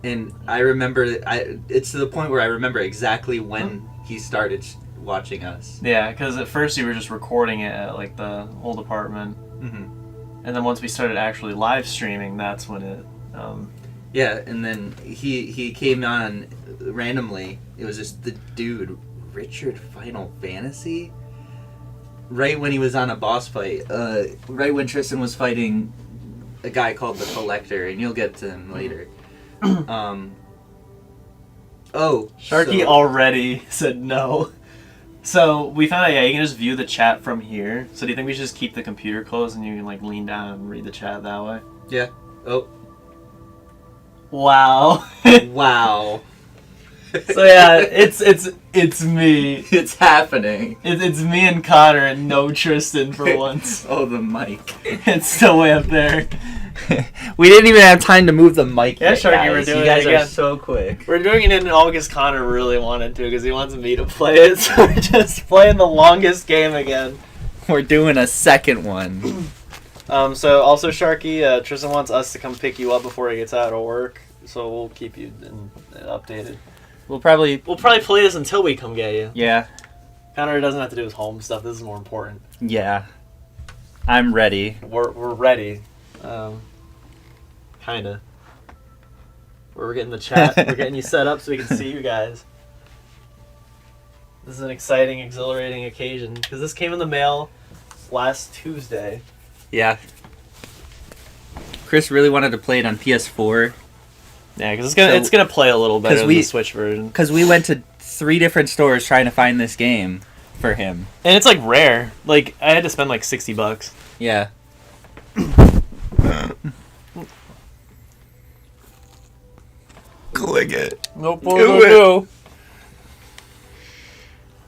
And I remember, it's to the point where I remember exactly when he started watching us. Yeah, because at first you were just recording it at like the old apartment. Mm-hmm. And then once we started actually live streaming, that's when it... Yeah, and then he came on randomly. It was just the dude, Richard Final Fantasy? Right when he was on a boss fight. Right when Tristan was fighting a guy called the Collector, and you'll get to him later. Sharky already said no. So we found out, yeah, you can just view the chat from here. So do you think we should just keep the computer closed and you can like lean down and read the chat that way? Yeah. Oh. Wow. Wow. So yeah, it's me. It's happening. It's me and Connor and no Tristan for once. Oh, the mic. It's still way up there. We didn't even have time to move the mic. Yeah, yet, Sharky, guys. we're doing You guys it are again. so quick. We're doing it in August. Connor really wanted to because he wants me to play it. So we're just playing the longest game again. We're doing a second one. So also Sharky, Tristan wants us to come pick you up before he gets out of work. So we'll keep you updated. We'll probably play this until we come get you. Yeah. Connor doesn't have to do his home stuff. This is more important. Yeah. I'm ready. We're ready. Kinda. We're getting the chat. We're getting you set up so we can see you guys. This is an exciting, exhilarating occasion because this came in the mail last Tuesday. Yeah. Chris really wanted to play it on PS4. Yeah, because it's gonna play a little better than the Switch version. Because we went to 3 different stores trying to find this game for him. And it's like rare. Like I had to spend like $60. Yeah. Click it. Nope. Do it.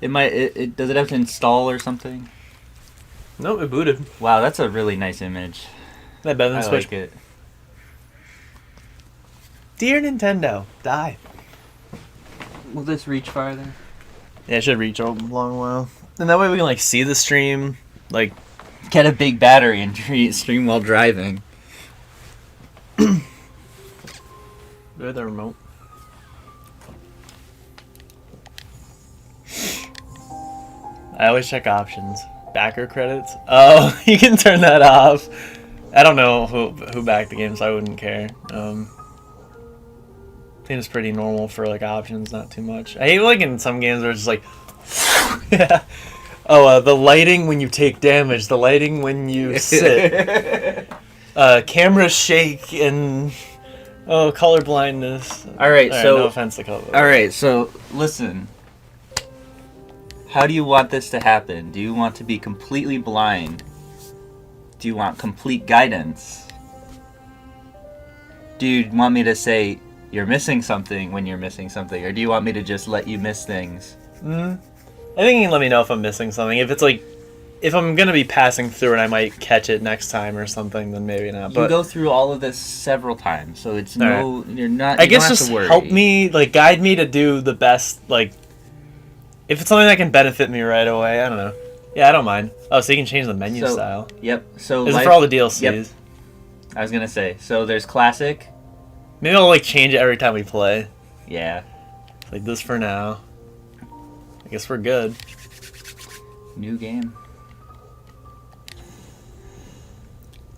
It might. It does it have to install or something? Nope, it booted. Wow, that's a really nice image. That better than I Switch. like it. Dear Nintendo, die. Will this reach farther? Yeah, it should reach a long while. And that way we can like see the stream. Like, get a big battery and stream while driving. go to the remote. I always check options. Backer credits? Oh, you can turn that off. I don't know who backed the game, so I wouldn't care. Seems pretty normal for like options, not too much. I hate like in some games where it's just like yeah. Oh, the lighting when you take damage, the lighting when you sit. Camera shake and color blindness. All right, so no offense to color. All right, so listen. How do you want this to happen? Do you want to be completely blind? Do you want complete guidance? Do you want me to say you're missing something when you're missing something, or do you want me to just let you miss things? I think you can let me know if I'm missing something. If it's like, if I'm gonna be passing through and I might catch it next time or something, then maybe not. But you go through all of this several times, so it's right. You're not. I you guess don't have just to worry. help me, like guide me to do the best. Like, if it's something that can benefit me right away, I don't know. Yeah, I don't mind. Oh, so you can change the menu style. Yep. So is it for all the DLCs? Yep. I was gonna say. So there's classic. Maybe I'll like change it every time we play. Yeah. Like this for now. I guess we're good. New game.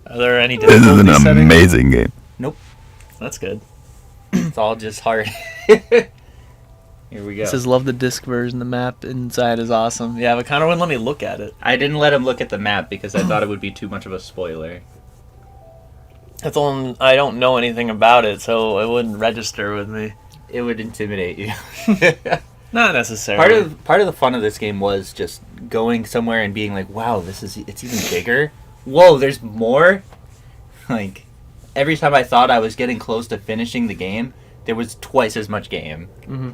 Are there any This is difficulty an settings? amazing game. Nope. That's good. It's all just hard. Here we go. It says love the disc version. The map inside is awesome. Yeah, but Connor wouldn't let me look at it. I didn't let him look at the map because I thought it would be too much of a spoiler. That's all. I don't know anything about it, so it wouldn't register with me. It would intimidate you. Not necessarily. Part of the fun of this game was just going somewhere and being like, "Wow, it's even bigger. Whoa, there's more." Like every time I thought I was getting close to finishing the game, there was twice as much game. Mm-hmm.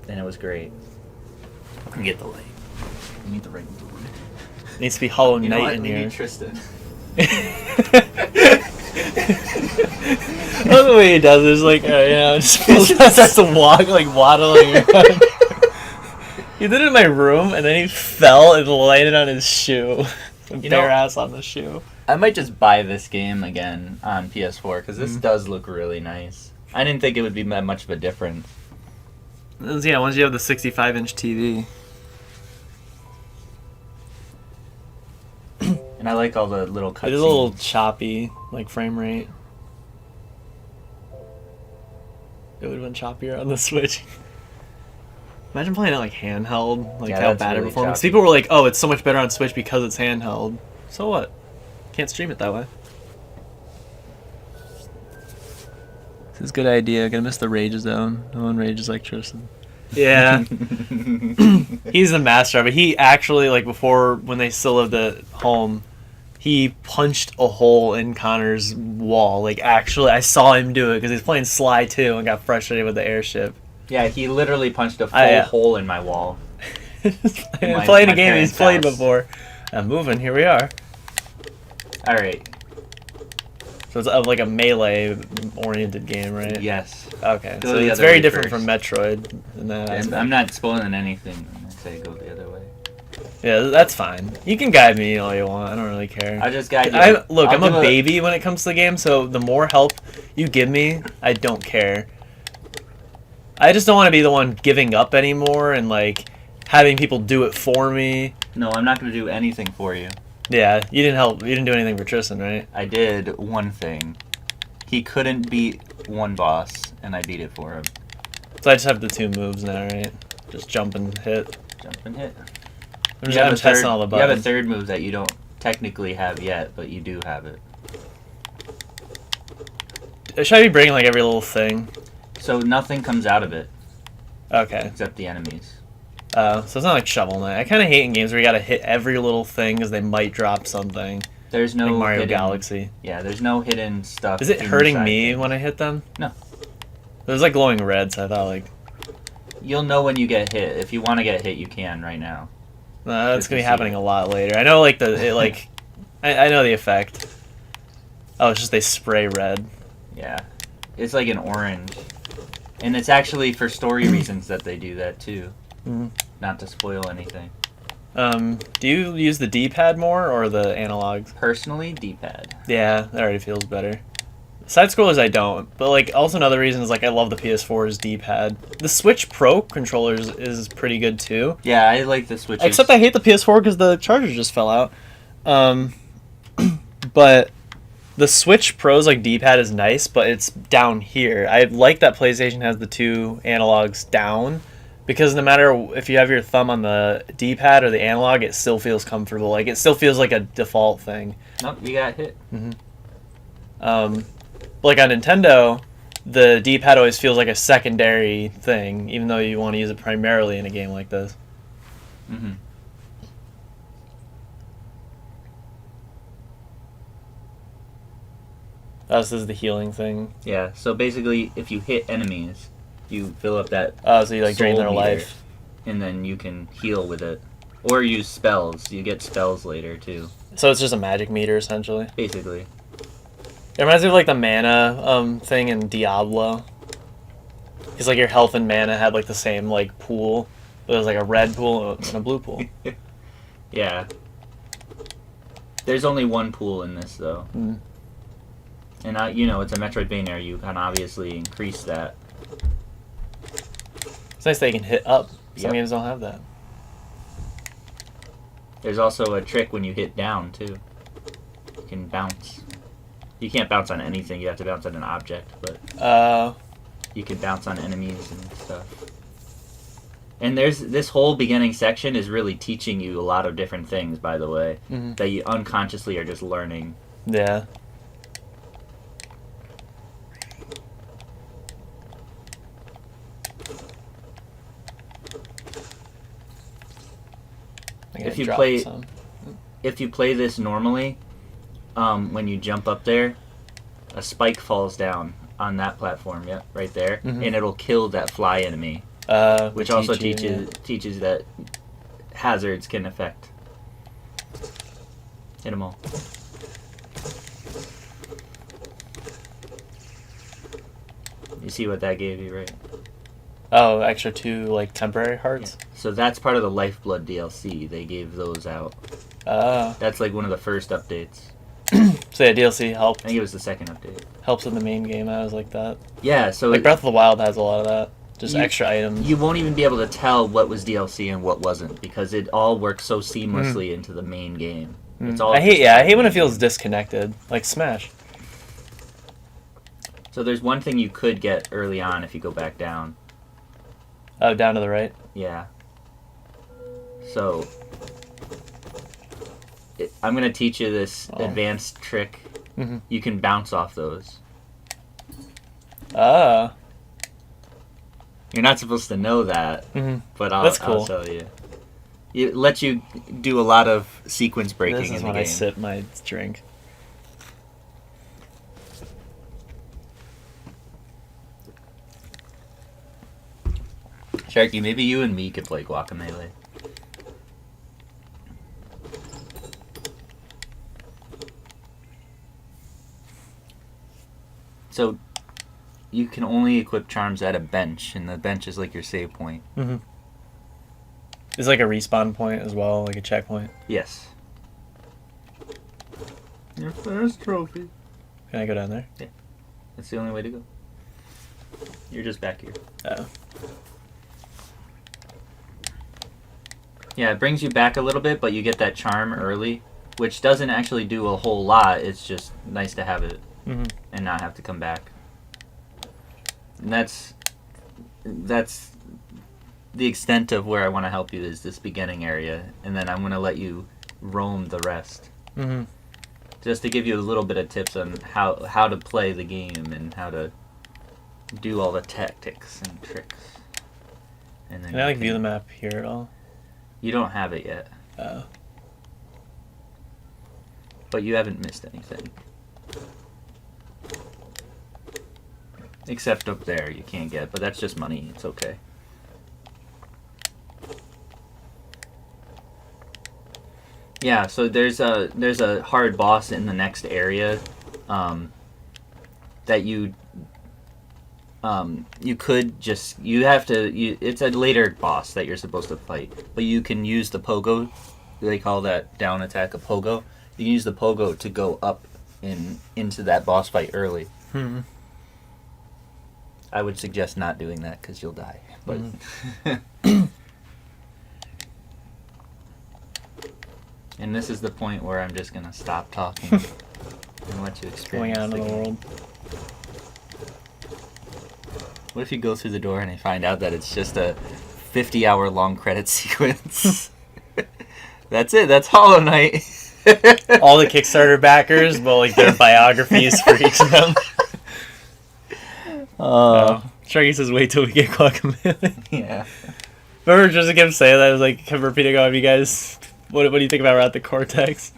And it was great. Get the light. You need the right board. Needs to be Hollow You know Knight what? in We here. need Tristan. I love the way he does it. It's like, just starts to walk, like waddling around. He did it in my room, and then he fell and landed on his shoe. Bare ass on the shoe. I might just buy this game again on PS4 because this does look really nice. I didn't think it would be that much of a difference. Yeah, once you have the 65-inch TV. And I like all the little cutscenes. It's a little choppy, like frame rate. It would have been choppier on the Switch. Imagine playing it like handheld, like how bad it performs. People were like, "Oh, it's so much better on Switch because it's handheld." So what? Can't stream it that way. This is a good idea. Gonna miss the rage zone. No one rages like Tristan. Yeah. He's the master of it. He actually, like, before, when they still lived at home, he punched a hole in Connor's wall. Like, actually, I saw him do it because he was playing Sly 2 and got frustrated with the airship. Yeah, he literally punched a full hole in my wall. Playing a game he's played before. I'm moving. Here we are. All right. So it's like a melee-oriented game, right? Yes. Okay. So it's very different from Metroid in that aspect. I'm not spoiling anything when I say go the other way. Yeah, that's fine. You can guide me all you want. I don't really care. I'll just guide you. I'm a baby when it comes to the game, so the more help you give me, I don't care. I just don't want to be the one giving up anymore and, like, having people do it for me. No, I'm not going to do anything for you. Yeah, you didn't help. You didn't do anything for Tristan, right? I did one thing. He couldn't beat one boss, and I beat it for him. So I just have the 2 moves now, right? Just jump and hit. Jump and hit. I'm testing all the buttons. You have a third move that you don't technically have yet, but you do have it. Should I be bringing, like, every little thing? So nothing comes out of it. Okay. Except the enemies. So it's not like Shovel Knight. I kind of hate in games where you gotta hit every little thing because they might drop something. There's no like Mario hidden, Galaxy. Yeah, there's no hidden stuff. Is it hurting me when I hit them? No. It was like glowing red, so I thought like... You'll know when you get hit. If you want to get hit, you can right now. That's gonna be happening a lot later. I know like I know the effect. Oh, it's just they spray red. Yeah. It's like an orange. And it's actually for story reasons that they do that too. Mm-hmm. Not to spoil anything. Do you use the D-pad more or the analogs? Personally, D-pad. Yeah, that already feels better. Side scrollers I don't, but like also another reason is like I love the PS4's D-pad. The Switch Pro controllers is pretty good too. Yeah, I like the Switch. Except I hate the PS4 because the charger just fell out. But the Switch Pro's like D-pad is nice, but it's down here. I like that PlayStation has the 2 analogs down. Because no matter if you have your thumb on the D-pad or the analog, it still feels comfortable. Like, it still feels like a default thing. Nope, you got hit. Mm-hmm. Like on Nintendo, the D-pad always feels like a secondary thing, even though you want to use it primarily in a game like this. Mm-hmm. Oh, this is the healing thing. Yeah, so basically, if you hit enemies, you fill up that. Oh, so you like drain their life, and then you can heal with it, or use spells. You get spells later too. So it's just a magic meter essentially. Basically, it reminds me of like the mana thing in Diablo. Because like your health and mana had like the same like pool, but it was like a red pool and a blue pool. Yeah. There's only one pool in this though, and you know it's a Metroidvania. You can obviously increase that. It's nice that you can hit up. Some games don't have that. There's also a trick when you hit down, too. You can bounce. You can't bounce on anything. You have to bounce on an object, but you can bounce on enemies and stuff. And there's this whole beginning section is really teaching you a lot of different things, by the way, that you unconsciously are just learning. Yeah. If you play this normally, when you jump up there, a spike falls down on that platform. Yep, right there, and it'll kill that fly enemy. Which also teaches that hazards can affect. Hit them all. You see what that gave you, right? Oh, extra 2 like temporary hearts. Yeah. So that's part of the Lifeblood DLC. They gave those out. That's like one of the first updates. So yeah, DLC helped. I think it was the second update. Helps in the main game. I was like that. Yeah, so Like Breath of the Wild has a lot of that. Just extra items. You won't even be able to tell what was DLC and what wasn't because it all works so seamlessly into the main game. It's all. I hate when it feels disconnected, like Smash. So there's one thing you could get early on if you go back down. Oh, down to the right. Yeah. So I'm gonna teach you this advanced trick. Mm-hmm. You can bounce off those. Ah. You're not supposed to know that, but That's cool. I'll tell you. It lets you do a lot of sequence breaking This is in the when game. I sip my drink. Sharky, maybe you and me could play Guacamelee. So, you can only equip charms at a bench, and the bench is like your save point. Mm-hmm. It's like a respawn point as well, like a checkpoint. Yes. Your first trophy. Can I go down there? Yeah. That's the only way to go. You're just back here. Oh. Yeah, it brings you back a little bit, but you get that charm early, which doesn't actually do a whole lot. It's just nice to have it and not have to come back. And that's the extent of where I want to help you is this beginning area, and then I'm going to let you roam the rest. Mm-hmm. Just to give you a little bit of tips on how to play the game and how to do all the tactics and tricks. And then Can I like view the map here at all? You don't have it yet. Oh. But you haven't missed anything. Except up there you can't get, but that's just money. It's okay. Yeah, so there's a hard boss in the next area that you could just it's a later boss that you're supposed to fight, but you can use the pogo. They call that down attack a pogo. You can use the pogo to go up into that boss fight early. I would suggest not doing that because you'll die. But and this is the point where I'm just gonna stop talking and let you experience Going out into the world. What if you go through the door and I find out that it's just a 50-hour long credit sequence? That's it. That's Hollow Knight. All the Kickstarter backers, but like their biographies for each of them. Sharky says, "Wait till we get Guacamelee." Yeah. Remember, just kept saying that. I was like, kept repeating, "Oh, you guys, what do you think about Rat the Cortex?"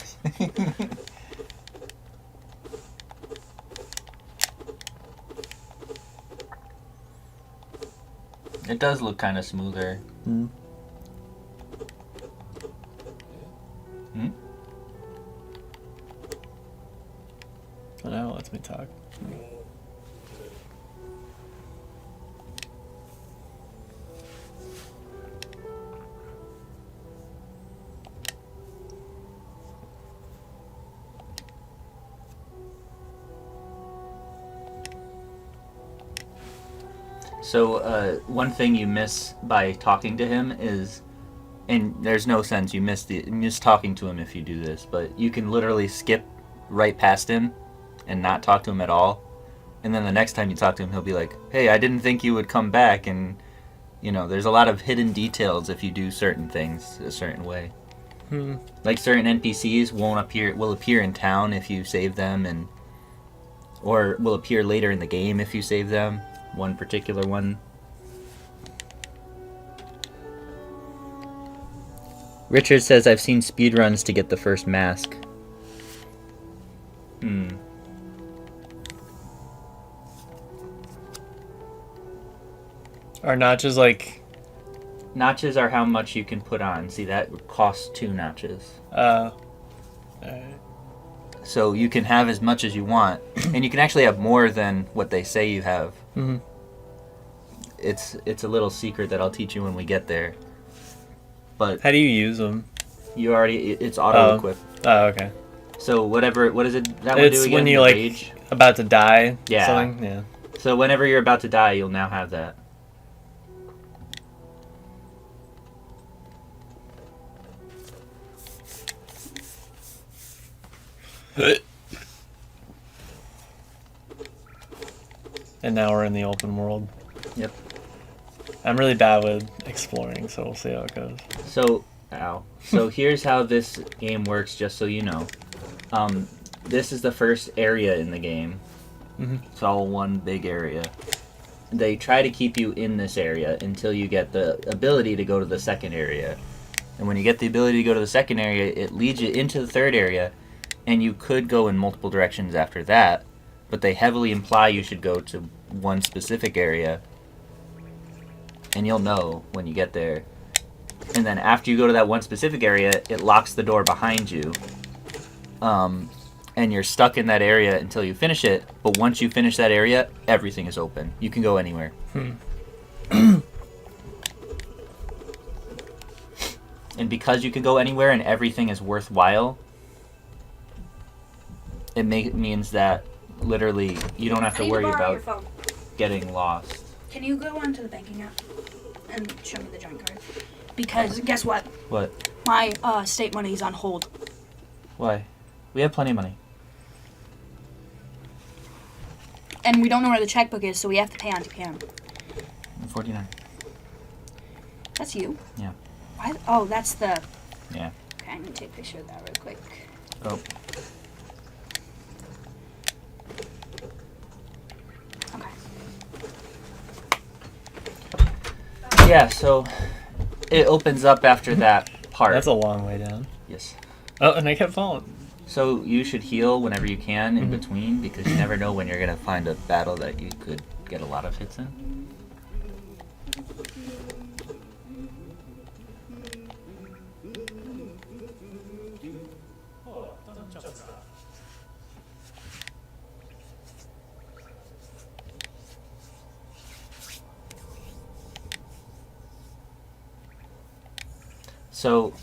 It does look kind of smoother. Oh, now it lets me talk. So one thing you miss by talking to him is, and there's no sense you miss talking to him if you do this, but you can literally skip right past him and not talk to him at all, and then the next time you talk to him he'll be like, "Hey, I didn't think you would come back," and there's a lot of hidden details if you do certain things a certain way. Like certain NPCs will appear in town if you save them, or will appear later in the game if you save them. One particular one. Richard says, "I've seen speedruns to get the first mask." Are notches like... Notches are how much you can put on. See, that costs 2 notches. So you can have as much as you want, and you can actually have more than what they say you have. It's a little secret that I'll teach you when we get there. But How do you use them? it's auto equip. Oh, okay. So whatever, what is it that one do It's again? when The you like rage? about to die. Yeah. Something. Yeah. So whenever you're about to die, you'll now have that. And now we're in the open world. Yep. I'm really bad with exploring, so we'll see how it goes. So, So here's how this game works, just so you know. This is the first area in the game. Mhm. It's all one big area. They try to keep you in this area until you get the ability to go to the second area. And when you get the ability to go to the second area, it leads you into the third area, and you could go in multiple directions after that, but they heavily imply you should go to one specific area, and you'll know when you get there. And then after you go to that one specific area, it locks the door behind you. And you're stuck in that area until you finish it, but once you finish that area, everything is open. You can go anywhere. And because you can go anywhere and everything is worthwhile, it means that literally you don't have to worry about getting lost. Can you go onto the banking app and show me the giant card? Because guess what? What? My state money is on hold. Why? We have plenty of money. And we don't know where the checkbook is, so we have to pay on TPM. 49. That's you. Yeah. Why? Oh, that's the... Yeah. Okay, I'm going to take a picture of that real quick. Oh. Okay. Yeah, so it opens up after that part. That's a long way down. Yes. Oh, and I kept falling. So you should heal whenever you can in between, because you never know when you're going to find a battle that you could get a lot of hits in. So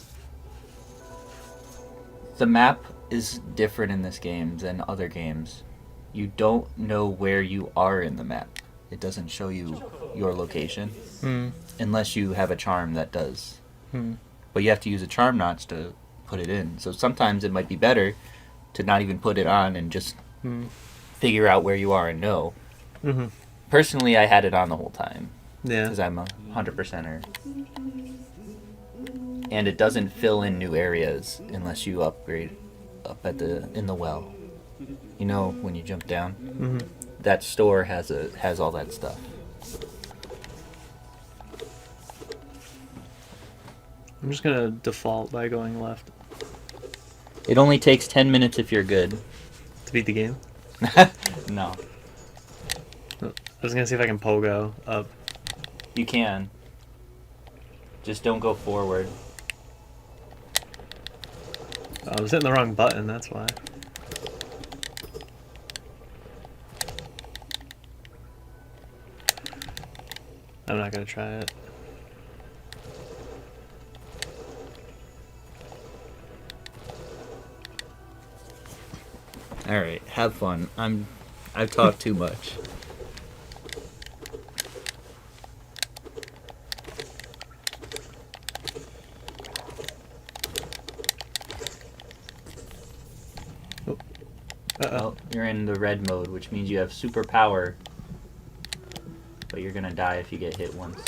the map is different in this game than other games. You don't know where you are in the map. It doesn't show you your location unless you have a charm that does. But you have to use a charm notch to put it in. So sometimes it might be better to not even put it on and just figure out where you are and know. Personally, I had it on the whole time. Yeah. Because I'm a 100%er. And it doesn't fill in new areas unless you upgrade up at in the well. You know, when you jump down, that store has all that stuff. I'm just gonna default by going left It only takes 10 minutes if you're good. to beat the game. No, I was gonna see if I can pogo up. you can. Just don't go forward. I was hitting the wrong button, that's why. I'm not gonna try it. All right, have fun. I've talked too much. Well, you're in the red mode, which means you have super power, but you're gonna die if you get hit once.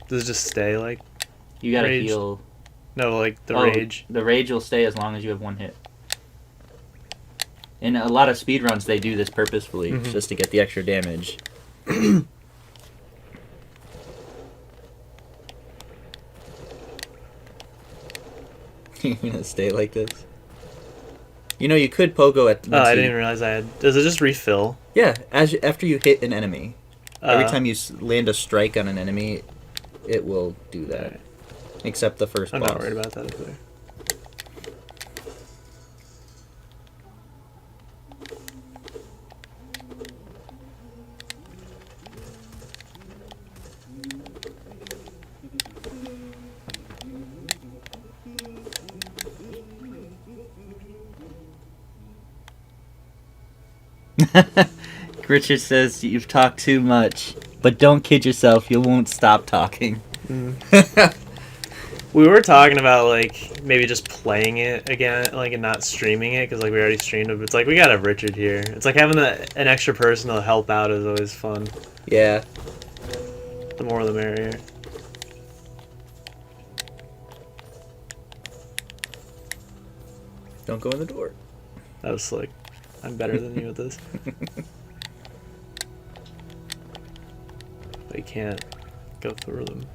Does it just stay like? You gotta Rage. heal. No, like the rage. The rage will stay as long as you have one hit. In a lot of speedruns, they do this purposefully, just to get the extra damage. You're gonna stay like this? You know, you could pogo at... Oh, I didn't even realize I had... Does it just refill? Yeah, after you hit an enemy. Every Uh, time you land a strike on an enemy, it will do that. Okay. Except the first I'm boss. not worried about that up there. Richard says you've talked too much, but don't kid yourself. You won't stop talking. We were talking about like maybe just playing it again, like and not streaming it because like we already streamed it. But it's like we gotta have Richard here. It's like having an extra person to help out is always fun. Yeah. The more the merrier. Don't go in the door. That was slick. I'm better than you at this. But you can't go through them.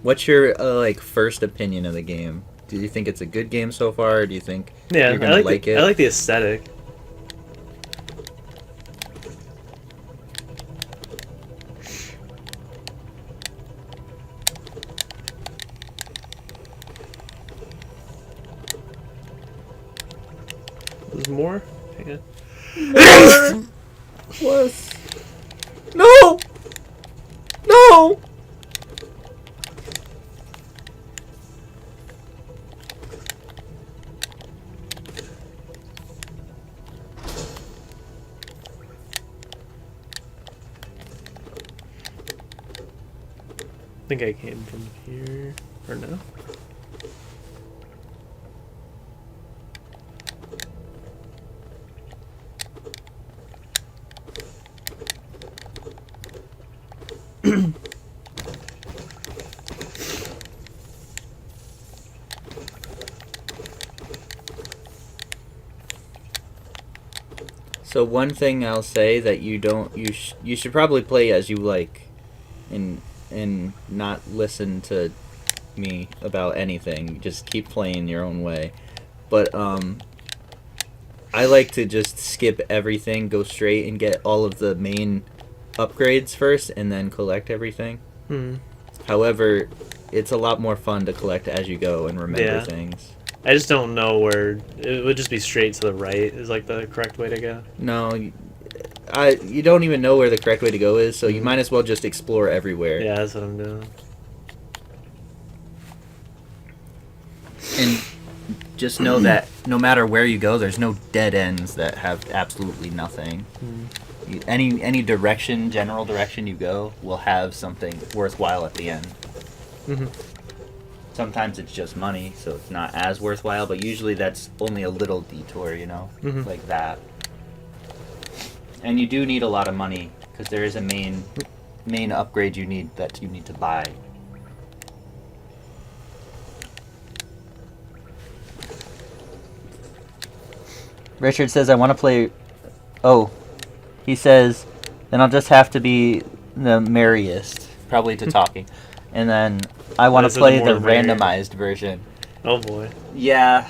What's your like first opinion of the game? Do you think it's a good game so far, or do you think you're gonna like it? I like the aesthetic. There's more? Hang on. Plus. No! No! I think I came from here. Or no? So one thing I'll say that you should probably play as you like, and not listen to me about anything. Just keep playing your own way. But I like to just skip everything, go straight and get all of the main upgrades first, and then collect everything. However, it's a lot more fun to collect as you go and remember things. I just don't know where. It would just be straight to the right is like the correct way to go. No, you don't even know where the correct way to go is, so you might as well just explore everywhere. Yeah, that's what I'm doing. And just know that no matter where you go, there's no dead ends that have absolutely nothing. Any direction, general direction you go, will have something worthwhile at the end. Sometimes it's just money, so it's not as worthwhile, but usually that's only a little detour, you know, like that. And you do need a lot of money, because there is a main upgrade you need to buy. Richard says, I want to play... Oh, he says, then I'll just have to be the merriest, probably to talking. And then I want to play the randomized version. Oh boy. Yeah.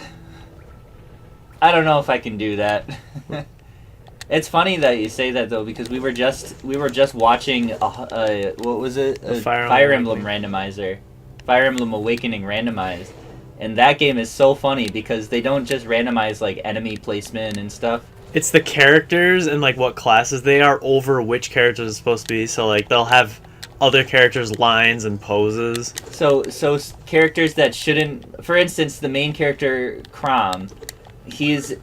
I don't know if I can do that. It's funny that you say that though, because we were just watching what was it? A Fire Emblem randomizer. Fire Emblem Awakening randomized. And that game is so funny because they don't just randomize like enemy placement and stuff. It's the characters and like what classes they are over which characters it's supposed to be. So like they'll have other characters' lines and poses. So characters that shouldn't, for instance, the main character Crom, he's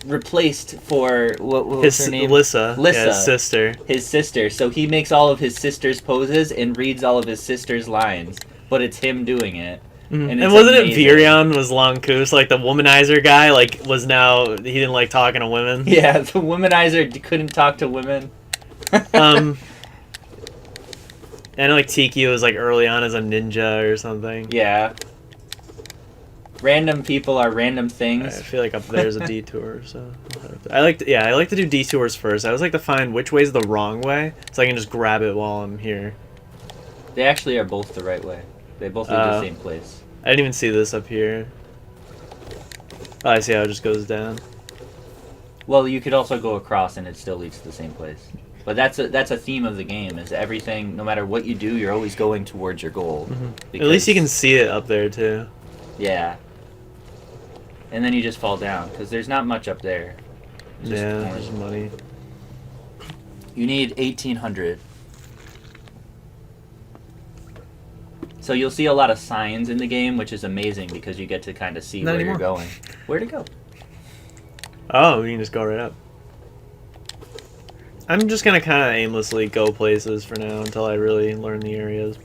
replaced for what was her name? Lissa. Lissa, yeah, his sister. His sister. So he makes all of his sister's poses and reads all of his sister's lines, but it's him doing it. And wasn't it Virion was Longoose, like the womanizer guy, like was now he didn't like talking to women? Yeah, the womanizer couldn't talk to women. I know like Tiki was like early on as a ninja or something. Yeah. Random people are random things. I feel like up there's a detour, so I like to do detours first. I always like to find which way's the wrong way, so I can just grab it while I'm here. They actually are both the right way. They both lead to the same place. I didn't even see this up here. Oh, I see how it just goes down. Well, you could also go across and it still leads to the same place. But that's a theme of the game, is everything, no matter what you do, you're always going towards your goal. At least you can see it up there, too. Yeah. And then you just fall down, because there's not much up there. There's money. You need 1,800. So you'll see a lot of signs in the game, which is amazing because you get to kind of see Not where anymore. you're going. Where'd it go? Oh, we can just go right up. I'm just gonna kind of aimlessly go places for now until I really learn the areas.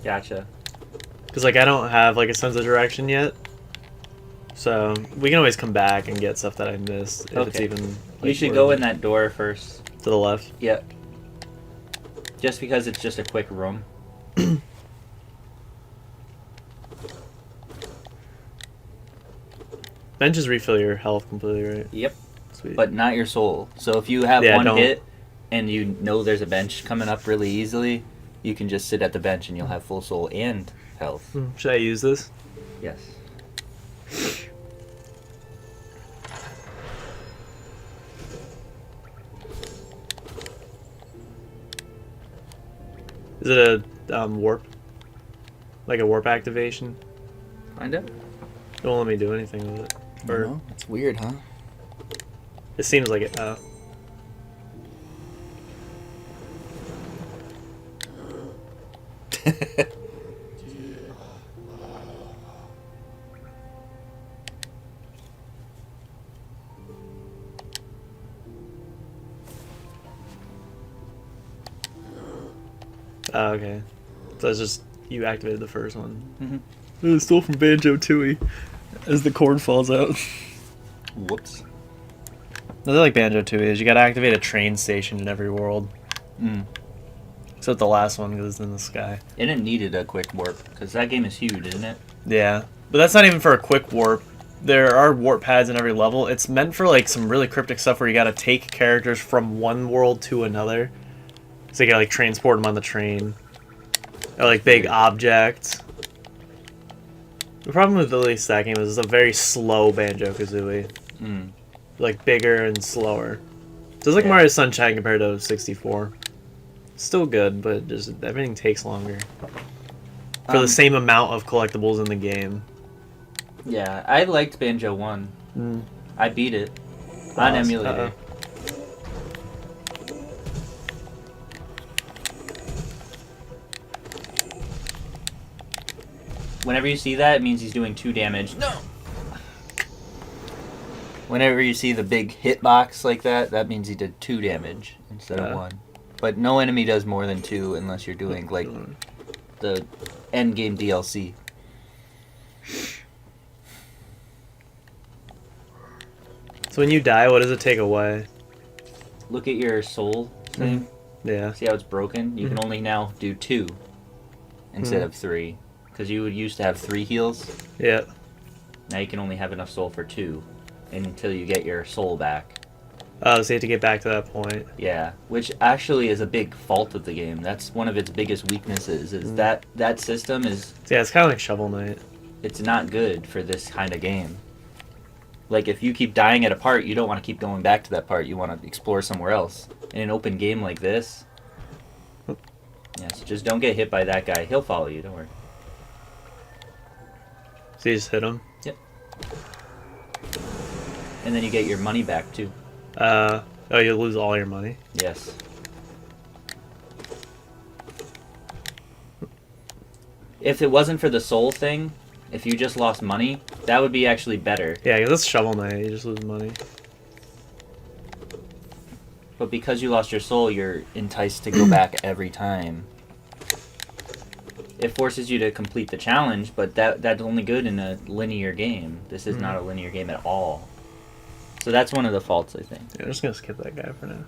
Gotcha. Because, like, I don't have, like, a sense of direction yet. So, we can always come back and get stuff that I missed if it's Okay. even... You should go in that door first. To the left. Yep. Just because it's just a quick room. Benches refill your health completely, right? Yep. Sweet. But not your soul. So if you have Yeah, one don't- hit and you know there's a bench coming up really easily, you can just sit at the bench and you'll have full soul and health. Should I use this? Yes. Is it a warp? Like a warp activation? Find out. It won't let me do anything with it. Or It's weird, huh? it seems like it. Oh, okay. So it's just you activated the first one. Mm-hmm. It's still from Banjo Tooie. As the cord falls out. Whoops. Another like Banjo Tooie is you gotta activate a train station in every world. Mm. Except the last one because it's in the sky. And it needed a quick warp because that game is huge, isn't it? Yeah, but that's not even for a quick warp. There are warp pads in every level. It's meant for like some really cryptic stuff where you gotta take characters from one world to another. So you gotta like transport them on the train. Or like big objects. The problem with at least that game is it's a very slow Banjo-Kazooie. Mm. Like bigger and slower. So it's like Yeah. Mario Sunshine compared to 64. Still good, but just everything takes longer. For the same amount of collectibles in the game. Yeah, I liked Banjo 1. Mm. I beat it on Pause. emulator. Uh-oh. Whenever you see that, it means he's doing 2 damage. No! Whenever you see the big hitbox like that, that means he did 2 damage instead of 1. But no enemy does more than 2 unless you're doing, like, the end game DLC. So when you die, what does it take away? Look at your soul thing. Yeah. See how it's broken? You can only now do 2 instead of 3. Because you would used to have 3 heals. Yeah. Now you can only have enough soul for 2 until you get your soul back. Oh, so you have to get back to that point. Yeah, which actually is a big fault of the game. That's one of its biggest weaknesses. Is that system is So yeah, it's kind of like Shovel Knight. it's not good for this kind of game. Like if you keep dying at a part, you don't want to keep going back to that part. You want to explore somewhere else. In an open game like this, yes, just don't get hit by that guy. He'll follow you. Don't worry. So you just hit him. And then you get your money back too. Oh, you lose all your money. Yes. If it wasn't for the soul thing, if you just lost money, that would be actually better. Yeah, because that's Shovel Knight. You just lose money. But because you lost your soul, you're enticed to go back every time. It forces you to complete the challenge, but that's only good in a linear game. This is not a linear game at all. So that's one of the faults, I think. Yeah, I'm just gonna skip that guy for now.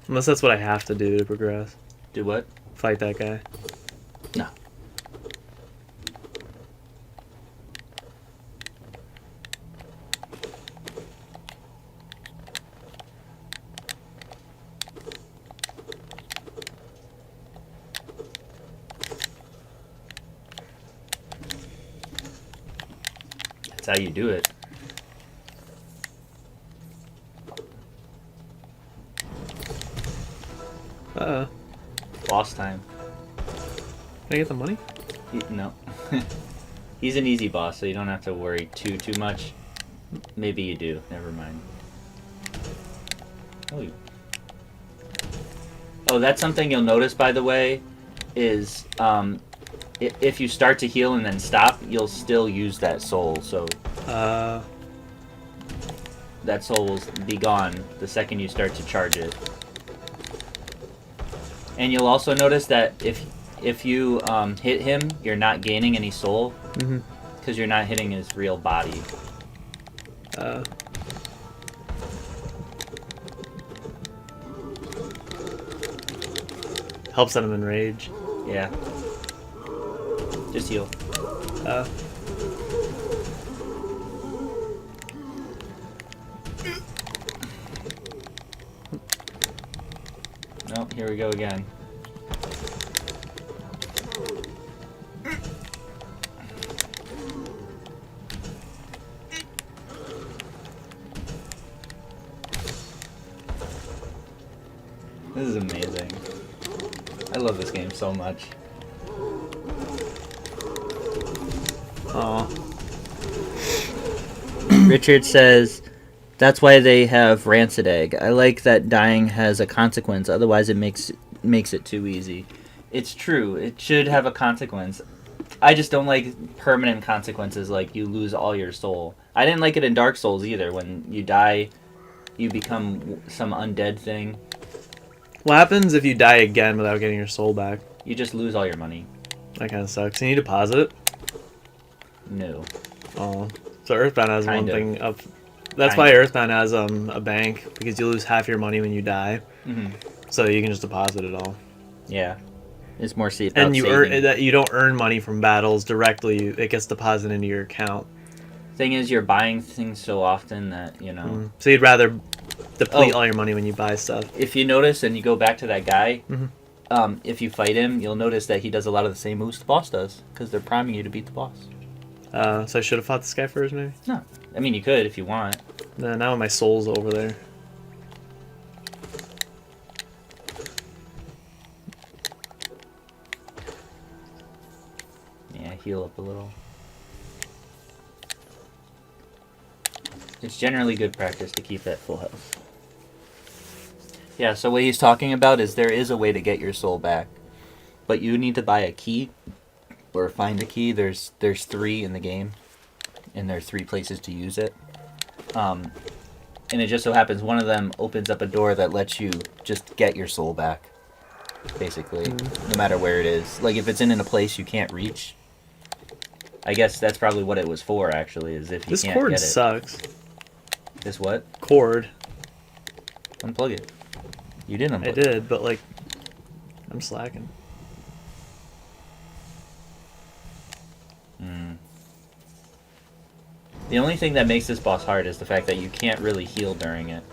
Unless that's what I have to do to progress. Do what? Fight that guy. No. That's how you do it. Uh-oh. Boss time. Can I get the money? No. He's an easy boss, so you don't have to worry too much. Maybe you do. Never mind. Oh, Oh, that's something you'll notice, by the way, is if you start to heal and then stop, you'll still use that soul. So that soul will be gone the second you start to charge it. And you'll also notice that if you hit him, you're not gaining any soul because you're not hitting his real body. Helps that I'm in rage. Yeah. Just heal. No, here we go again. This is amazing. I love this game so much. Oh, Richard says, that's why they have Rancid Egg. I like that dying has a consequence, otherwise it makes it too easy. It's true, it should have a consequence. I just don't like permanent consequences like you lose all your soul. I didn't like it in Dark Souls either. When you die, you become some undead thing. what happens if you die again without getting your soul back? You just lose all your money. That kind of sucks. Can you deposit it? No. Oh, so Earthbound has Kind one of. thing up. That's Kind why of. Earthbound has a bank, because you lose half your money when you die, so you can just deposit it all. Yeah. It's more safe. And you earn that you don't earn money from battles directly; it gets deposited into your account. Thing is, you're buying things so often that, you know. So you'd rather deplete Oh. all your money when you buy stuff. If you notice and you go back to that guy, if you fight him, you'll notice that he does a lot of the same moves the boss does, because they're priming you to beat the boss. So I should have fought this guy first, maybe. No. I mean, you could if you want. Now my soul's over there. Yeah, heal up a little. It's generally good practice to keep that full health. Yeah, so what he's talking about is there is a way to get your soul back. But you need to buy a key or find a key. There's 3 in the game. And there's 3 places to use it. And it just so happens one of them opens up a door that lets you just get your soul back. Basically. No matter where it is. Like if it's in a place you can't reach. I guess that's probably what it was for, actually, is if you This can't cord get it. sucks. This what? Cord. Unplug it. You didn't unplug I it. did, but like, I'm slacking. The only thing that makes this boss hard is the fact that you can't really heal during it.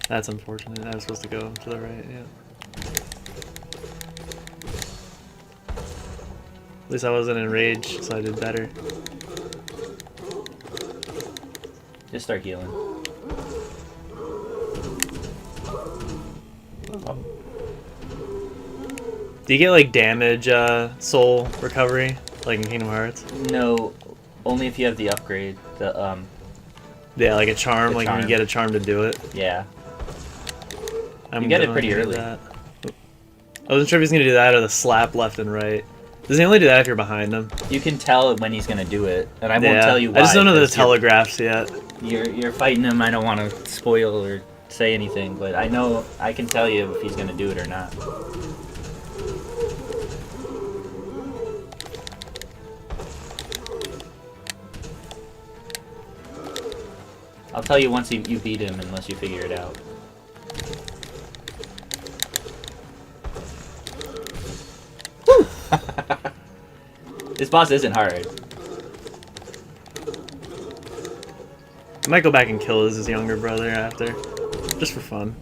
That's unfortunate. I was supposed to go to the right, yeah. At least I wasn't in rage, so I did better. Just start healing. Do you get like damage soul recovery like in Kingdom Hearts? No, only if you have the upgrade. Yeah, like a charm, The like when you charm. get a charm to do it. Yeah. I'm You get it gonna pretty do early. that. I wasn't sure if he's gonna do that or the slap left and right. Does he only do that if you're behind him? You can tell when he's gonna do it, and I won't Yeah. tell you why. I just don't know the 'cause telegraphs yet. You're fighting him. I don't want to spoil or say anything, but I know I can tell you if he's gonna do it or not. I'll tell you once you beat him, unless you figure it out. This boss isn't hard. I might go back and kill his younger brother after, just for fun.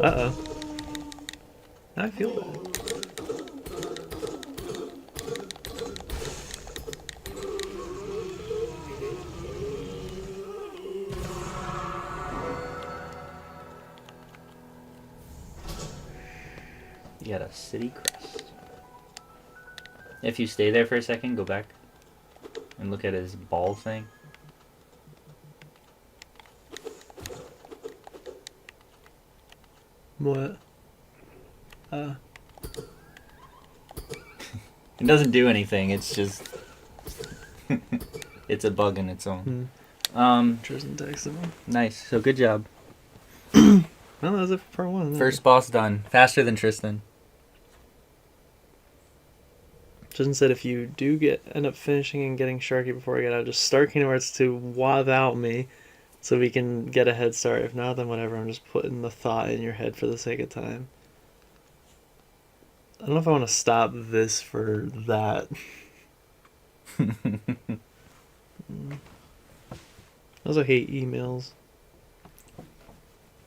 Uh-oh. I feel bad. You got a city crest. If you stay there for a second, go back and look at his ball thing. What? It doesn't do anything. It's just it's a bug in its own. Tristan texted me. Nice. So good job. Well, that was it for part 1. First boss done. Faster than Tristan. Tristan said if you do end up finishing and getting Sharky before I get out, just start Kingdom Hearts 2 without me so we can get a head start. If not, then whatever. I'm just putting the thought in your head for the sake of time. I don't know if I want to stop this for that. I also hate emails.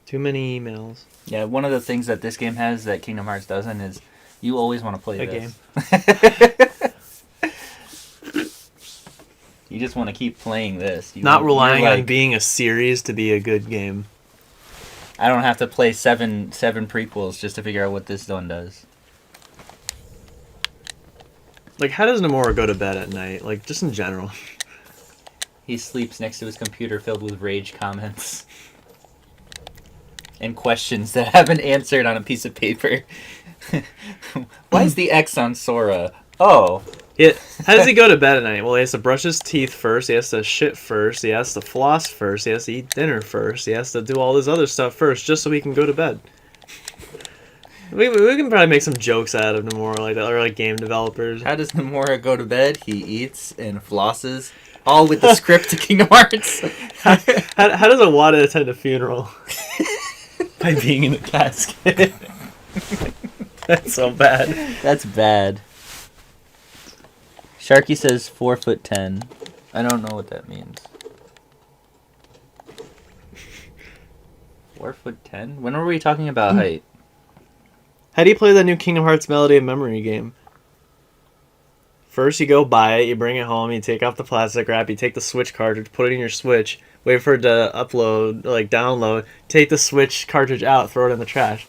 Too many emails. Yeah, one of the things that this game has that Kingdom Hearts doesn't is you always want to play A this. game. You just want to keep playing this. Not relying you're on like, being a series to be a good game. I don't have to play seven prequels just to figure out what this one does. Like, how does Nomura go to bed at night? Like, just in general. He sleeps next to his computer filled with rage comments. And questions that haven't answered on a piece of paper. Why is the X on Sora? Oh. Yeah. How does he go to bed at night? Well, he has to brush his teeth first. He has to shit first. He has to floss first. He has to eat dinner first. He has to do all this other stuff first just so he can go to bed. We can probably make some jokes out of Nomura like that, or like game developers. How does Nomura go to bed? He eats and flosses. All with the script to Kingdom Hearts. How does a Wada attend a funeral? By being in a casket. That's so bad. That's bad. Sharky says 4'10". I don't know what that means. 4'10"? When were we talking about height? How do you play that new Kingdom Hearts Melody of Memory game? First, you go buy it, you bring it home, you take off the plastic wrap, you take the Switch cartridge, put it in your Switch, wait for it to upload, like download, take the Switch cartridge out, throw it in the trash.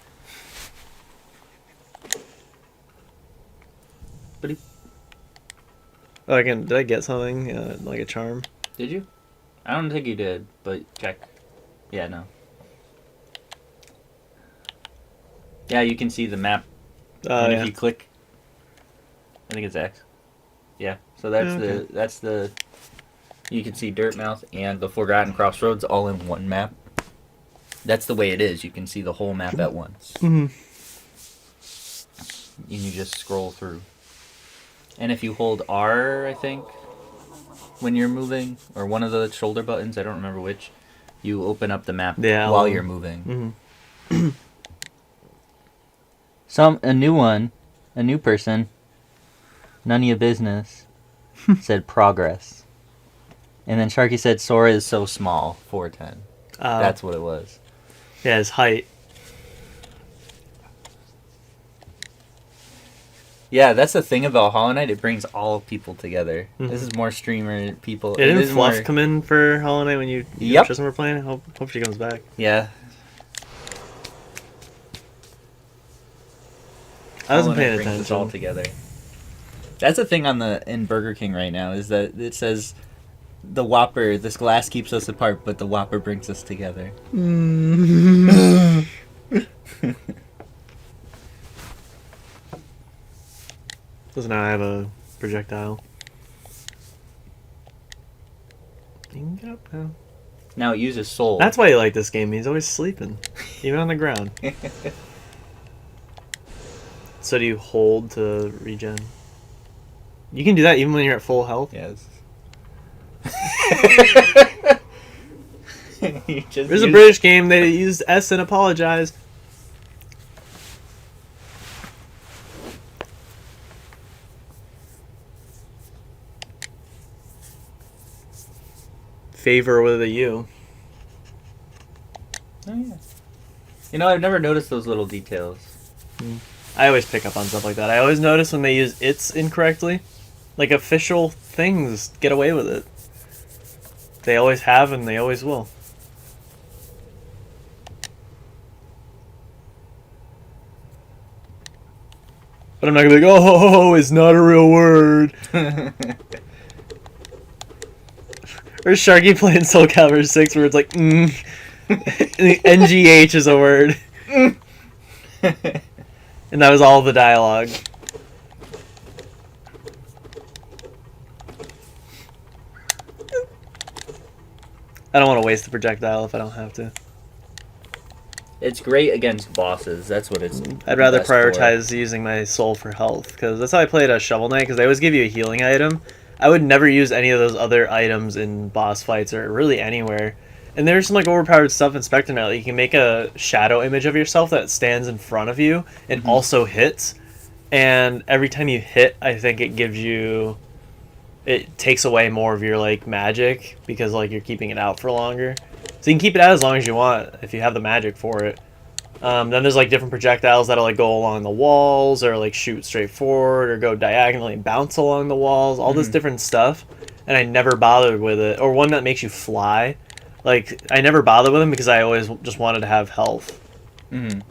Oh, did I get something? Like a charm? Did you? I don't think you did, but check. Yeah, no. Yeah, you can see the map. And if you click, I think it's X. Yeah, so that's the you can see Dirtmouth and the Forgotten Crossroads all in one map. That's the way it is. You can see the whole map at once. Mm-hmm. And you just scroll through. And if you hold R, I think, when you're moving, or one of the shoulder buttons, I don't remember which, you open up the map while you're moving. Mm-hmm. A new person, none of your business, said progress. And then Sharky said Sora is so small, 4'10". That's what it was. Yeah, his height. Yeah, that's the thing about Hollow Knight. It brings all people together. Mm-hmm. This is more streamer people. Yeah, didn't Fluff come in for Hollow Knight when you and Tristan were playing? Hope she comes back. Yeah. I wasn't paying brings us attention. all together. That's the thing in Burger King right now is that it says the Whopper, this glass keeps us apart, but the Whopper brings us together. So now I have a projectile. You can get up now. Now it uses soul. That's why you like this game. He's always sleeping, even on the ground. So do you hold to regen? You can do that even when you're at full health. Yes. There's a British game. They used S and apologized. Favor with a U. Oh, yeah. You know, I've never noticed those little details. I always pick up on stuff like that. I always notice when they use "it's" incorrectly. Like, official things get away with it. They always have and they always will. But I'm not gonna be like, oh, it's not a real word. Or Sharky playing Soul Calibur 6 where it's like, NGH is a word. And that was all the dialogue. I don't want to waste the projectile if I don't have to. It's great against bosses. That's what it's. I'd rather best for. prioritize using my soul for health, because that's how I played as Shovel Knight, because they always give you a healing item. I would never use any of those other items in boss fights or really anywhere. And there's some like overpowered stuff in Spectre Knight. Like, you can make a shadow image of yourself that stands in front of you and also hits. And every time you hit, I think it gives you... It takes away more of your like magic, because like you're keeping it out for longer. So you can keep it out as long as you want if you have the magic for it. Then there's like different projectiles that'll like go along the walls, or like shoot straight forward, or go diagonally and bounce along the walls. All this different stuff, and I never bothered with it. Or one that makes you fly. Like, I never bothered with them because I always just wanted to have health. And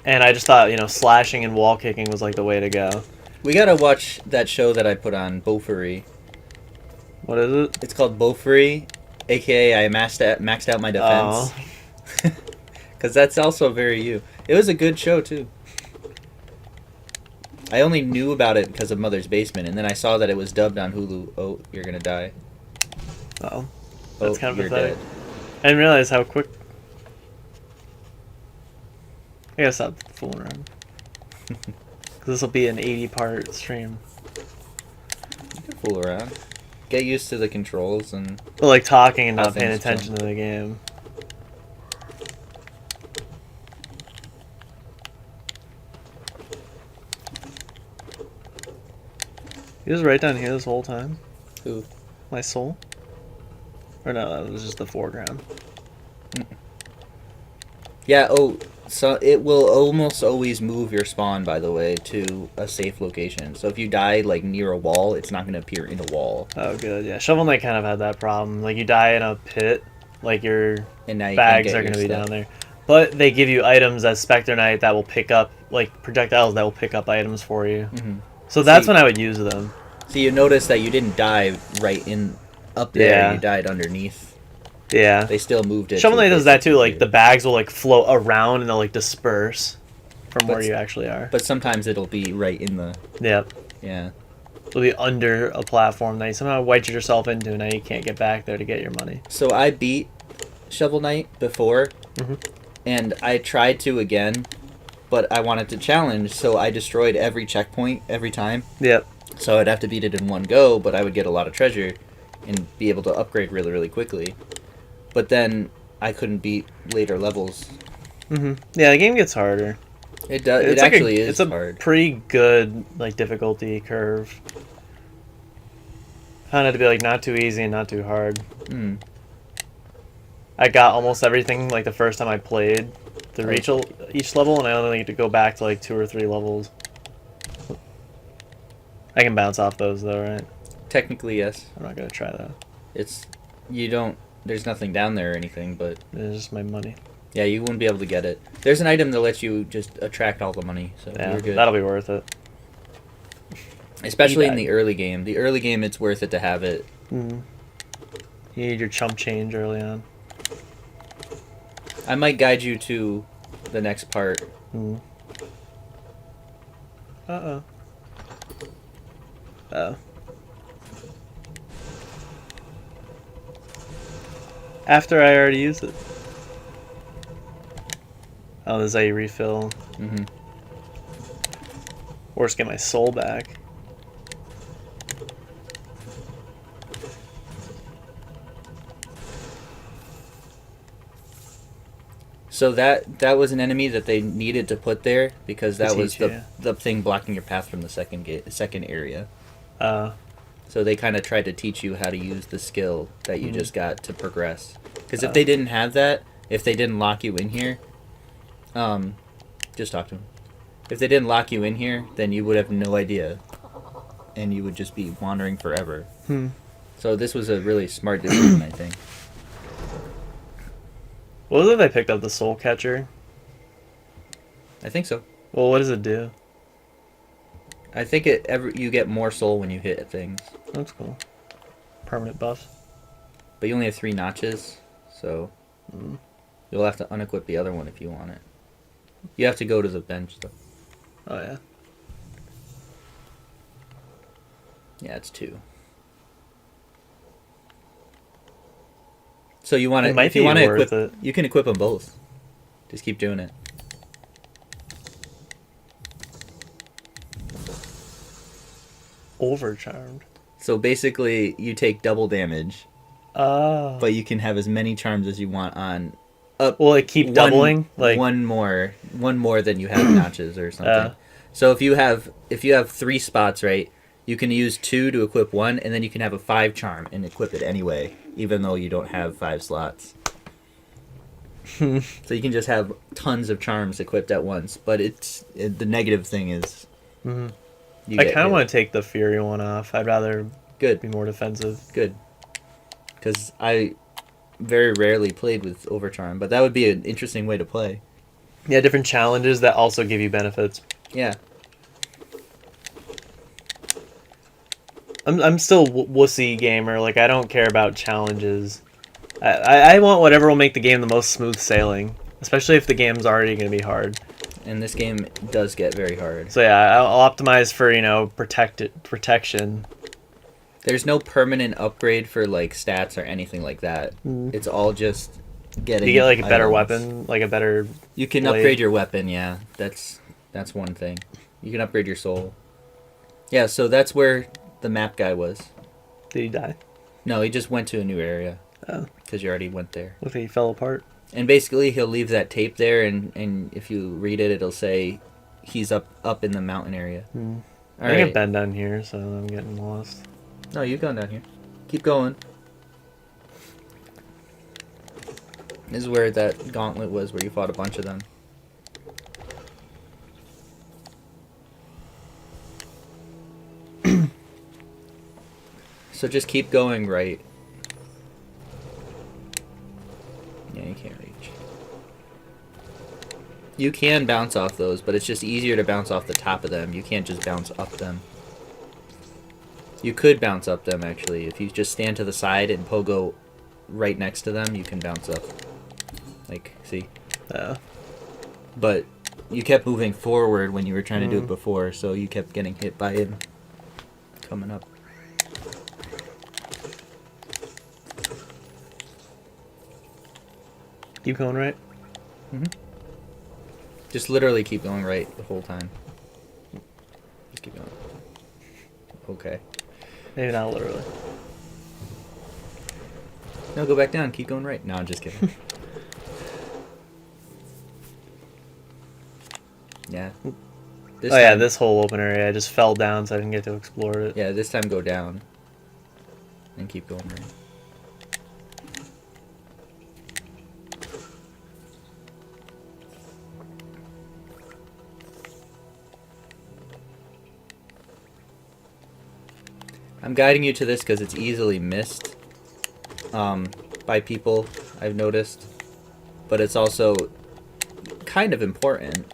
I just thought, you know, slashing and wall kicking was like the way to go. We gotta watch that show that I put on, Beaufury. What is it? It's called Beaufury, aka I maxed out my defense. Because that's also very you. It was a good show, too. I only knew about it because of Mother's Basement, and then I saw that it was dubbed on Hulu. Oh, you're gonna die. Uh-oh. That's kind of you're pathetic. dead. I didn't realize how quick... I gotta stop fooling around. Because this will be an 80-part stream. You can fool around. Get used to the controls and... But like talking and how not paying things attention jump. to the game. He was right down here this whole time. Who? My soul? Or no, that was just the foreground. Yeah, oh, so it will almost always move your spawn, by the way, to a safe location. So if you die, like, near a wall, it's not going to appear in a wall. Oh, good. Yeah, Shovel Knight kind of had that problem. Like, you die in a pit, like, your And now you bags can't are get going to your be stuff. down there. But they give you items as Spectre Knight that will pick up, like, projectiles that will pick up items for you. So that's See- when I would use them. So you notice that you didn't die right in up there. Yeah. You died underneath. Yeah. They still moved it. Shovel to a Knight does place that too. that's Like, easier. the bags will, like, float around and they'll, like, disperse from where But- you actually are. But sometimes it'll be right in the... Yep. Yeah. It'll be under a platform that you somehow wedged yourself into, and now you can't get back there to get your money. So I beat Shovel Knight before, and I tried to again, but I wanted to challenge, so I destroyed every checkpoint every time. Yep. So I'd have to beat it in one go, but I would get a lot of treasure and be able to upgrade really, really quickly. But then I couldn't beat later levels. Yeah, the game gets harder. It does. It It's like actually it's is a hard. pretty good like difficulty curve. Found it to be like not too easy and not too hard. I got almost everything like the first time I played to reach each level, and I only need to go back to like 2 or 3 levels. I can bounce off those though, right? Technically, yes. I'm not gonna try that. It's you don't. There's nothing down there or anything, but It's just my money. yeah, you wouldn't be able to get it. There's an item that lets you just attract all the money, so Yeah, you're good. that'll be worth it. Especially in Teabag. the early game. The early game, it's worth it to have it. You need your chump change early on. I might guide you to the next part. Uh-oh. Oh. After I already used it. Oh, this is how you refill. Or just get my soul back. So that was an enemy that they needed to put there because that To was teach you. the thing blocking your path from the second area. Uh, So they kind of tried to teach you how to use the skill that you just got to progress. Because if Oh. they didn't have that, if they didn't lock you in here, just talk to them. If they didn't lock you in here, then you would have no idea, and you would just be wandering forever. So this was a really smart decision, I think. what was it I picked up? The soul catcher? I think so. Well, what does it do? I think you get more soul when you hit things, That's cool. Permanent buff. but you only have 3 notches, so you'll have to unequip the other one if you want it. You have to go to the bench though. Oh yeah. Yeah, it's 2. So you want It to, might if you be want to worth equip, it. you can equip them both. Just keep doing it. Overcharmed. So basically, you take double damage, Oh. but you can have as many charms as you want on. Up Will it keep doubling? Like one more than you have notches or something. Yeah. So if you have 3 spots, right, you can use 2 to equip 1, and then you can have a 5 charm and equip it anyway, even though you don't have 5 slots. So you can just have tons of charms equipped at once. But the negative thing is, Mhm. you I get kind of hit. want to take the Fury one off. I'd rather Good, be more defensive. good, because I very rarely played with Overcharm, but that would be an interesting way to play. Yeah, different challenges that also give you benefits. Yeah. I'm still wussy gamer. Like I don't care about challenges. I want whatever will make the game the most smooth sailing, especially if the game's already going to be hard. And this game does get very hard. So yeah, I'll optimize for protection. There's no permanent upgrade for like stats or anything like that. It's all just getting. You get like a better items. weapon, like a better. You can blade. upgrade your weapon. Yeah, that's one thing. You can upgrade your soul. Yeah, so that's where the map guy was. Did he die? No, he just went to a new area. Oh. Because you already went there. What if he fell apart? And basically, he'll leave that tape there, and if you read it, it'll say he's up in the mountain area. All I think I've been down here, so I'm getting lost. No, you've gone down here. Keep going. This is where that gauntlet was, where you fought a bunch of them. So just keep going right. Yeah, you can't reach. You can bounce off those, but it's just easier to bounce off the top of them. You can't just bounce up them. You could bounce up them, actually. If you just stand to the side and pogo right next to them, you can bounce up. Like, see? But you kept moving forward when you were trying to do it before, so you kept getting hit by him coming up. Keep going right. Just literally keep going right the whole time. Just keep going. Okay. Maybe not literally. No, go back down. Keep going right. No, I'm just kidding. Yeah. Yeah, time- this whole open area. I just fell down, so I didn't get to explore it. Yeah, this time go down. And keep going right. I'm guiding you to this because it's easily missed by people, I've noticed. But it's also kind of important.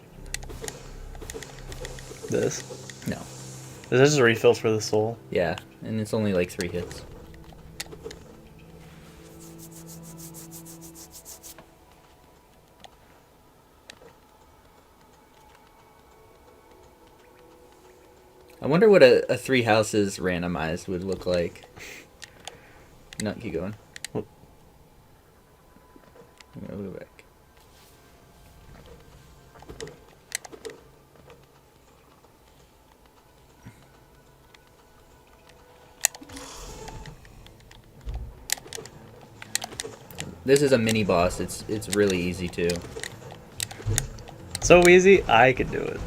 This. No. Is this just a refill for the soul? Yeah, and it's only like 3 hits. I wonder what a 3 houses randomized would look like. No, keep going. What? I'll go back. This is a mini boss. It's really easy too. So easy, I could do it.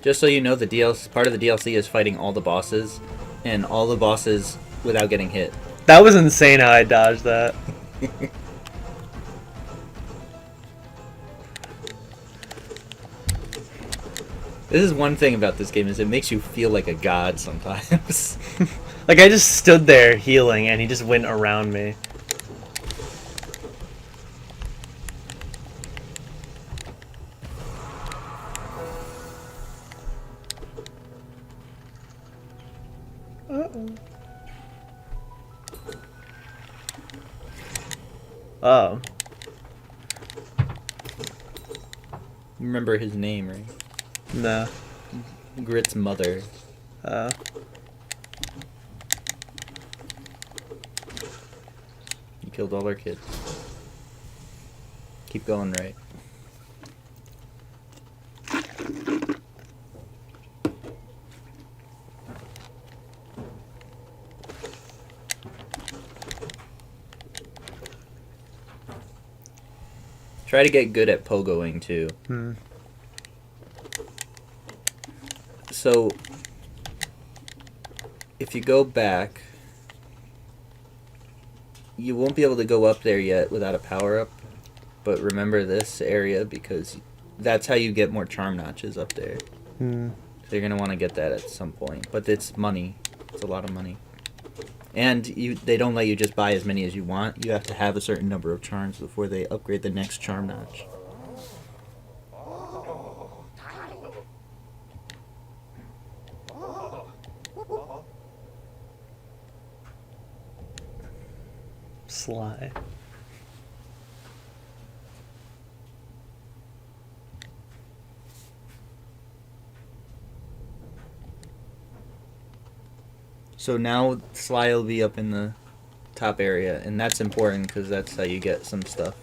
Just so you know, the DLC part of the DLC is fighting all the bosses, and all the bosses without getting hit. That was insane how I dodged that. This is one thing about this game, is it makes you feel like a god sometimes. Like I just stood there healing, and he just went around me. Oh. You remember his name, right? No. Grit's mother. You killed all our kids. Keep going, right? Try to get good at pogoing too. So, if you go back, you won't be able to go up there yet without a power-up. But remember this area because that's how you get more charm notches up there. So you're going to want to get that at some point. But it's money. It's a lot of money. And they don't let you just buy as many as you want. You have to have a certain number of charms before they upgrade the next charm notch. Sly. So now Sly will be up in the top area, and that's important because that's how you get some stuff.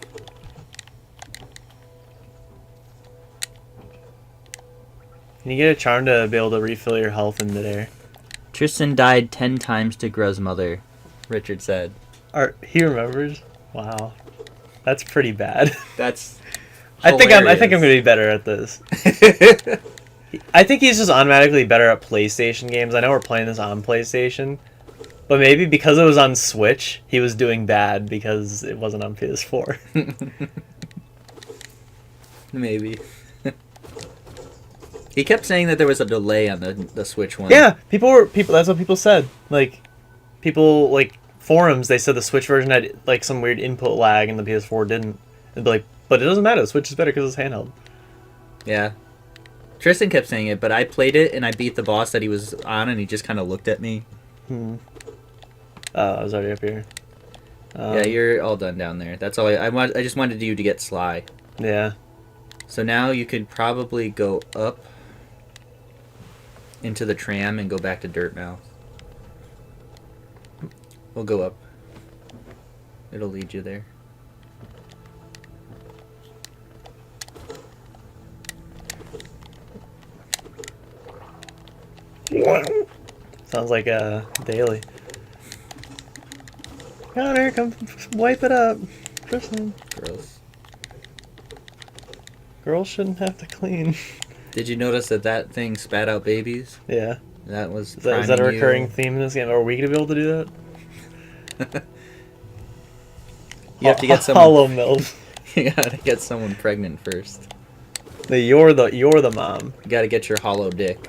Can you get a charm to be able to refill your health in midair? Tristan died 10 times to Gruz mother, Richard said. He remembers? Wow. That's pretty bad. That's I think I'm gonna be better at this. I think he's just automatically better at PlayStation games. I know we're playing this on PlayStation, but maybe because it was on Switch, he was doing bad because it wasn't on PS4. Maybe. He kept saying that there was a delay on the Switch one. Yeah, people. That's what people said. Forums, they said the Switch version had like some weird input lag and the PS4 didn't. They'd be like, but it doesn't matter. The Switch is better because it's handheld. Yeah. Tristan kept saying it, but I played it and I beat the boss that he was on, and he just kind of looked at me. Oh, I was already up here. Yeah, you're all done down there. That's all I just wanted you to get Sly. Yeah. So now you could probably go up into the tram and go back to Dirtmouth. We'll go up. It'll lead you there. Sounds like a daily. Connor, come wipe it up. Tristan. Gross. Girls shouldn't have to clean. Did you notice that thing spat out babies? Yeah. That was Is that a recurring theme in this game? Are we going to be able to do that? You have to get someone... Hollow milk. You gotta get someone pregnant first. You're the mom. You gotta get your hollow dick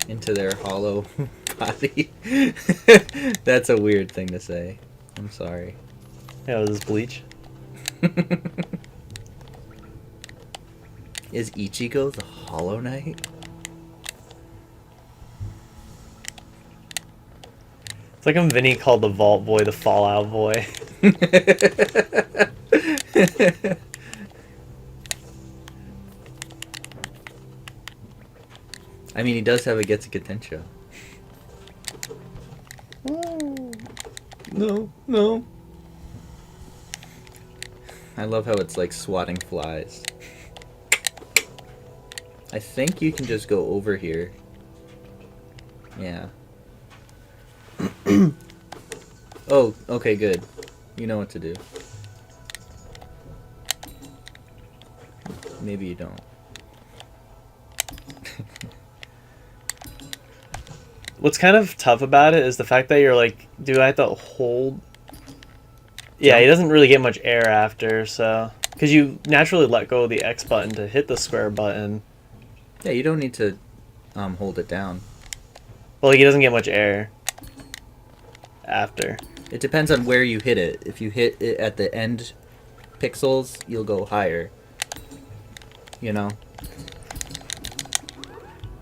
into their hollow body. That's a weird thing to say. I'm sorry. Yeah, was this Bleach? Is Ichigo the Hollow Knight? It's like when Vinny called the Vault Boy the Fallout Boy. I mean, he does have a Getsugatencho. No. I love how it's like swatting flies. I think you can just go over here. Yeah. Oh, okay, good. You know what to do. Maybe you don't. What's kind of tough about it is the fact that you're like, do I have to hold? Yeah, he doesn't really get much air after, so... Because you naturally let go of the X button to hit the square button. Yeah, you don't need to hold it down. Well, like, he doesn't get much air after. It depends on where you hit it. If you hit it at the end pixels, you'll go higher. You know?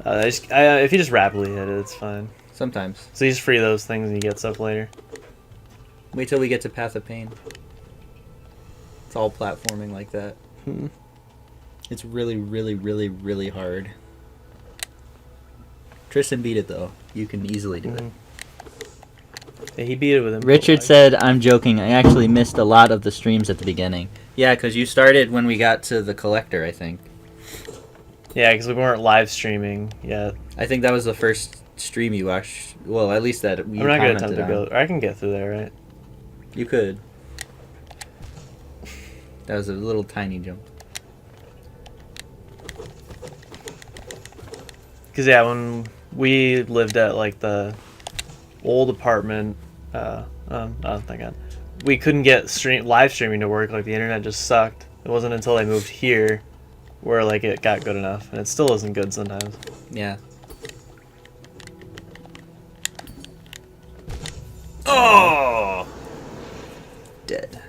If you just rapidly hit it, it's fine. Sometimes. So you just free those things and you get stuff later. Wait till we get to Path of Pain. It's all platforming like that. It's really, really, really, really hard. Tristan beat it though. You can easily do it. Yeah, he beat it with him. Richard said, "I'm joking. I actually missed a lot of the streams at the beginning." Yeah, because you started when we got to the collector, I think. Yeah, because we weren't live streaming yet. I think that was the first stream you watched. Well, at least that you I'm not gonna commented attempt to on. go. I can get through there, right? You could. That was a little tiny jump. Because yeah, when we lived at like the old apartment, oh thank God, we couldn't get live streaming to work. Like the internet just sucked. It wasn't until I moved here where like it got good enough, and it still isn't good sometimes. Yeah. Oh, Dead.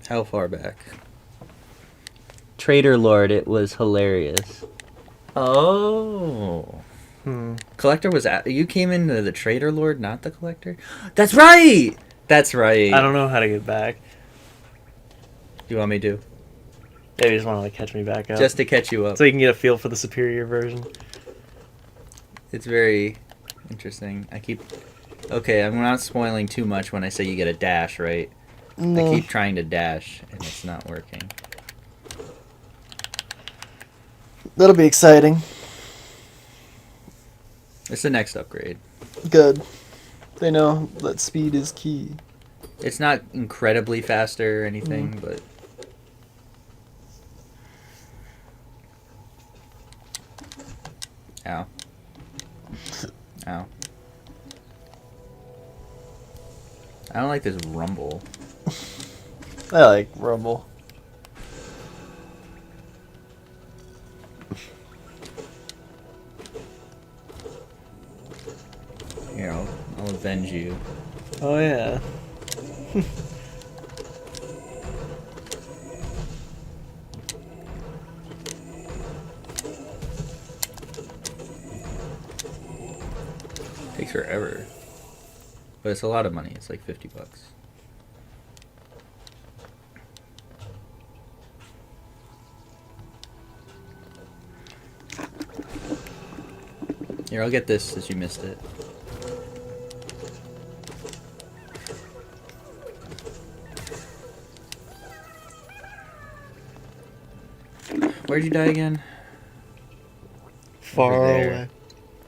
How far back? Trader Lord, it was hilarious. Oh. Collector was at you came into the Trader Lord, not the Collector? That's right! That's right. I don't know how to get back. Do you want me to? Yeah, you just want to like catch me back up. Just to catch you up. so you can get a feel for the superior version. It's very interesting. Okay, I'm not spoiling too much when I say you get a dash, right? No. I keep trying to dash, and it's not working. That'll be exciting. It's the next upgrade. Good. They know that speed is key. It's not incredibly faster or anything, but... Ow. Ow. I don't like this rumble. I like Rumble. Here, I'll avenge you. Oh yeah. Takes forever. But it's a lot of money. It's like $50. Here, I'll get this since you missed it. Where'd you die again? Far Over there. away.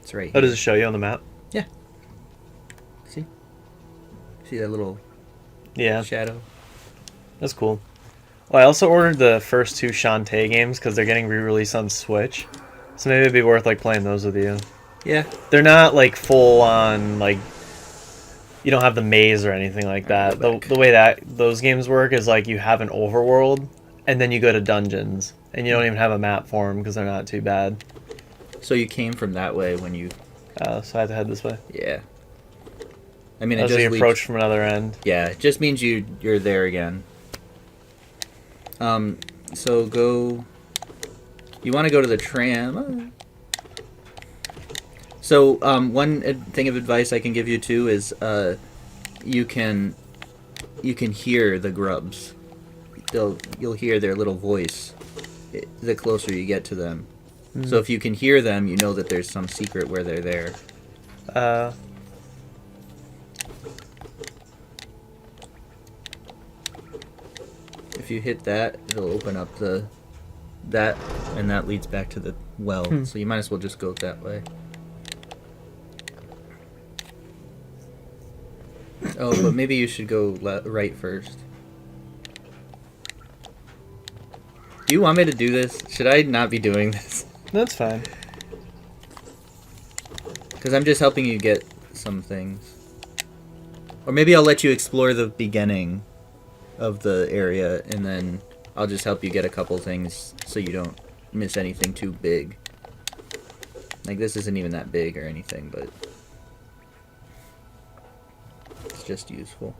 It's right Oh, here. does it show you on the map? See? See that little Yeah, shadow? that's cool. Well, I also ordered the first two Shantae games because they're getting re-released on Switch. So maybe it'd be worth like playing those with you. Yeah. They're not like full on like you don't have the maze or anything like that. The way that those games work is like you have an overworld and then you go to dungeons and you don't even have a map for them because they're not too bad. So you came from that way when you... So I had to head this way. Yeah. I mean, it As just we leads- approach from another end. Yeah, it just means you're there again. So go... You want to go to the tram. So, one thing of advice I can give you too is you can hear the grubs. You'll hear their little voice the closer you get to them. So if you can hear them, you know that there's some secret where they're there. If you hit that, it'll open up that, and that leads back to the well. So you might as well just go that way. Oh, but maybe you should go right first. Do you want me to do this? Should I not be doing this? That's fine. Because I'm just helping you get some things. Or maybe I'll let you explore the beginning of the area, and then I'll just help you get a couple things so you don't miss anything too big. Like, this isn't even that big or anything, but it's just useful.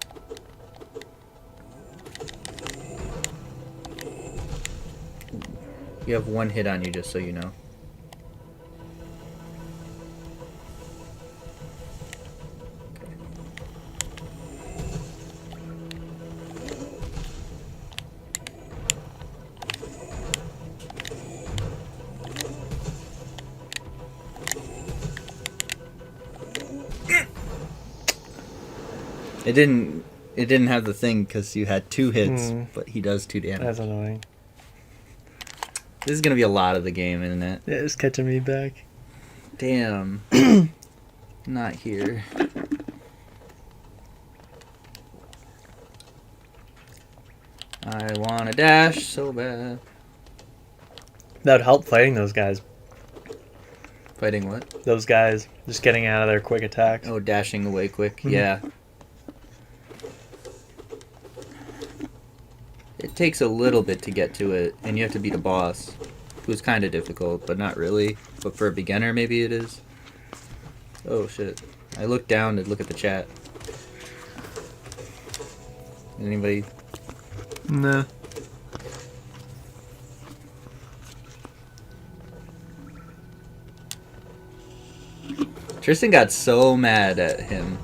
You have one hit on you, just so you know. It didn't have the thing because you had 2 hits, Hmm. but he does 2 damage. That's annoying. This is gonna be a lot of the game, isn't it? Yeah, it's catching me back. Damn. Not here. I want to dash so bad. That would help fighting those guys. Fighting what? Those guys just getting out of their quick attacks. Oh, dashing away quick. Mhm. Yeah. It takes a little bit to get to it, and you have to beat a boss, who's kind of difficult, but not really. But for a beginner, maybe it is. Oh, shit. I looked down to look at the chat. Anybody? No. Tristan got so mad at him.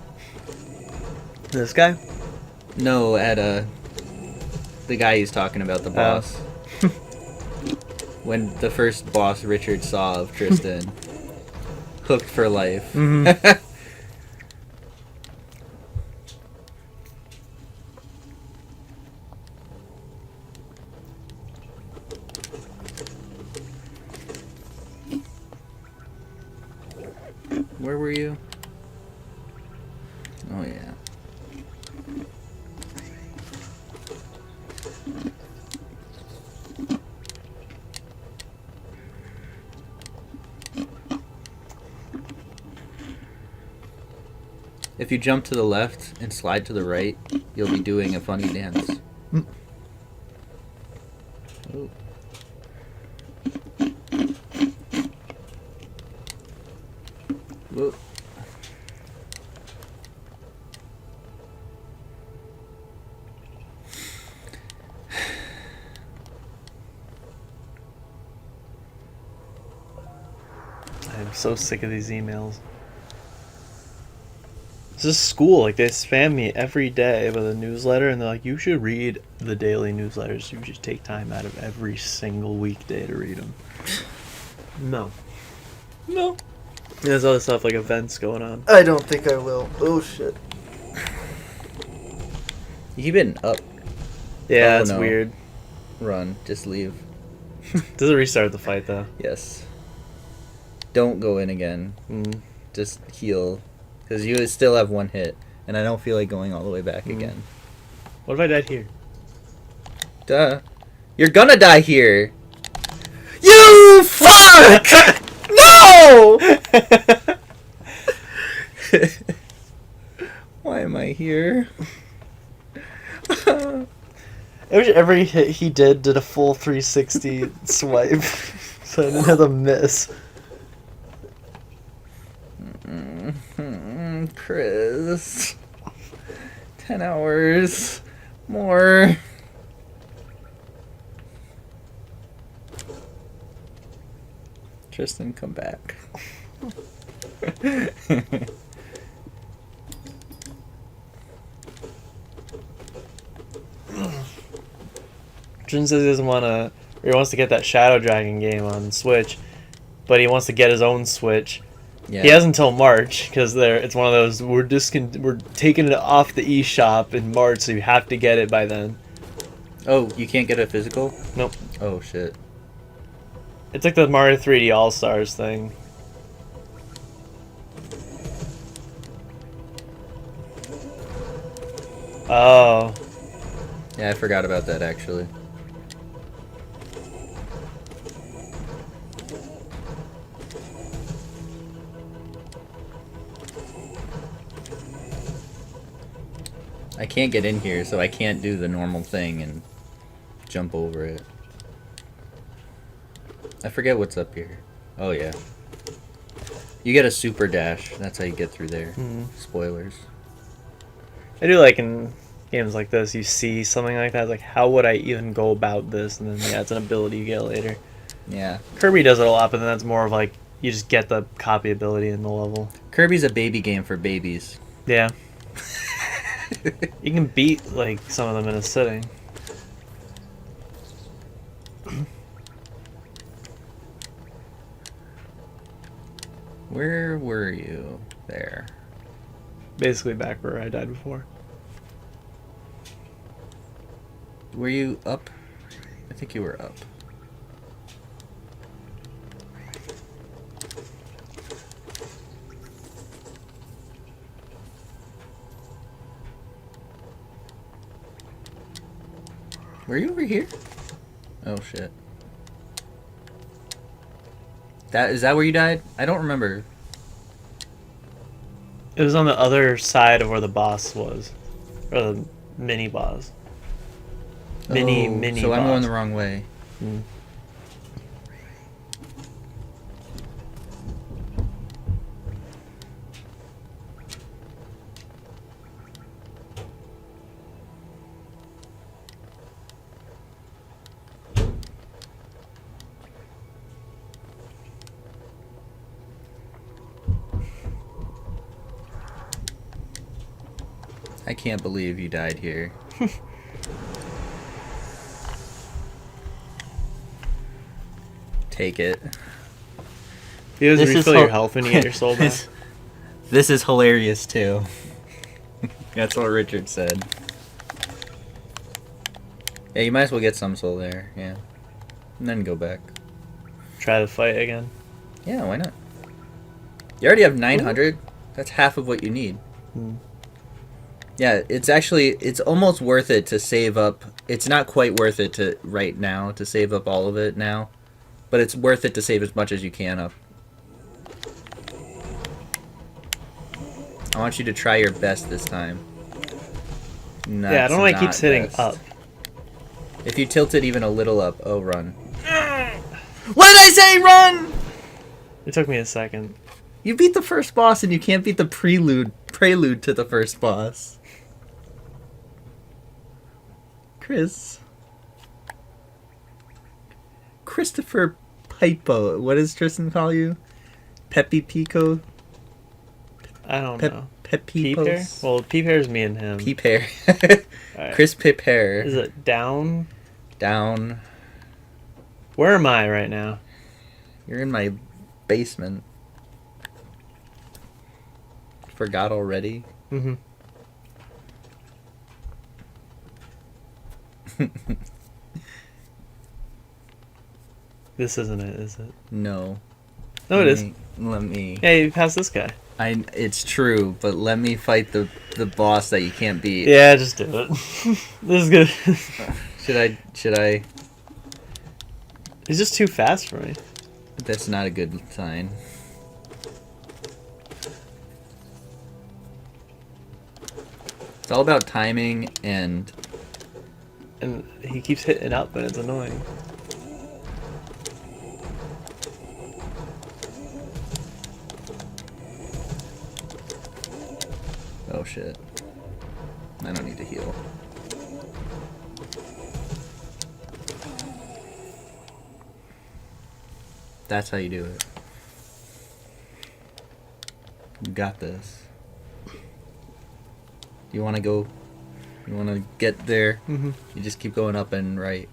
This guy? No, at the guy he's talking about, the boss. When the first boss Richard saw of Tristan. Hooked for life. Mm-hmm. Where were you? Oh, yeah. If you jump to the left and slide to the right, you'll be doing a funny dance. Mm. Oh. Whoa. I'm so sick of these emails. This is school. Like, they spam me every day with a newsletter, and they're like, you should read the daily newsletters. You should take time out of every single weekday to read them. No. No. There's other stuff like events going on. I don't think I will. Oh, shit. You keep hitting up. Yeah, Oh, it's no. weird. Run. Just leave. Does it restart the fight, though? Yes. Don't go in again. Mm. Just heal. Because you still have 1 hit. And I don't feel like going all the way back again. What if I died here? Duh. You're gonna die here. You fuck! No! Why am I here? I wish every hit he did a full 360 swipe, so I didn't have to miss. Chris. 10 hours. More. Tristan, come back. Jin says he doesn't want to, or he wants to get that Shadow Dragon game on Switch, but he wants to get his own Switch. Yeah. He has until March, because it's one of those, we're taking it off the eShop in March, so you have to get it by then. Oh, you can't get a physical? Nope. Oh, shit. It's like the Mario 3D All-Stars thing. Oh. Yeah, I forgot about that, actually. I can't get in here, so I can't do the normal thing and jump over it. I forget what's up here. Oh, yeah. You get a super dash. That's how you get through there. Mhm. Spoilers. I do like in games like this, you see something like that, it's like, how would I even go about this? And then, yeah, it's an ability you get later. Yeah. Kirby does it a lot, but then that's more of like, you just get the copy ability in the level. Kirby's a baby game for babies. Yeah. You can beat, like, some of them in a sitting. Where were you? There. Basically back where I died before. Were you up? I think you were up. Were you over here? Oh shit. Is that where you died? I don't remember. It was on the other side of where the boss was. Or the mini boss. Mini So boss. I'm going the wrong way. Mm. I can't believe you died here. Take it. You guys This is refill hel- your health when you get your soul back. This is hilarious too. That's what Richard said. Yeah, you might as well get some soul there, yeah. And then go back. Try the fight again. Yeah, why not? You already have 900. That's half of what you need. Hmm. Yeah, it's almost worth it to save up. It's not quite worth it to right now to save up all of it now, but it's worth it to save as much as you can up. I want you to try your best this time. Yeah, I don't know why it keeps hitting best. up. If you tilt it even a little up, oh, run. What did I say, run? It took me a second. You beat the first boss and you can't beat the prelude to the first boss. Christopher Pipo. What does Tristan call you? Pepe Pico? I don't know. Pepe Peeper? Well, Peeper's me and him. Peeper. Alright. Chris Piper. Is it down? Down. Where am I right now? You're in my basement. Forgot already? Mm-hmm. This isn't it, is it? No. No, it is. Let me. Yeah, you passed this guy. It's true, but let me fight the boss that you can't beat. Yeah, just do it. This is good. Should I? He's just too fast for me. That's not a good sign. It's all about timing and And he keeps hitting up, and it's annoying. oh shit. I don't need to heal. That's how you do it. You got this. You want to go? You want to get there? Mm-hmm. You just keep going up and right.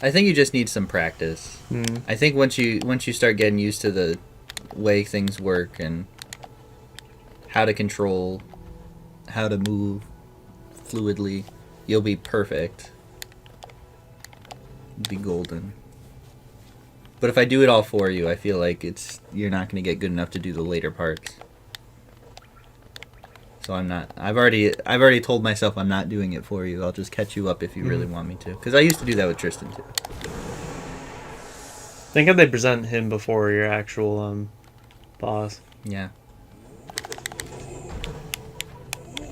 I think you just need some practice. Mm. I think once you start getting used to the way things work and how to control, how to move fluidly, you'll be perfect. You'll be golden. But if I do it all for you, I feel like you're not going to get good enough to do the later parts. So I'm not. I've already told myself I'm not doing it for you. I'll just catch you up if you really want me to. Because I used to do that with Tristan too. Think if they present him before your actual boss. Yeah. I'm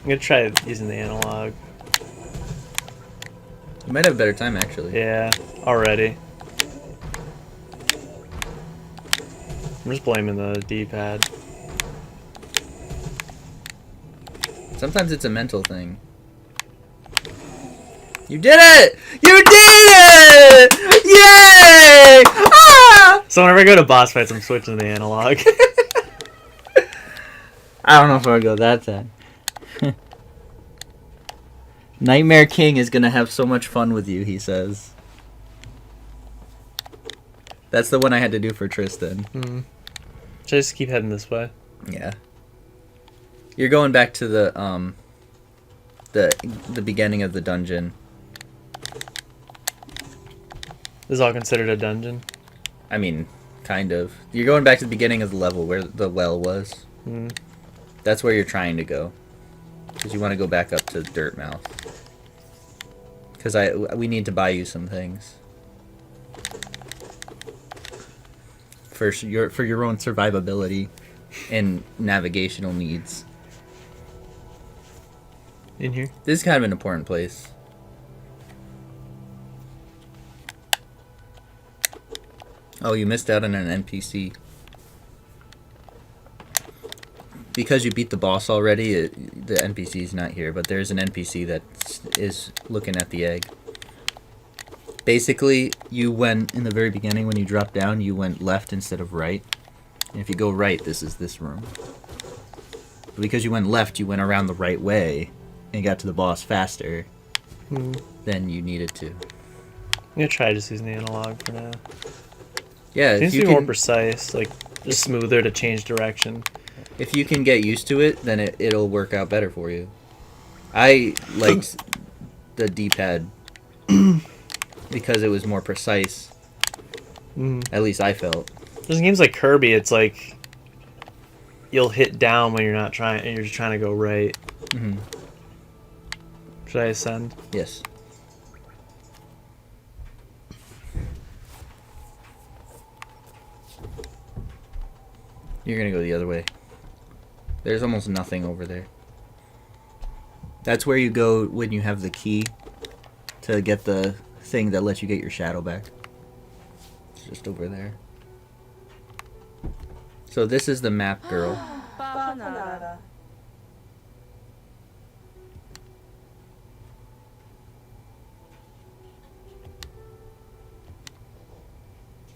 gonna try using the analog. You might have a better time actually. Yeah, already. I'm just blaming the D-pad. Sometimes it's a mental thing. You did it! You did it! Yay! Ah! So whenever I go to boss fights, I'm switching to the analog. I don't know if I'll go that time. Nightmare King is gonna have so much fun with you, he says. That's the one I had to do for Tristan. Should I just keep heading this way? Yeah. You're going back to the beginning of the dungeon. This is all considered a dungeon? I mean, kind of. You're going back to the beginning of the level where the well was. That's where you're trying to go. Because you want to go back up to Dirtmouth. Because we need to buy you some things. For your own survivability and navigational needs. In here? This is kind of an important place. Oh, you missed out on an NPC. Because you beat the boss already, the NPC is not here, but there's an NPC that is looking at the egg. Basically, you went, in the very beginning when you dropped down, you went left instead of right. And if you go right, this is this room. But because you went left, you went around the right way and got to the boss faster than you needed to. I'm gonna try just using the analog for now. Yeah, It seems to be more precise, like just smoother to change direction. If you can get used to it, then it'll work out better for you. I liked the D-pad because it was more precise. At least I felt. There's games like Kirby, it's like you'll hit down when you're not trying, and you're just trying to go right. Should I ascend? Yes. You're gonna go the other way. There's almost nothing over there. That's where you go when you have the key to get the thing that lets you get your shadow back. It's just over there. So this is the map, girl.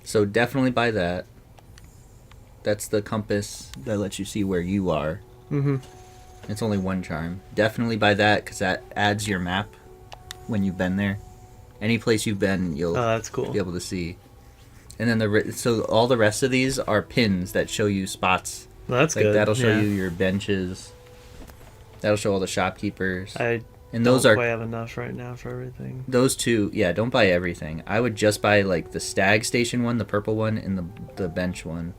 So definitely buy that. That's the compass that lets you see where you are. It's only one charm. Definitely buy that because that adds your map when you've been there. Any place you've been, you'll that's cool. be able to see. And then so all the rest of these are pins that show you spots. Well, that's like good. That'll show you your benches. That'll show all the shopkeepers. I and don't those are quite have enough right now for everything. Those two, yeah. Don't buy everything. I would just buy like the stag station one, the purple one, and the bench one.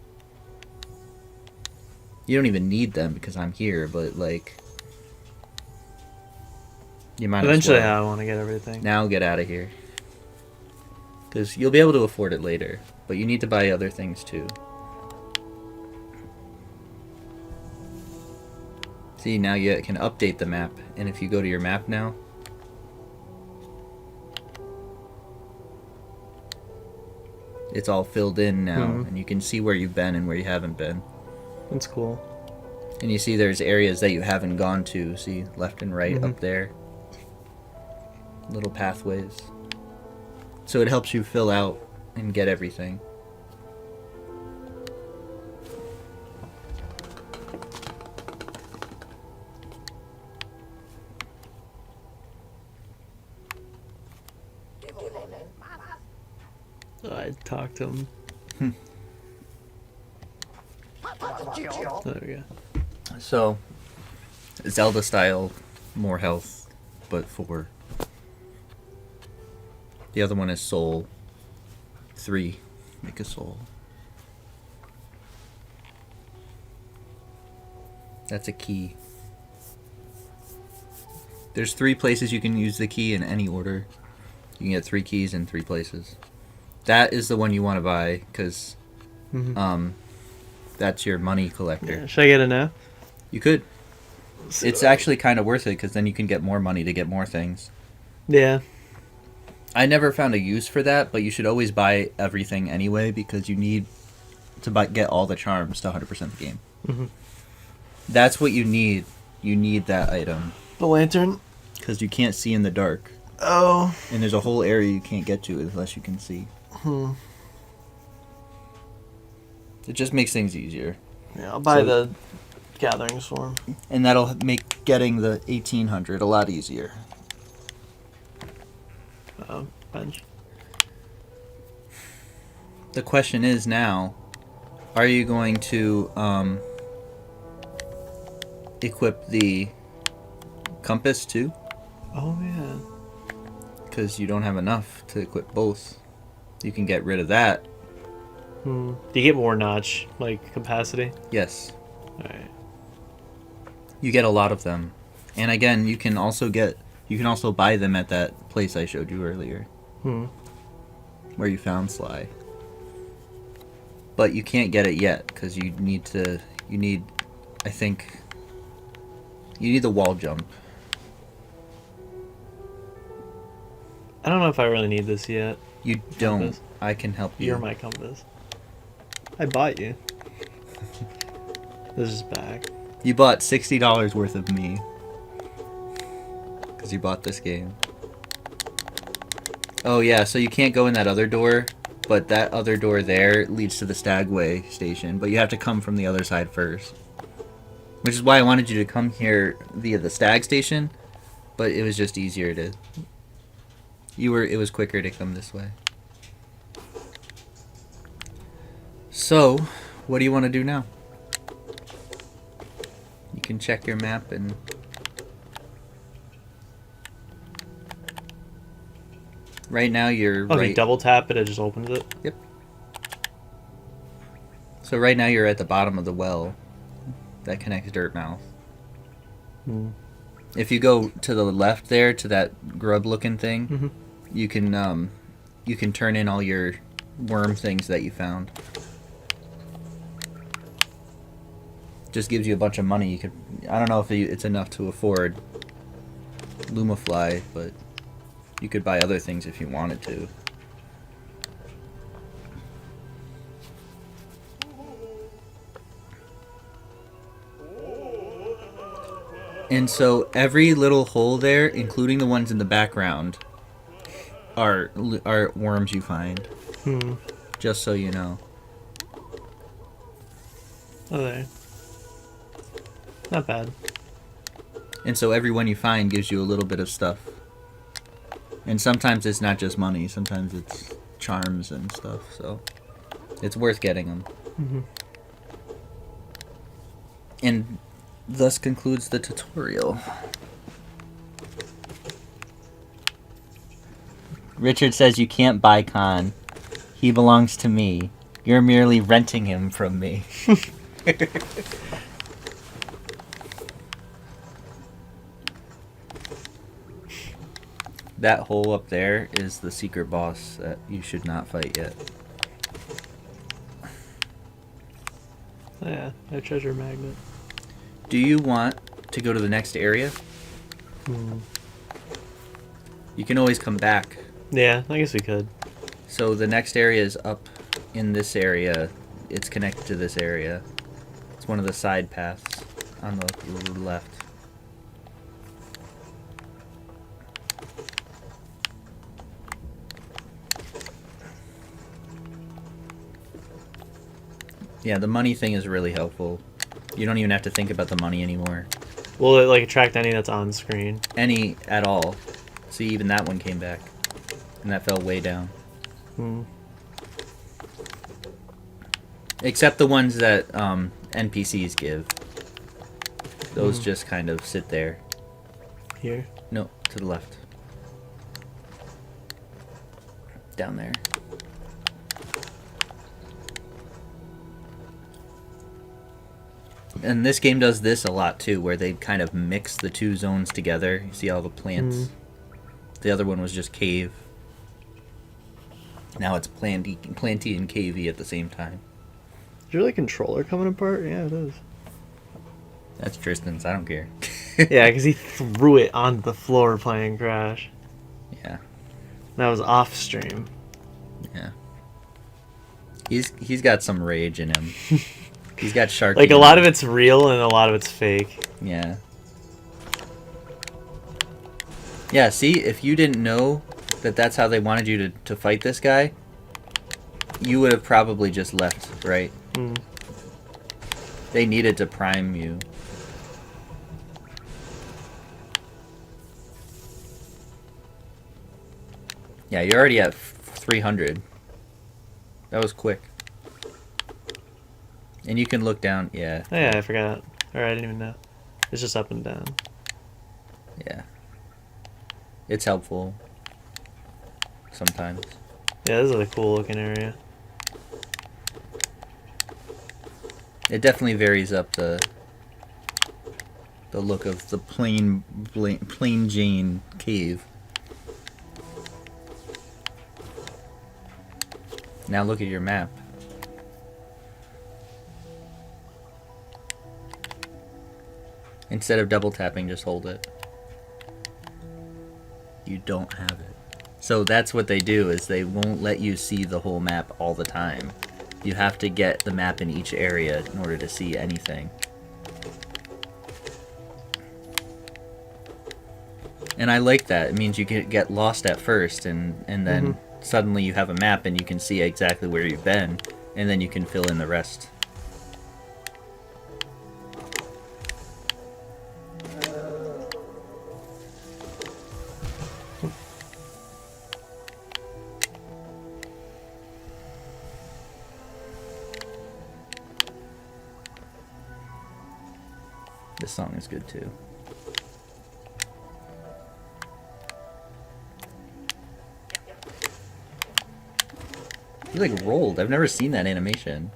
You don't even need them because I'm here, but like, you might Eventually, as well. I want to get everything. Now get out of here. Because you'll be able to afford it later, but you need to buy other things too. See, now you can update the map, and if you go to your map now, it's all filled in now, and you can see where you've been and where you haven't been. That's cool. And you see there's areas that you haven't gone to. See, left and right up there. Little pathways. So it helps you fill out and get everything. I talked to him. There we go. So, Zelda style, more health, but 4. The other one is soul. 3, make a soul. That's a key. There's 3 places you can use the key in any order. You can get 3 keys in 3 places. That is the one you want to buy, because that's your money collector. Yeah. Should I get it now? You could. It's actually kind of worth it, because then you can get more money to get more things. Yeah. I never found a use for that, but you should always buy everything anyway, because you need to get all the charms to 100% the game. That's what you need. You need that item. The lantern? Because you can't see in the dark. Oh. And there's a whole area you can't get to unless you can see. It just makes things easier. Yeah, I'll buy the Gathering Storm. And that'll make getting the 1800 a lot easier. Bench. The question is now, are you going to equip the compass too? Oh, yeah. Because you don't have enough to equip both. You can get rid of that. Do you get more notch, like, capacity? Yes. Alright. You get a lot of them. And again, you can also buy them at that place I showed you earlier. Where you found Sly. But you can't get it yet, because you need the wall jump. I don't know if I really need this yet. You don't. Compass. I can help you. You're my compass. I bought you. This is back. You bought $60 worth of me. Because you bought this game. Oh yeah, so you can't go in that other door, but that other door there leads to the Stagway station, but you have to come from the other side first. Which is why I wanted you to come here via the Stag station, but it was just easier to... It was quicker to come this way. So, what do you want to do now? You can check your map and... Right now you're Oh, if you double tap it, it just opens it? Yep. So right now you're at the bottom of the well that connects Dirtmouth. If you go to the left there, to that grub-looking thing, you can turn in all your worm things that you found. Just gives you a bunch of money. I don't know if it's enough to afford Lumafly, but you could buy other things if you wanted to. And so every little hole there, including the ones in the background, are worms you find. Just so you know. Oh, there. Not bad. And so every one you find gives you a little bit of stuff. And sometimes it's not just money. Sometimes it's charms and stuff. So it's worth getting them. And thus concludes the tutorial. Richard says you can't buy Khan. He belongs to me. You're merely renting him from me. That hole up there is the secret boss that you should not fight yet. Oh, yeah, a treasure magnet. Do you want to go to the next area? You can always come back. Yeah, I guess we could. So the next area is up in this area. It's connected to this area. It's one of the side paths on the left. Yeah, the money thing is really helpful. You don't even have to think about the money anymore. Will it like attract any that's on screen? Any at all. See, even that one came back. And that fell way down. Except the ones that NPCs give. Those just kind of sit there. Here? No, to the left. Down there. And this game does this a lot too, where they kind of mix the two zones together. You see all the plants. The other one was just cave. Now it's planty and cavey at the same time. Is your like controller coming apart? Yeah, it is. That's Tristan's. I don't care. Yeah, because he threw it onto the floor playing Crash. Yeah. That was off stream. Yeah. He's got some rage in him. He's got shark. Like a lot of it's real and a lot of it's fake. Yeah. Yeah, see, if you didn't know that that's how they wanted you to fight this guy, you would have probably just left, right? They needed to prime you. Yeah, you're already at 300. That was quick. And you can look down. Yeah. Oh, yeah, I forgot. Or I didn't even know. It's just up and down. Yeah. It's helpful. Sometimes. Yeah, this is a cool looking area. It definitely varies up the look of the plain Jane cave. Now look at your map. Instead of double tapping, just hold it. You don't have it. So that's what they do, is they won't let you see the whole map all the time. You have to get the map in each area in order to see anything. And I like that. It means you can get lost at first, and then suddenly you have a map and you can see exactly where you've been, and then you can fill in the rest. This song is good too. You like rolled. I've never seen that animation.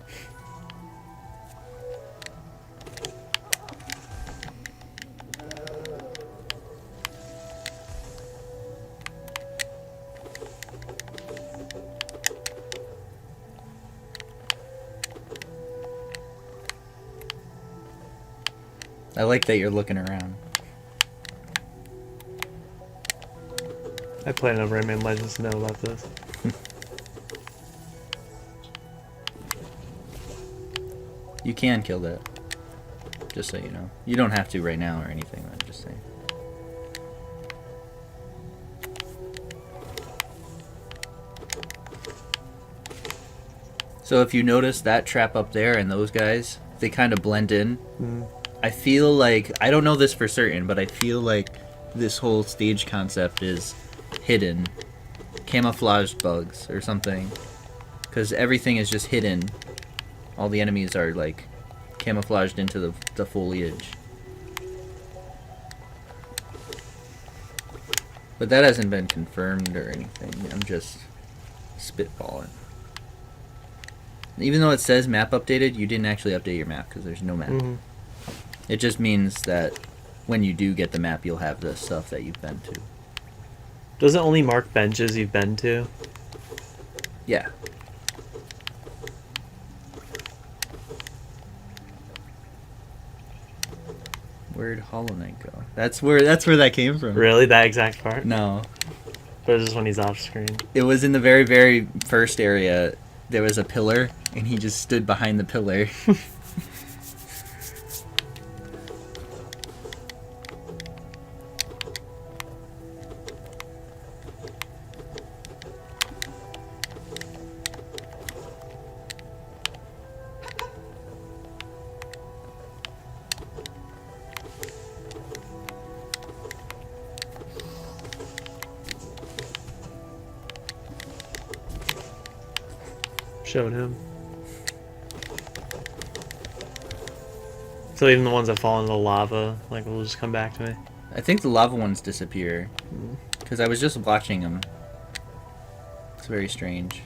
I like that you're looking around. I play enough Rayman Legends to know about this. You can kill that. Just so you know. You don't have to right now or anything, I'm just saying. So if you notice that trap up there and those guys, they kind of blend in. I feel like, I don't know this for certain, but I feel like this whole stage concept is hidden. Camouflaged bugs or something. Because everything is just hidden. All the enemies are like camouflaged into the foliage. But that hasn't been confirmed or anything. I'm just spitballing. Even though it says map updated, you didn't actually update your map because there's no map. It just means that when you do get the map, you'll have the stuff that you've been to. Does it only mark benches you've been to? Yeah. Where'd Hollow Knight go? That's where that came from. Really? That exact part? No. But it's just when he's off screen. It was in the very, very first area. There was a pillar, and he just stood behind the pillar. Showed him. So even the ones that fall into the lava, like, will just come back to me. I think the lava ones disappear. Because I was just watching them. It's very strange.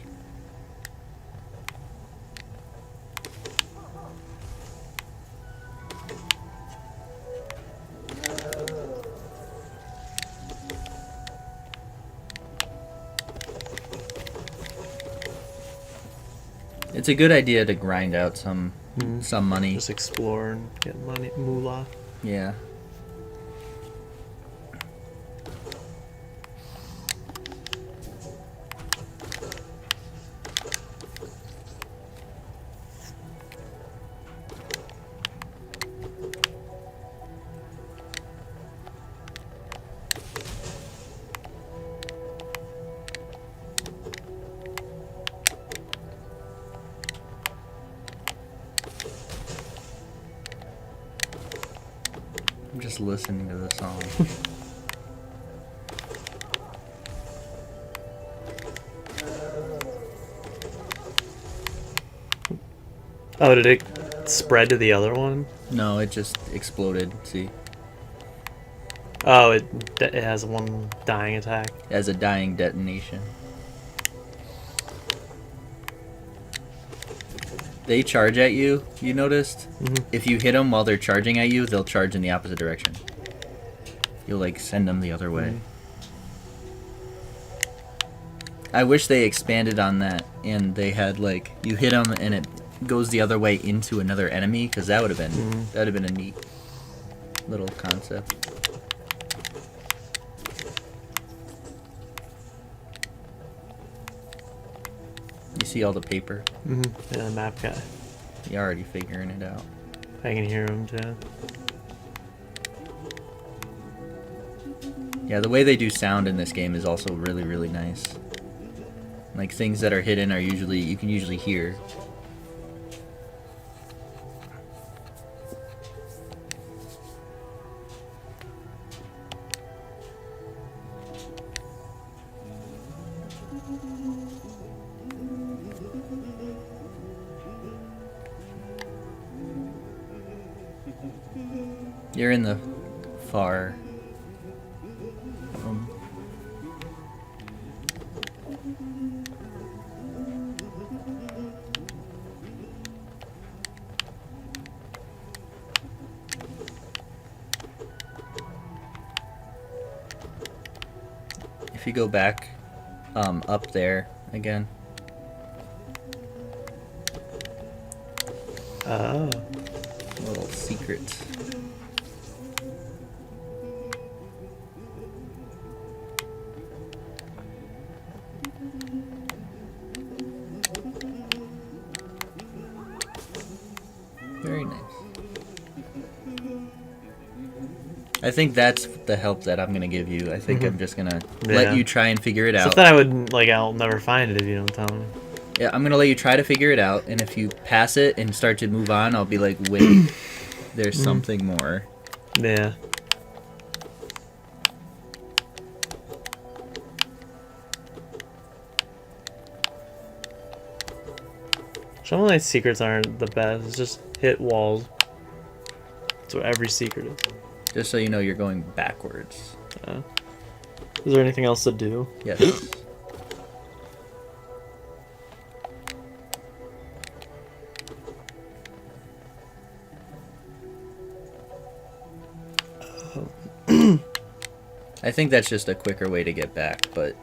It's a good idea to grind out some money. Just explore and get money, moolah. Yeah. I'm just listening to the song. Oh, did it spread to the other one? No, it just exploded. See, Oh, it has one dying attack. it has a dying detonation. They charge at you. You noticed? Mhm. If you hit them while they're charging at you, they'll charge in the opposite direction. You'll like send them the other way. I wish they expanded on that and they had like you hit them and it goes the other way into another enemy, because that would have been a neat little concept. You see all the paper? Yeah, the map guy. You're already figuring it out. I can hear him too. Yeah, the way they do sound in this game is also really, really nice. Like things that are hidden are usually you can usually hear. You're in the far room. If you go back up there again. Oh. Little secret. Very nice. I think that's the help that I'm gonna give you. I think I'm just gonna let you try and figure it out. Something I would like. I'll never find it if you don't tell me. Yeah, I'm gonna let you try to figure it out, and if you pass it and start to move on, I'll be like, wait, there's something more. Yeah. Some of my secrets aren't the best. It's just hit walls. That's what every secret is. Just so you know, you're going backwards. Is there anything else to do? Yes. I think that's just a quicker way to get back, but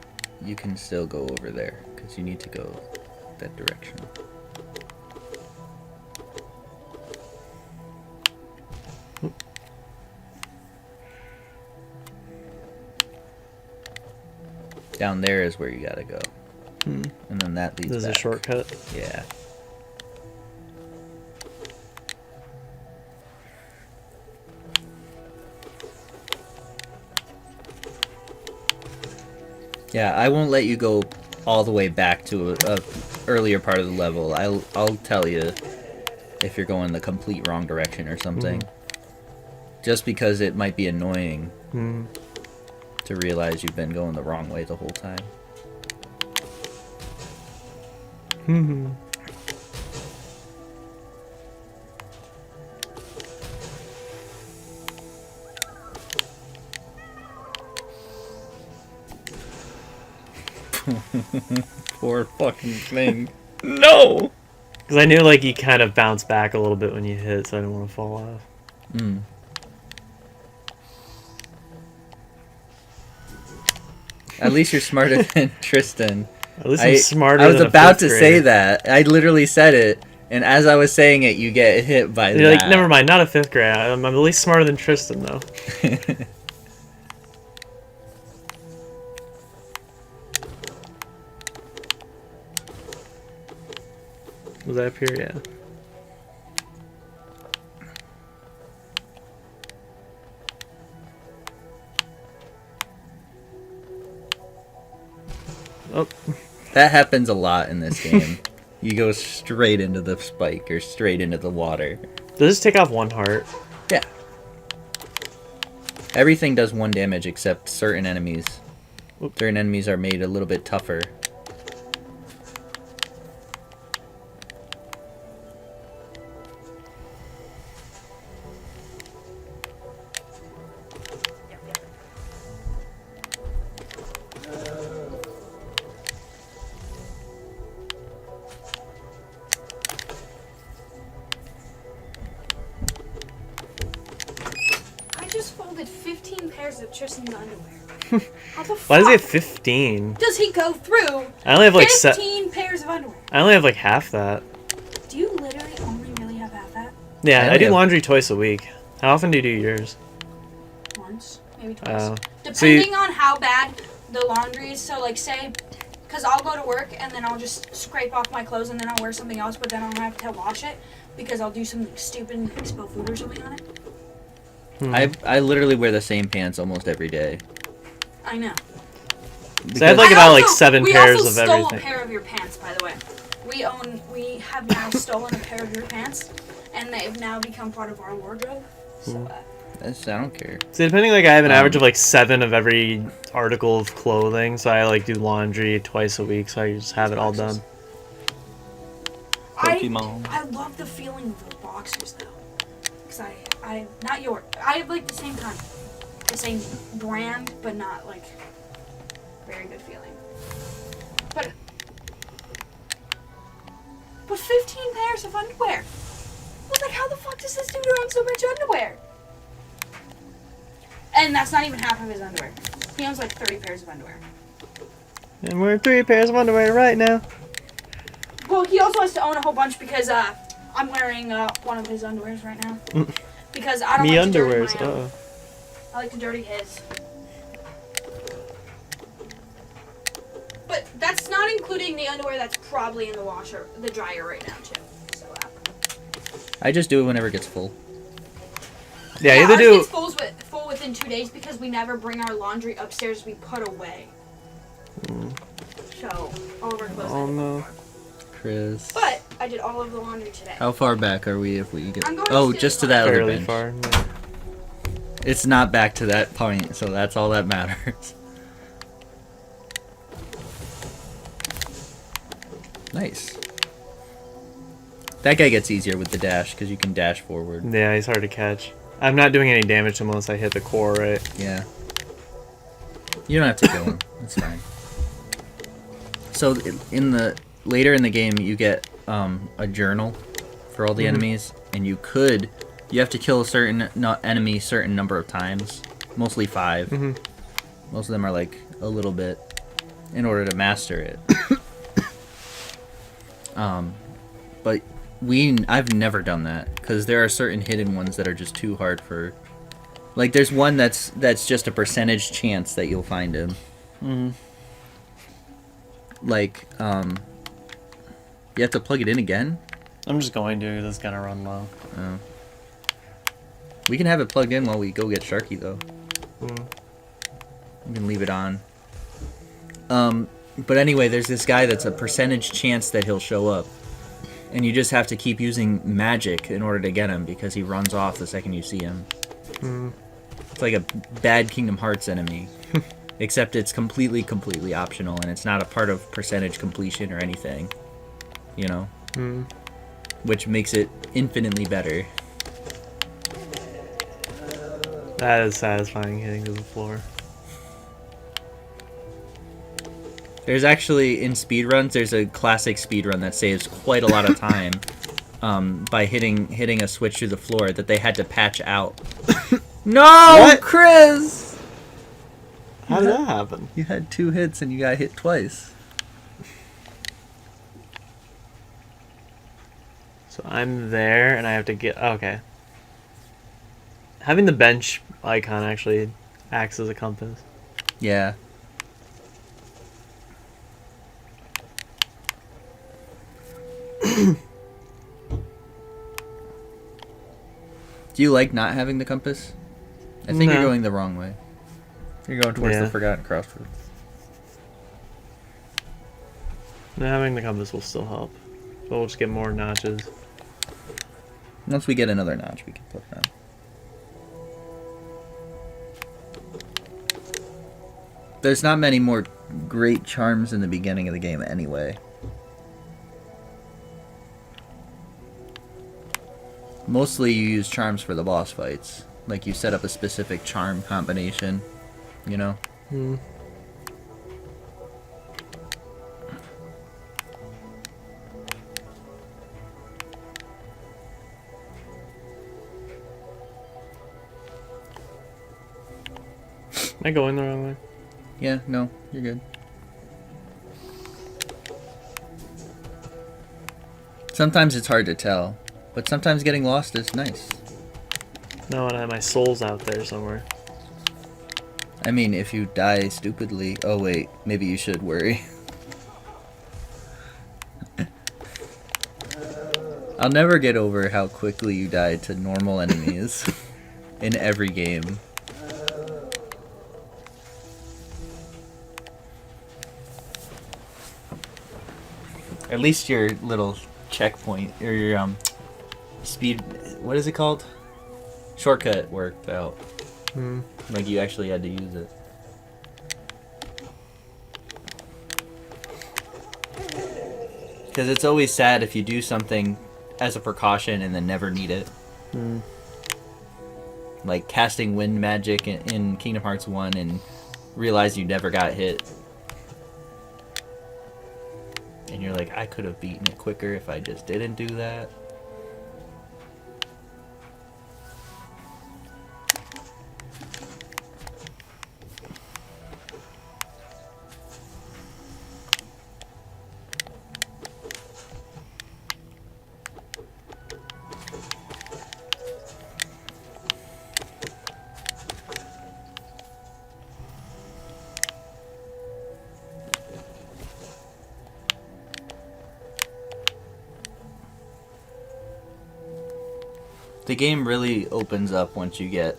you can still go over there because you need to go that direction. Down there is where you gotta go. And then that leads This is back. a shortcut. Yeah. Yeah, I won't let you go all the way back to a earlier part of the level. I'll tell you if you're going the complete wrong direction or something. Just because it might be annoying to realize you've been going the wrong way the whole time. Poor fucking thing. No! Because I knew like you kind of bounce back a little bit when you hit, so I didn't want to fall off. At least you're smarter than Tristan. At least I'm smarter I was than a about to fifth say grader. that. I literally said it, and as I was saying it, you get hit by You're that. like, never mind, not a fifth grade. I'm at least smarter than Tristan, though. Was that up here? Yeah. Oh. That happens a lot in this game. You go straight into the spike or straight into the water. Does this take off one heart? Yeah. Everything does 1 damage except certain enemies. Certain enemies are made a little bit tougher. Tristan's underwear? How the fuck Why does he have 15? does he go through I only have like 15 pairs of underwear? I only have like half that. Do you literally only really have half that? Yeah, I I only do have- laundry twice a week. How often do you do yours? Once, maybe twice. Oh. Depending on how bad the laundry is. So, like, say, because I'll go to work and then I'll just scrape off my clothes and then I'll wear something else, but then I'll have to wash it because I'll do something stupid and like, spill food or something on it. I literally wear the same pants almost every day. I know. So I had like about like also- 7 we pairs also of stole everything. a pair of your pants, by the way. We have now stolen a pair of your pants, and they've now become part of our wardrobe. So, I don't care. So depending, like I have an average of like 7 of every article of clothing. So I like do laundry twice a week. So I just have it all done. I love the feeling of those boxers though, because I not your I have like the same kind, the same brand, but not like very good feeling. But 15 pairs of underwear. I was like, how the fuck does this dude own so much underwear? And that's not even half of his underwear. He owns like 30 pairs of underwear. And we're 3 pairs of underwear right now. Well, he also has to own a whole bunch because I'm wearing one of his underwears right now. Because I don't Me like to dirty underwears. my own. Uh-oh. I like to dirty his. But that's not including the underwear that's probably in the washer, the dryer right now too. So, I just do it whenever it gets full. Yeah, ours either do. gets full within 2 days because we never bring our laundry upstairs. We put away. So all of our clothes. Oh no. Chris. But I did all of the laundry today. How far back are we if we get... I'm going Oh, to just to that other Fairly bench. far. Yeah. It's not back to that point, so that's all that matters. Nice. That guy gets easier with the dash, because you can dash forward. Yeah, he's hard to catch. I'm not doing any damage to him unless I hit the core right. Yeah. You don't have to kill him. It's fine. So, later in the game, you get a journal for all the enemies, and you have to kill a certain enemy certain number of times, mostly 5. Most of them are like a little bit in order to master it. But I've never done that because there are certain hidden ones that are just too hard for. Like there's one that's just a percentage chance that you'll find him. Like you have to plug it in again. I'm just going to. This is gonna run low. Oh. We can have it plugged in while we go get Sharky though. We can leave it on. But anyway, there's this guy that's a percentage chance that he'll show up. And you just have to keep using magic in order to get him because he runs off the second you see him. It's like a bad Kingdom Hearts enemy. Except it's completely optional and it's not a part of percentage completion or anything. You know? Which makes it infinitely better. That is satisfying hitting to the floor. There's actually, in speedruns, there's a classic speedrun that saves quite a lot of time by hitting a switch through the floor that they had to patch out. No, What? Chris! How did that happen? You had 2 hits and you got hit twice. So I'm there and I have to get... Okay. Having the bench icon actually acts as a compass. Yeah. Do you like not having the compass? I think you're No. going the wrong way. You're going towards Yeah. the Forgotten Crossroads. No, having the compass will still help. But we'll just get more notches. Once we get another notch, we can put it on. There's not many more great charms in the beginning of the game anyway. Mostly you use charms for the boss fights. Like you set up a specific charm combination, you know? Am I going the wrong way? Yeah, no, you're good. Sometimes it's hard to tell, but sometimes getting lost is nice. No, and my soul's out there somewhere. I mean, if you die stupidly... Oh, wait. Maybe you should worry. I'll never get over how quickly you die to normal enemies in every game. At least your little checkpoint or your speed. What is it called? Shortcut worked out. Hmm. Like you actually had to use it. Because it's always sad if you do something as a precaution and then never need it. Hmm. Like casting wind magic in Kingdom Hearts 1 and realize you never got hit. And you're like, I could have beaten it quicker if I just didn't do that. The game really opens up once you get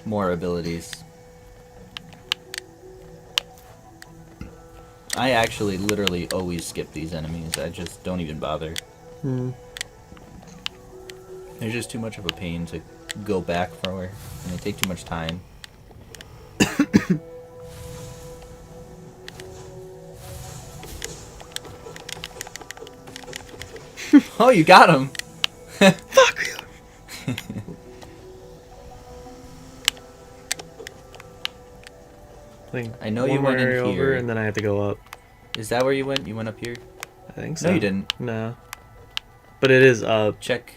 more abilities. I actually literally always skip these enemies. I just don't even bother. Hmm. They're just too much of a pain to go back for, and they take too much time. Oh, you got him! Fuck you! I know you went in area over, here. and then I have to go up. Is that where you went? You went up here? I think so. No, you didn't. No. But it is up. Check.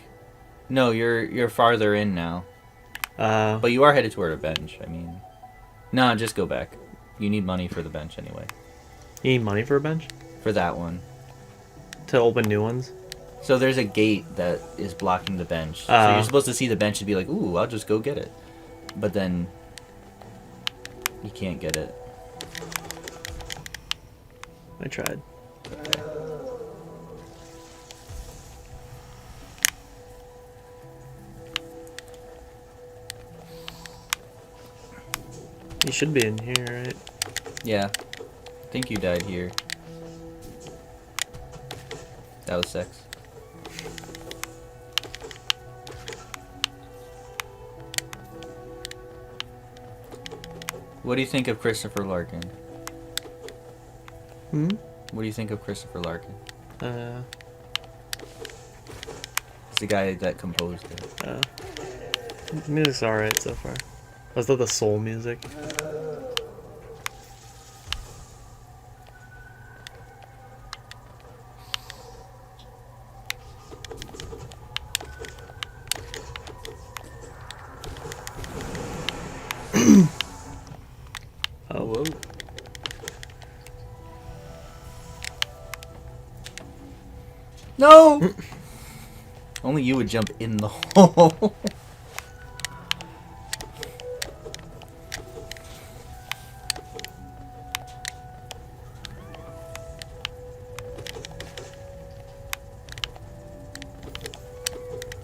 No, you're farther in now. But you are headed toward a bench. I mean, nah, just go back. You need money for the bench anyway. You need money for a bench? For that one. To open new ones? So there's a gate that is blocking the bench. So you're supposed to see the bench and be like, ooh, I'll just go get it. But then you can't get it. I tried. You should be in here, right? Yeah. I think you died here. That was sex. What do you think of Christopher Larkin? Hmm? What do you think of Christopher Larkin? Uh, It's the guy that composed it. the music's alright so far. Was that the soul music? Oh, Whoa. No! Only you would jump in the hole.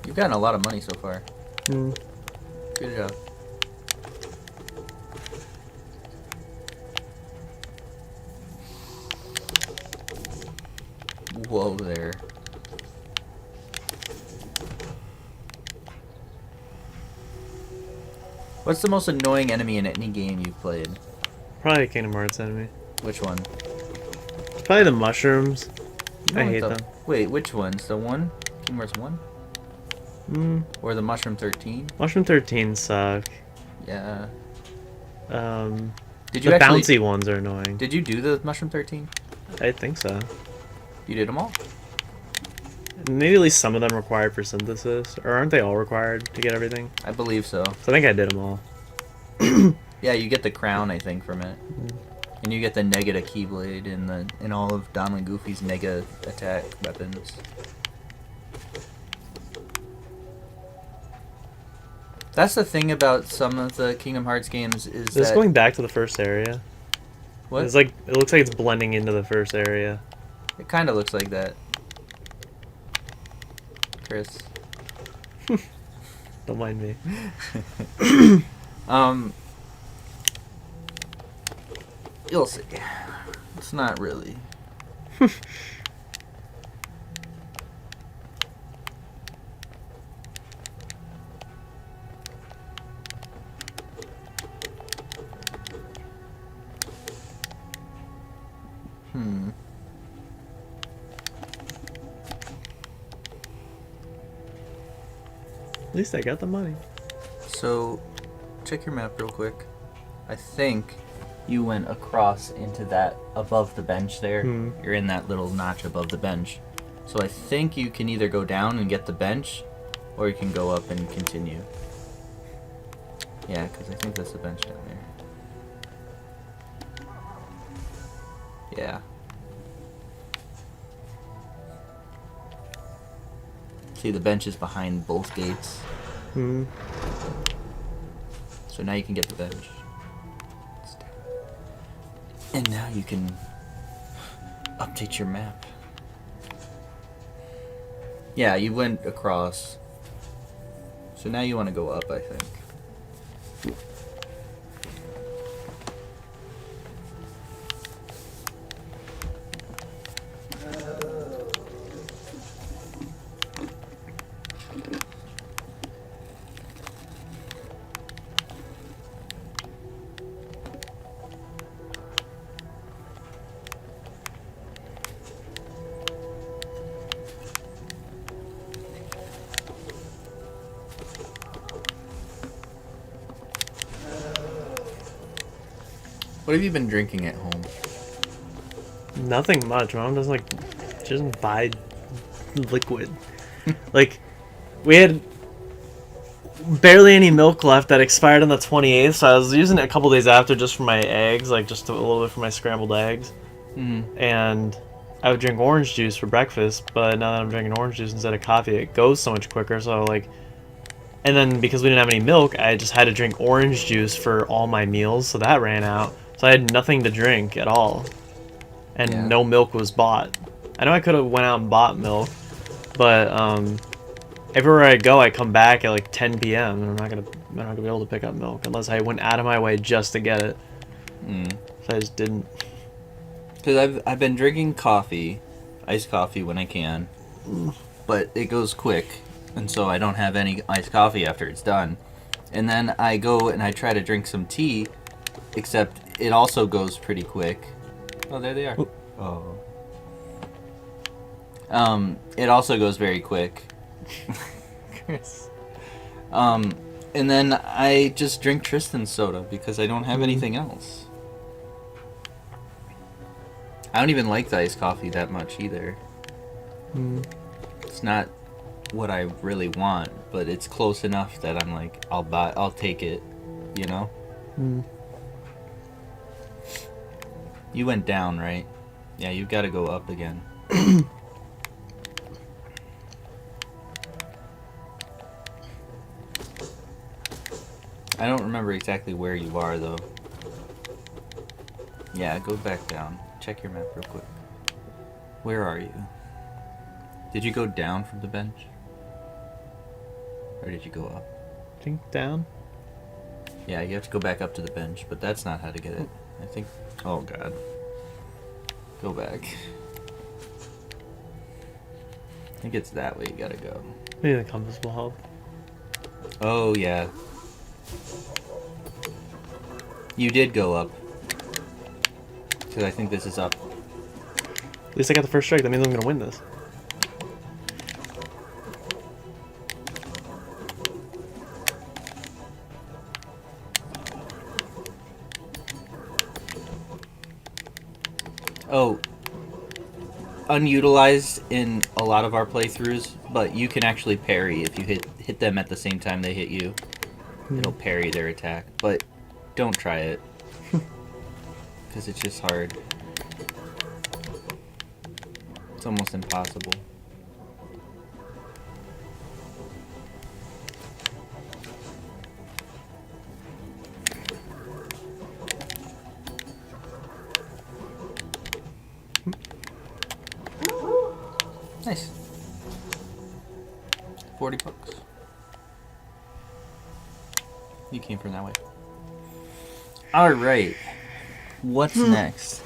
You've gotten a lot of money so far. Hmm. Good job. Whoa there. What's the most annoying enemy in any game you've played? Probably a Kingdom Hearts enemy. Which one? It's probably the mushrooms. I hate the, them. Wait, which ones? The one? Kingdom Hearts 1? Hmm. Or the Mushroom 13? Mushroom 13 suck. Yeah. The Did you actually... bouncy ones are annoying. Did you do the Mushroom 13? I think so. You did them all? Maybe at least some of them required for synthesis. Or aren't they all required to get everything? I believe so. So I think I did them all. Yeah, you get the crown, I think, from it. Mhm. And you get the Negata Keyblade in all of Donald and Goofy's Mega attack weapons. That's the thing about some of the Kingdom Hearts games is This is that... going back to the first area. What? It's like it looks like it's blending into the first area. It kind of looks like that. Chris. Don't mind me. You'll see. It's not really. At least I got the money. So, check your map real quick. I think you went across into that above the bench there. You're in that little notch above the bench. So I think you can either go down and get the bench, or you can go up and continue. Yeah, because I think that's the bench down there. Yeah. See, the bench is behind both gates. Hmm. So now you can get the bench. And now you can update your map. Yeah, you went across. So now you want to go up, I think. What have you been drinking at home? Nothing much. Mom doesn't like. She doesn't buy liquid. Like, we had barely any milk left that expired on the 28th, so I was using it a couple days after just for my eggs, like just a little bit for my scrambled eggs. Mm-hmm. And I would drink orange juice for breakfast, but now that I'm drinking orange juice instead of coffee, it goes so much quicker. So like, and then because we didn't have any milk, I just had to drink orange juice for all my meals, so that ran out. So I had nothing to drink at all, and Yeah. no milk was bought. I know I could have went out and bought milk, but everywhere I go, I come back at like 10 p.m. and I'm not gonna be able to pick up milk unless I went out of my way just to get it. So I just didn't. Because I've been drinking coffee, iced coffee when I can, but it goes quick, and so I don't have any iced coffee after it's done. And then I go and I try to drink some tea, except it also goes pretty quick. Oh, there they are. Oh. It also goes very quick. Chris. And then I just drink Tristan's soda because I don't have anything else. I don't even like the iced coffee that much either. It's not what I really want, but it's close enough that I'm like, I'll take it, you know? You went down, right? Yeah, you've got to go up again. I don't remember exactly where you are, though. Yeah, go back down. Check your map real quick. Where are you? Did you go down from the bench? Or did you go up? Think down. Yeah, you have to go back up to the bench, but that's not how to get it. I think... Oh, God. Go back. I think it's that way you gotta go. Maybe the compass will help. Oh, yeah. You did go up. Because I think this is up. At least I got the first strike. That means I'm gonna win this. Oh, unutilized in a lot of our playthroughs, but you can actually parry if you hit them at the same time they hit you. It'll parry their attack. But don't try it. Because it's just hard. It's almost impossible. Nice. 40 bucks. You came from that way. Alright. What's next?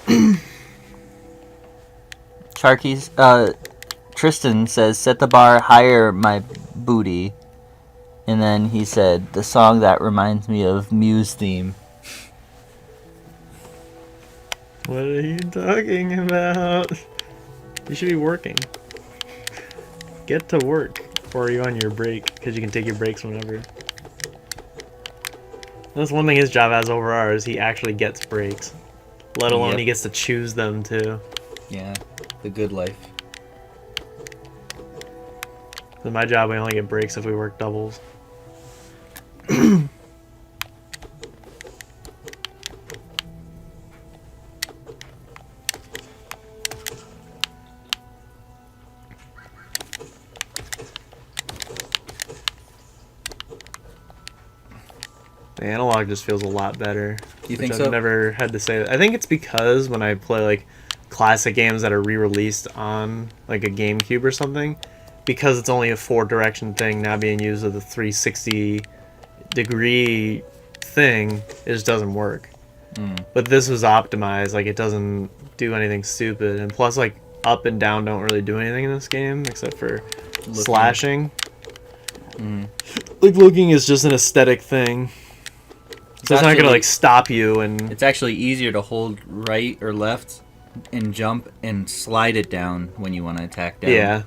Sharky's, Tristan says, set the bar higher, my booty. And then he said, the song that reminds me of Muse theme. What are you talking about? You should be working. Get to work. Or are you on your break? Because you can take your breaks whenever. That's one thing his job has over ours. He actually gets breaks. Let alone Yep. he gets to choose them too. Yeah, the good life. In my job, we only get breaks if we work doubles. The analog just feels a lot better. You think I've so? never had to say that. I think it's because when I play like classic games that are re-released on like a GameCube or something, because it's only a 4-direction thing now being used with a 360-degree thing, it just doesn't work. But this was optimized, like it doesn't do anything stupid, and plus like up and down don't really do anything in this game except for slashing. Like looking is just an aesthetic thing. So it's not gonna like stop you, and It's actually easier to hold right or left and jump and slide it down when you want to attack down. yeah,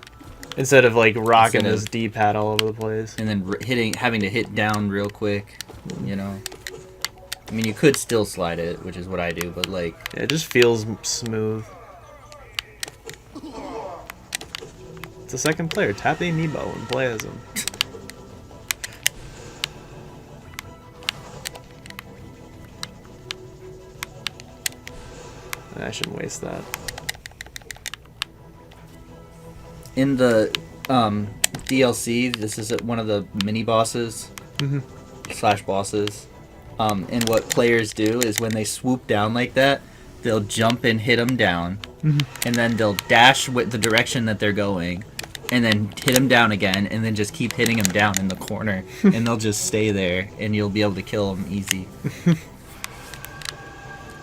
instead of like rocking Instead of- this D-pad all over the place. And then having to hit down real quick, you know. I mean, you could still slide it, which is what I do, but like, Yeah, it just feels smooth. It's a second player. Tap the amiibo and play as him. I shouldn't waste that. in the DLC, this is one of the mini bosses slash bosses. And what players do is when they swoop down like that, they'll jump and hit them down, and then they'll dash with the direction that they're going, and then hit them down again, and then just keep hitting them down in the corner, and they'll just stay there, and you'll be able to kill them easy.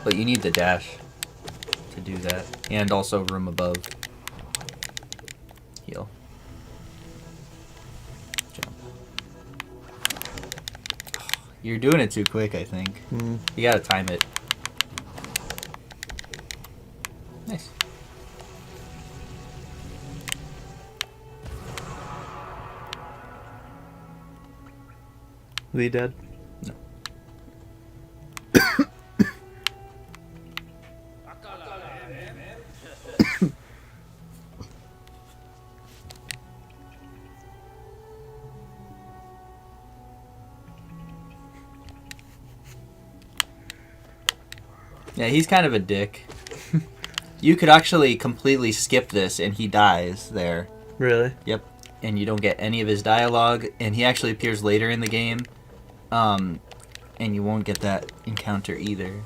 But you need the dash to do that, and also room above. Heal. Jump. You're doing it too quick, I think. You gotta time it. Nice. Is he dead? No. Yeah, he's kind of a dick. You could actually completely skip this and he dies there. Really? Yep. And you don't get any of his dialogue, and he actually appears later in the game. And you won't get that encounter either.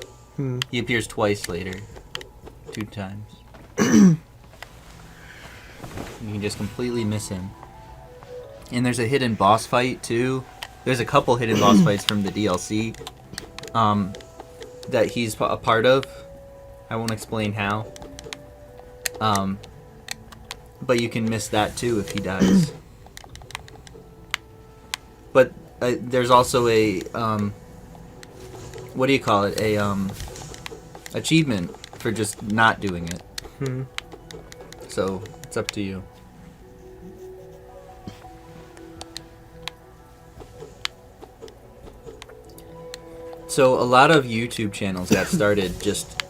He appears twice later. 2 times. You can just completely miss him. And there's a hidden boss fight too. There's a couple hidden boss fights from the DLC that he's a part of. I won't explain how. But you can miss that too if he dies. But there's also a what do you call it? A achievement for just not doing it. So it's up to you. So a lot of YouTube channels got started just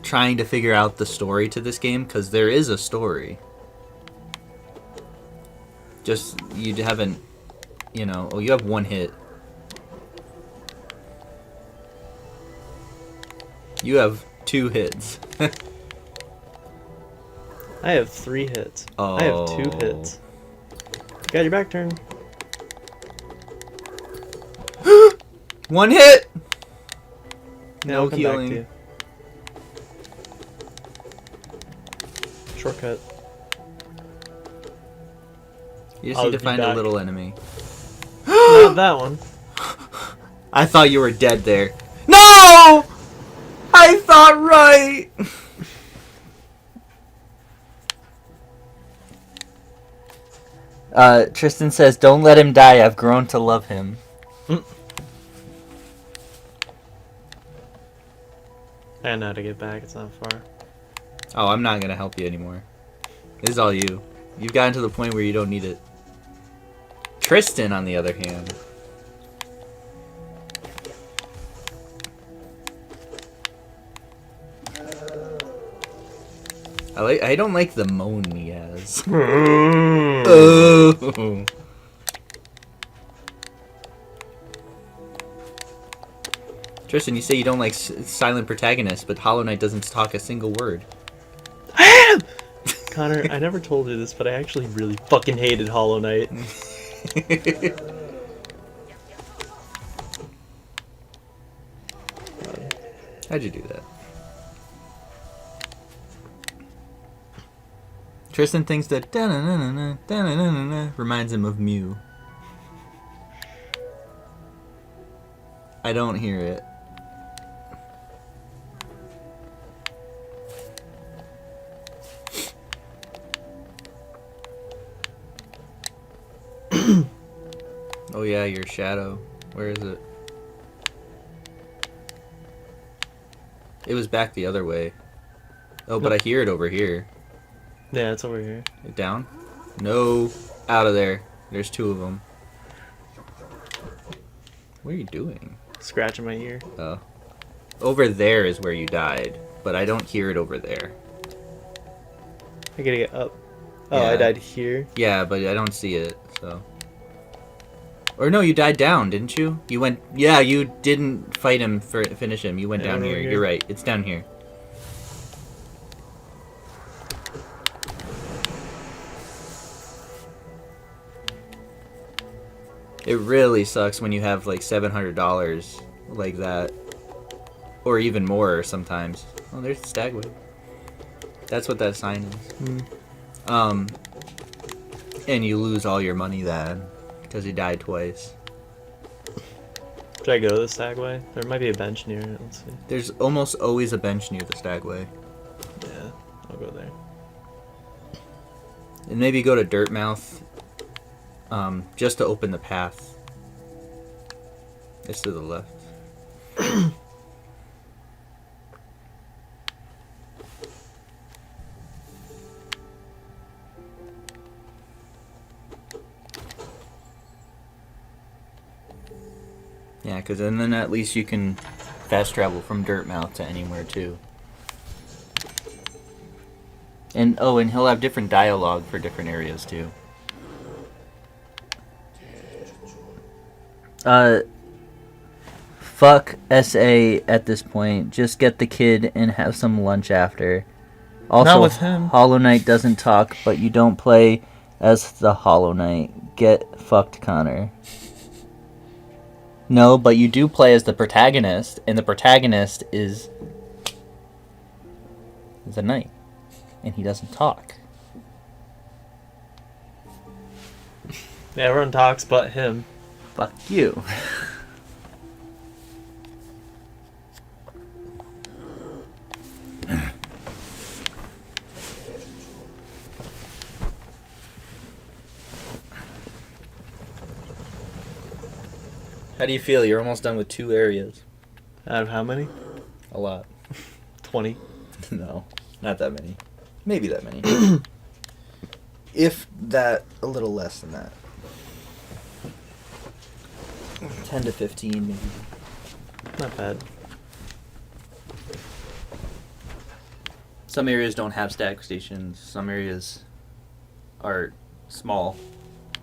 trying to figure out the story to this game, because there is a story. Just, you haven't, you know, oh, you have 1 hit. You have 2 hits. I have 3 hits. I have 2 hits. Got your back turn. 1 hit! Yeah, No I'll come back healing. to you. Shortcut. You just I'll need to be find a back. little enemy. Not that one. I thought you were dead there. No! I thought right! Tristan says, "Don't let him die. I've grown to love him." I know how to get back. It's not far. Oh, I'm not gonna help you anymore. This is all you. You've gotten to the point where you don't need it. Tristan, on the other hand. I don't like the moan he has. Oh. Tristan, you say you don't like silent protagonists, but Hollow Knight doesn't talk a single word. I am! Connor, I never told you this, but I actually really fucking hated Hollow Knight. How'd you do that? Tristan thinks that da-na-na-na-na, da-na-na-na-na reminds him of Mew. I don't hear it. Oh yeah, your shadow. Where is it? It was back the other way. Oh, but I hear it over here. Yeah, it's over here. Down? No. Out of there. There's 2 of them. What are you doing? Scratching my ear. Oh. Over there is where you died, but I don't hear it over there. I gotta get up. Oh, Yeah. I died here. Yeah, but I don't see it, so. Or no, you died down, didn't you? You went. Yeah, you didn't fight him for finish him. You went Yeah, down over here. here. You're right. It's down here. It really sucks when you have like $700 like that, or even more sometimes. Oh, there's the Stagwood. That's what that sign is. And you lose all your money then because you died twice. Should I go the Stagway? There might be a bench near it. Let's see. There's almost always a bench near the Stagway. Yeah, I'll go there. And maybe go to Dirtmouth, just to open the path. It's to the left. Yeah, because then at least you can fast travel from Dirtmouth to anywhere too. And and he'll have different dialogue for different areas too. Fuck SA at this point. Just get the kid and have some lunch after. Also, Not with him. Hollow Knight doesn't talk, but you don't play as the Hollow Knight. Get fucked, Connor. No, but you do play as the protagonist, and the protagonist is a knight, and he doesn't talk. Yeah, everyone talks but him. Fuck you. How do you feel? You're almost done with 2 areas. Out of how many? A lot. 20. No, not that many. Maybe that many. If that, a little less than that. 10 to 15, maybe. Not bad. Some areas don't have stack stations. Some areas are small.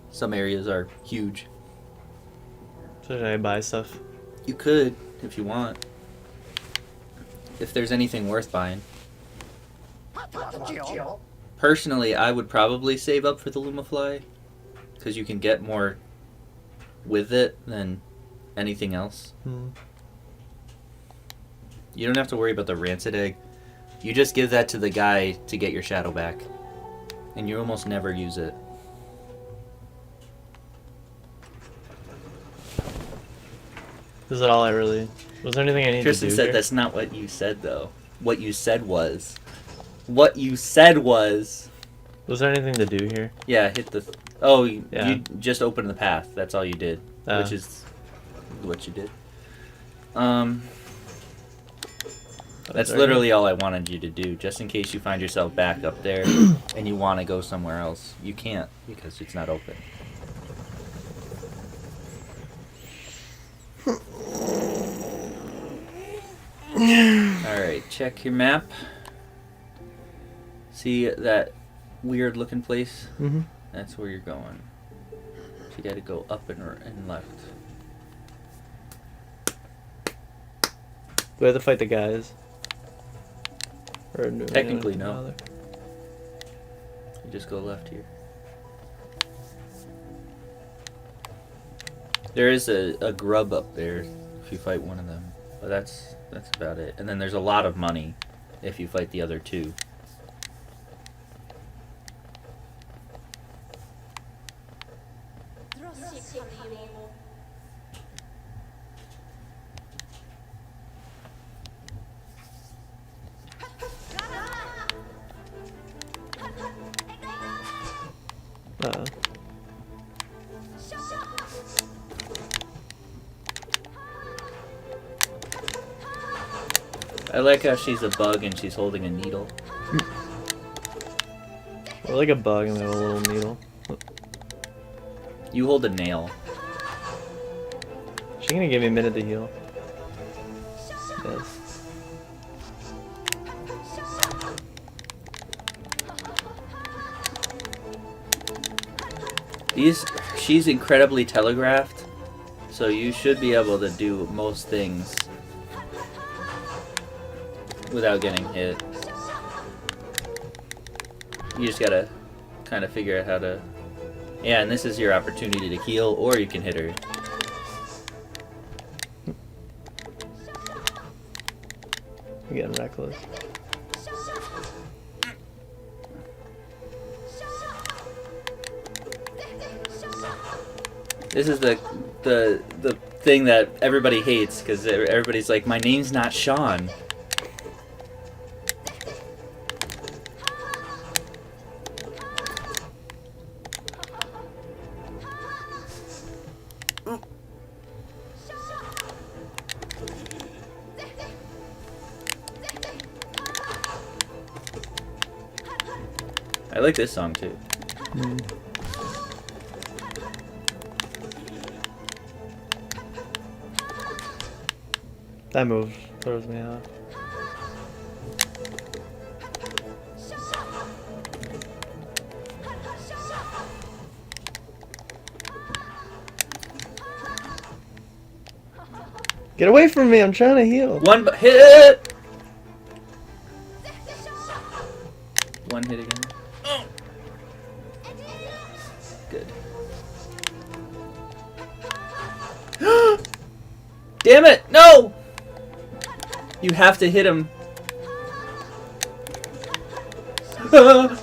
Some areas are huge. So should I buy stuff? You could, if you want. if there's anything worth buying. Personally, I would probably save up for the Lumafly, because you can get more with it than anything else. You don't have to worry about the rancid egg. You just give that to the guy to get your shadow back, and you almost never use it. Is that all I really... Was there anything I need Tristan to do said here? that's not what you said, though. What you said was... What you said was... Was there anything to do here? Yeah, hit the... Yeah. You just opened the path. That's all you did. Which is what you did. That's literally all I wanted you to do. Just in case you find yourself back up there and you want to go somewhere else. You can't, because it's not open. Alright, check your map. See that weird looking place? Mm-hmm. That's where you're going. So you gotta go up and left. Do I have to fight the guys? Or do I Technically, not no. bother? You just go left here. There is a grub up there if you fight one of them. But that's about it. And then there's a lot of money if you fight the other two. I like how she's a bug and she's holding a needle. Or like a bug and they have a little needle. You hold a nail. She gonna give me a minute to heal? Yes. She's incredibly telegraphed, so you should be able to do most things without getting hit. You just gotta kind of figure out how to... Yeah, and this is your opportunity to heal, or you can hit her. I'm getting reckless. This is the thing that everybody hates, because everybody's like, my name's not Sean. I like this song too. That move throws me off. Get away from me, I'm trying to heal. One hit! One hit again. Good. Damn it! No! You have to hit him. No.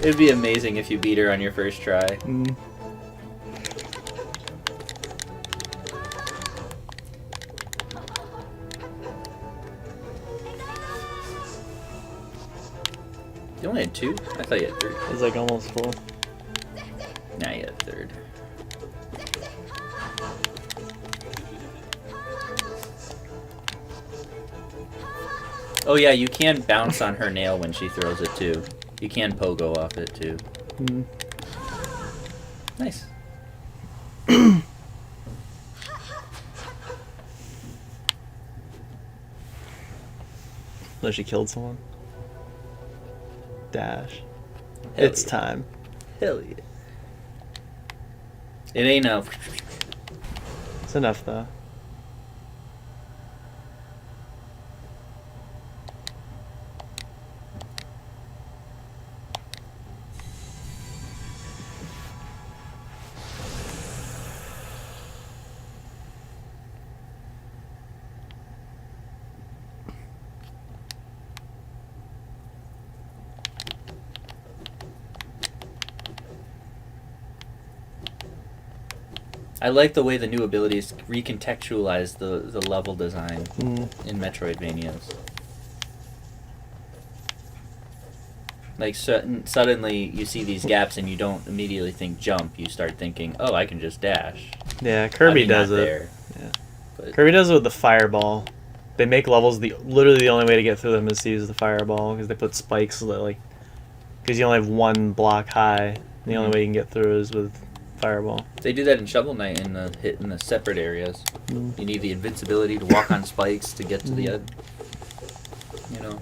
It'd be amazing if you beat her on your first try. Mm. You only had two? I thought you had three. It's like almost full. Now you had third. Oh yeah, you can bounce on her nail when she throws it too. You can pogo off it too. Mm. Nice. Unless she killed someone. Dash. Hell It's yeah. time. Hell yeah. It ain't a. It's enough though. I like the way the new abilities recontextualize the level design in Metroidvanias. Like suddenly you see these gaps and you don't immediately think jump. You start thinking, oh, I can just dash. Yeah, Kirby does it. There. Yeah. But Kirby does it with the fireball. They make levels literally the only way to get through them is to use the fireball because they put spikes that like because you only have one block high. And the only way you can get through is with fireball. they do that in Shovel Knight in the separate areas. You need the invincibility to walk on spikes to get to the end. You know.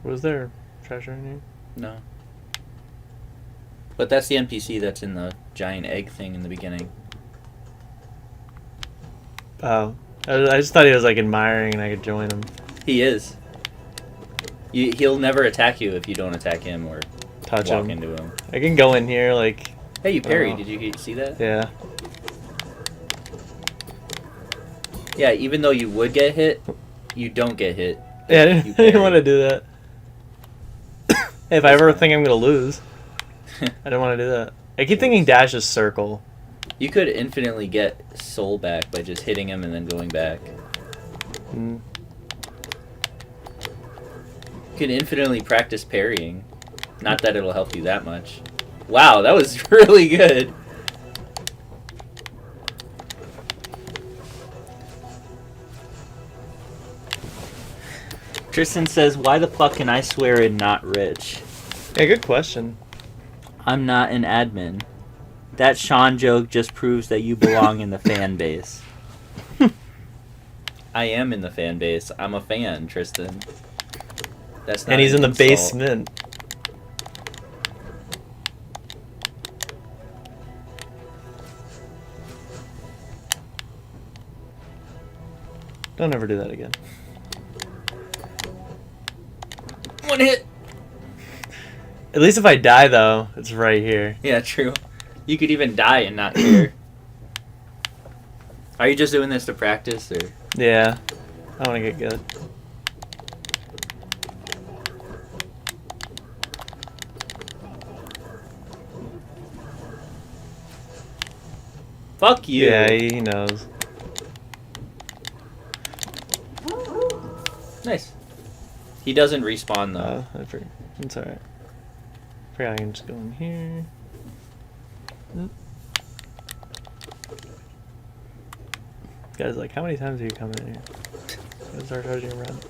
Was there treasure in here? No. But that's the NPC that's in the giant egg thing in the beginning. Oh. I just thought he was like admiring and I could join him. He is. He'll never attack you if you don't attack him or Touch walk him. into him. I can go in here like... Hey, you parried. Did you see that? Yeah. Yeah, even though you would get hit, you don't get hit. Yeah, I You didn't want to parry. do that. Hey, if I ever think I'm going to lose, I don't want to do that. I keep thinking dash is circle. You could infinitely get soul back by just hitting him and then going back. Mm. You could infinitely practice parrying. Not that it'll help you that much. Wow, that was really good. Tristan says, why the fuck can I swear in not rich? Yeah, good question. I'm not an admin. That Sean joke just proves that you belong in the fan base. I am in the fan base. I'm a fan, Tristan. That's not And he's an in the insult. basement. Don't ever do that again. One hit. At least if I die, though, it's right here. Yeah, true. You could even die and not care. Are you just doing this to practice, or? Yeah. I want to get good. Fuck you. Yeah, he knows. Nice. He doesn't respawn though. It's alright. I forgot I can just go in here. Oop. Guys, like, how many times have you come in here? Let's start charging around.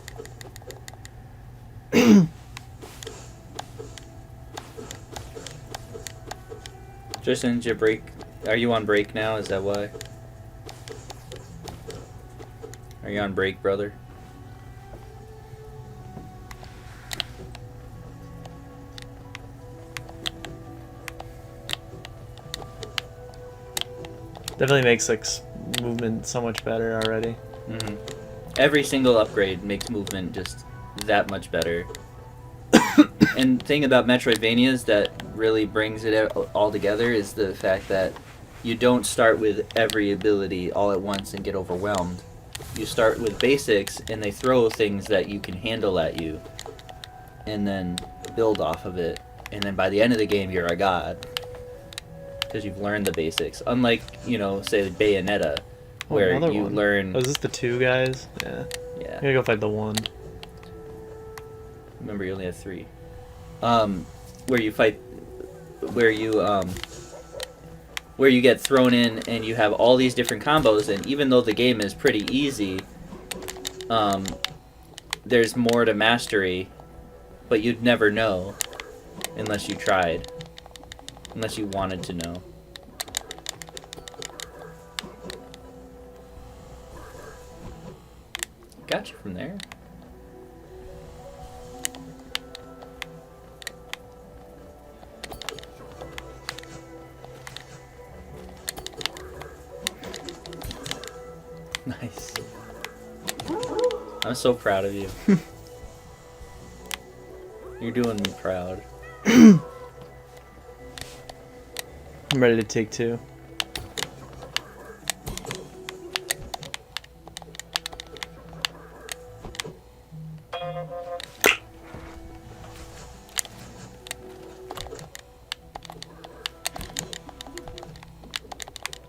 Tristan, did you break? Are you on break now? Is that why? Are you on break, brother? Definitely makes like movement so much better already. Mm-hmm. Every single upgrade makes movement just that much better. And thing about Metroidvanias that really brings it all together is the fact that you don't start with every ability all at once and get overwhelmed. You start with basics and they throw things that you can handle at you and then build off of it. And then by the end of the game, you're a god. Because you've learned the basics. Unlike, you know, say Bayonetta, where another you one. learn... Oh, is this the two guys? Yeah. Yeah. I'm gonna go fight the one. Remember, you only have 3. Where you fight... Where you, where you get thrown in and you have all these different combos, and even though the game is pretty easy, there's more to mastery, but you'd never know unless you tried, unless you wanted to know. Got you from there. Nice. I'm so proud of you. You're doing me proud. I'm ready to take 2.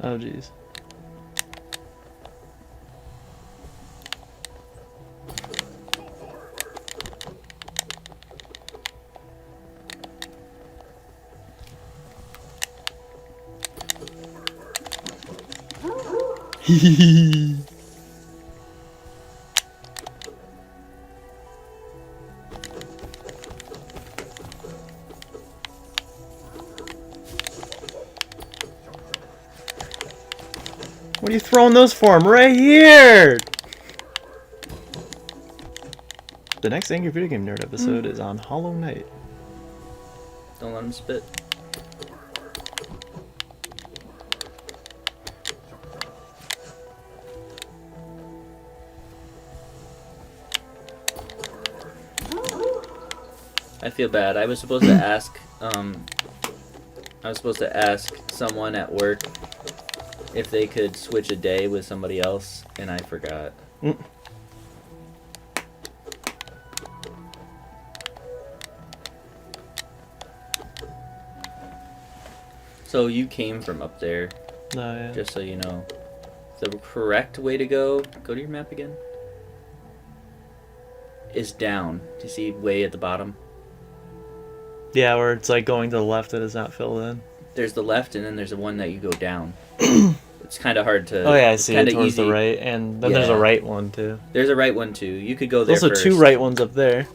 Oh, jeez. What are you throwing those for? I'm right here! The next Angry Video Game Nerd episode is on Hollow Knight. Don't let him spit. I feel bad. I was supposed to ask someone at work if they could switch a day with somebody else, and I forgot. So you came from up there, Oh, yeah. just so you know. The correct way to go to your map again, is down. Do you see way at the bottom? Yeah, where it's like going to the left that is not filled in. There's the left, and then there's the one that you go down. It's kind of hard to... Oh yeah, I it's see it kinda towards easy. the right, and then there's a Yeah. right one too. There's a right one, too. You could go there There's also first. 2 right ones up there.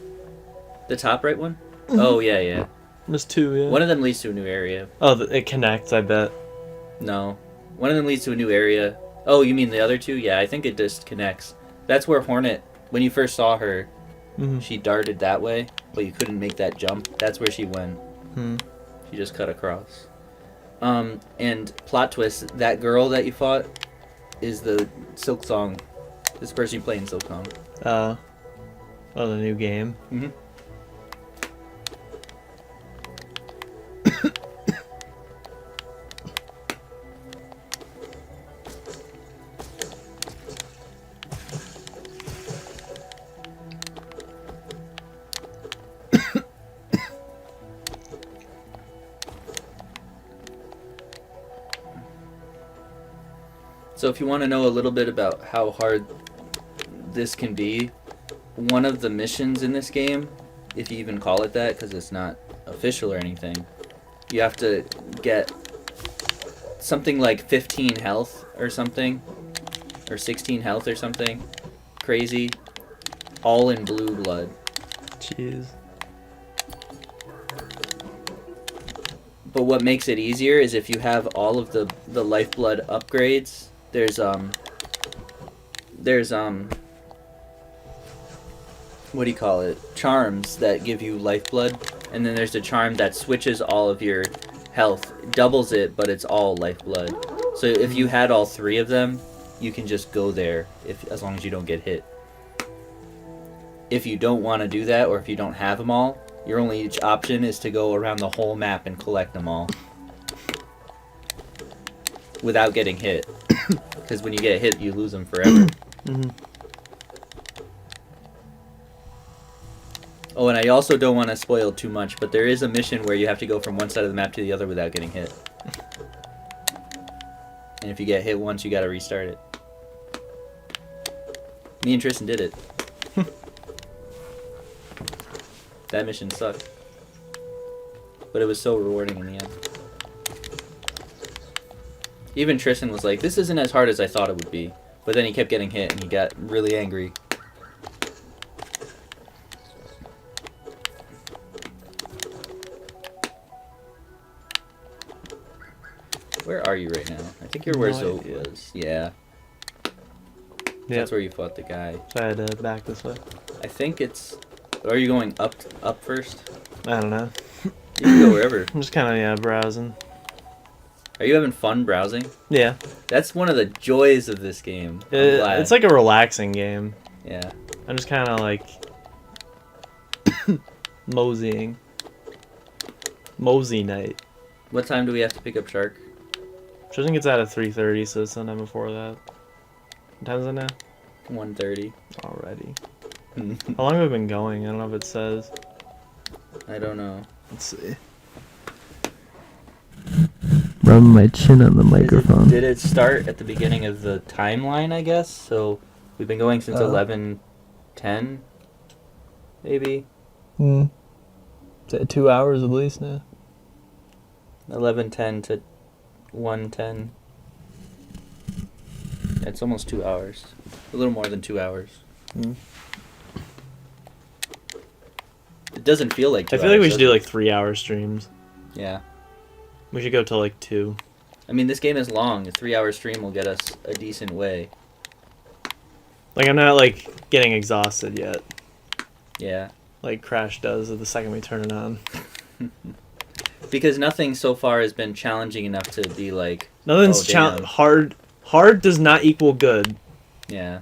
The top right one? Oh, yeah, yeah. There's 2, yeah. One of them leads to a new area. Oh, it connects, I bet. No. One of them leads to a new area. Oh, you mean the other 2? Yeah, I think it just connects. That's where Hornet, when you first saw her, she darted that way, but you couldn't make that jump. That's where she went. She just cut across. And plot twist, that girl that you fought is the Silk Song. This person you play in Silk Song. Oh, the new game. Mm-hmm. So if you want to know a little bit about how hard this can be, one of the missions in this game, if you even call it that, because it's not official or anything, you have to get something like 15 health or something, or 16 health or something crazy, all in blue blood. Jeez. But what makes it easier is if you have all of the lifeblood upgrades. There's what do you call it? Charms that give you lifeblood, and then there's a charm that switches all of your health, doubles it, but it's all lifeblood. So if you had all 3 of them, you can just go there as long as you don't get hit. If you don't want to do that, or if you don't have them all, your only option is to go around the whole map and collect them all without getting hit. Because when you get hit, you lose them forever. Oh, and I also don't want to spoil too much, but there is a mission where you have to go from one side of the map to the other without getting hit. And if you get hit once, you gotta restart it. Me and Tristan did it. That mission sucked. But it was so rewarding in the end. Even Tristan was like, this isn't as hard as I thought it would be. But then he kept getting hit and he got really angry. Where are you right now? I think you're where No Zoe idea. was. Yeah. Yep. That's where you fought the guy. So I had to back this way. I think it's... Are you going up first? I don't know. You can go wherever. I'm just kind of browsing. Are you having fun browsing? Yeah. That's one of the joys of this game. I'm glad. It's like a relaxing game. Yeah. I'm just kind of like moseying. Mosey night. What time do we have to pick up Shark? Which I think it's out at 3:30, so it's sometime before that. What time is it now? 1:30. Already. How long have we been going? I don't know if it says. I don't know. Let's see. Rubbing my chin on the microphone. Did it start at the beginning of the timeline, I guess? So we've been going since 11:10, maybe? It's at 2 hours at least now. 11:10 to 1:10. It's almost 2 hours. A little more than 2 hours. It doesn't feel like 2 I feel like hours, we should do does like 3-hour streams. it? Yeah. We should go till like 2. I mean, this game is long. A 3-hour stream will get us a decent way. Like, I'm not like getting exhausted yet. Yeah. Like Crash does the second we turn it on. Because nothing so far has been challenging enough to be like... Nothing's damn. hard. Hard does not equal good. Yeah.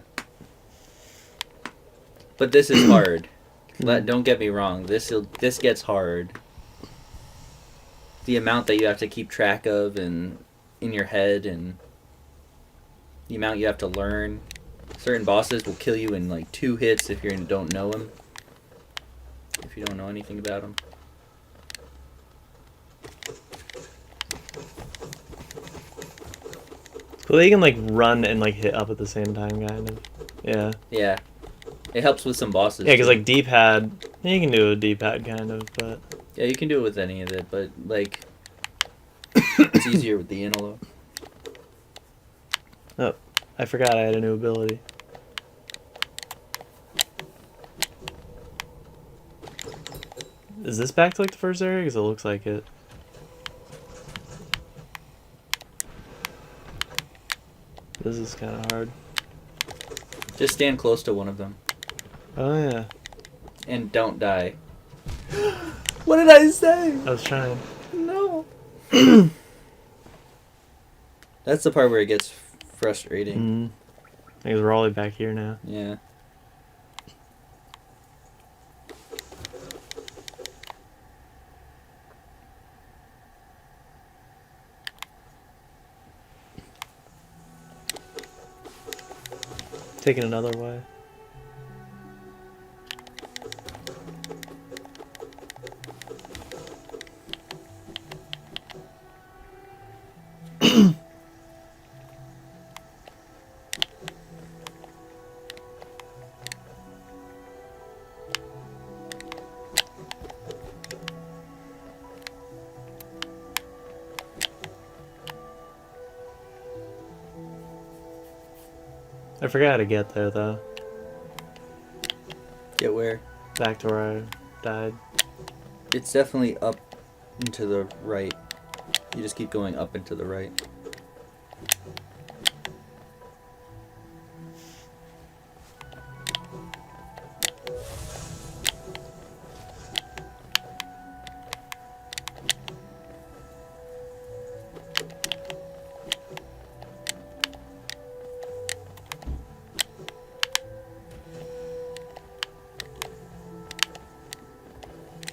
But this is hard. Don't get me wrong. This gets hard. The amount that you have to keep track of and in your head and the amount you have to learn. Certain bosses will kill you in like 2 hits if you don't know them. If you don't know anything about them. So they can like run and like hit up at the same time, kind of. Yeah. Yeah. It helps with some bosses. Yeah, because too. like D-pad, you can do a D-pad kind of, but Yeah, you can do it with any of it, but like it's easier with the analog. oh, I forgot I had a new ability. Is this back to like the first area? Because it looks like it. This is kind of hard. Just stand close to one of them Oh yeah, and don't die. What did I say? I was trying. No. That's the part where it gets frustrating. Because we're all the way back here now. Yeah. Taking another way. I forgot how to get there though. Get where? Back to where I died. It's definitely up and to the right. You just keep going up and to the right.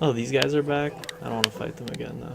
Oh, these guys are back? I don't want to fight them again though.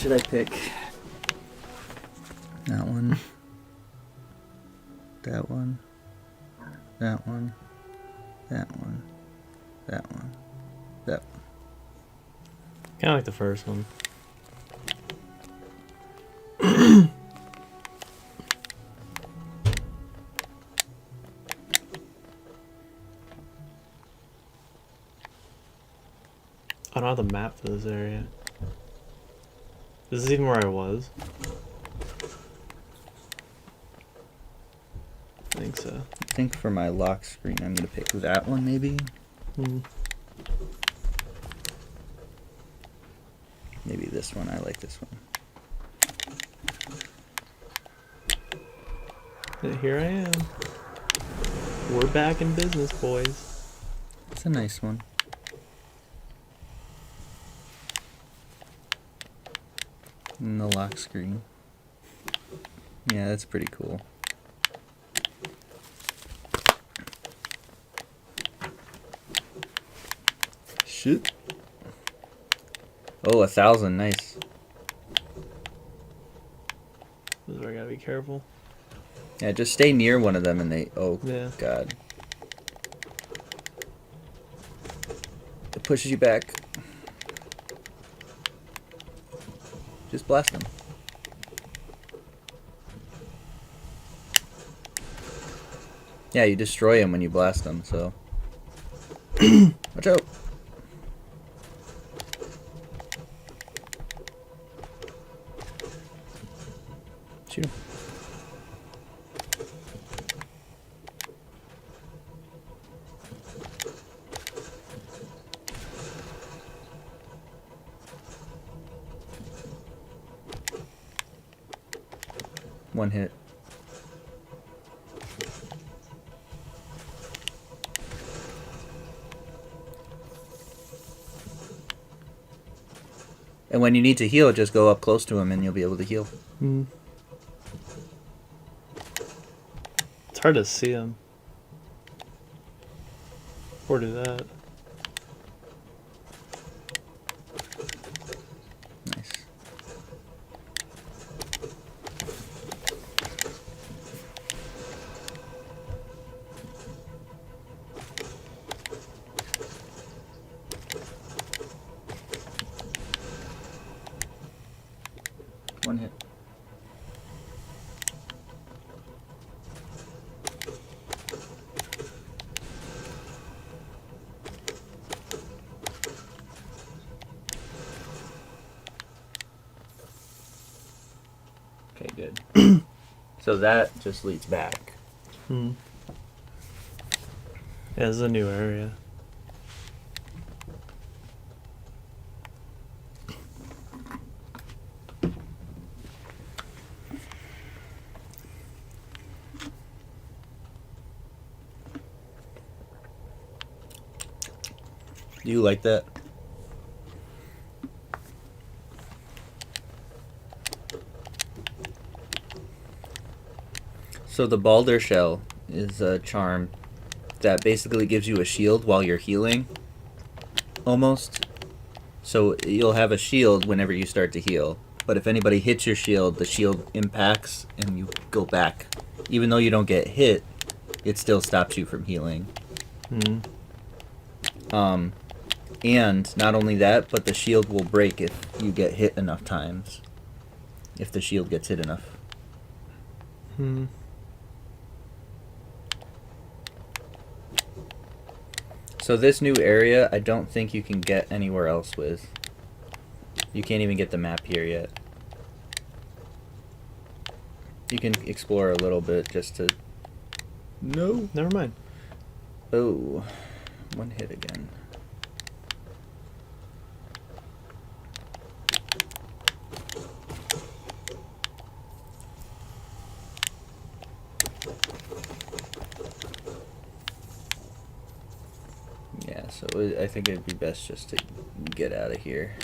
should I pick? That one. That one. That one. That one. That one. That one. Kind of like the first one. I don't have the map for this area. This is even where I was. I think so. I think for my lock screen, I'm gonna pick that one maybe. Maybe this one. I like this one. And here I am. We're back in business, boys. It's a nice one. And the lock screen. Yeah, that's pretty cool. Shit. Oh, 1,000, nice. This is where I gotta be careful. Yeah, just stay near one of them and they... Oh, Yeah. God. It pushes you back. Just blast them. Yeah, you destroy them when you blast them, so... Watch out! Shoot him. One hit. And when you need to heal, just go up close to him and you'll be able to heal. It's hard to see him. Or do that. Nice. One hit. Okay, good. So that just leads back. Yeah, this is a new area. Do you like that? So the Balder Shell is a charm that basically gives you a shield while you're healing, almost. So you'll have a shield whenever you start to heal, but if anybody hits your shield, the shield impacts and you go back. Even though you don't get hit, it still stops you from healing. And not only that, but the shield will break if you get hit enough times. If the shield gets hit enough. So this new area, I don't think you can get anywhere else with. You can't even get the map here yet. You can explore a little bit just to... No. Never mind. Oh, one hit again. Yeah, so I think it'd be best just to get out of here.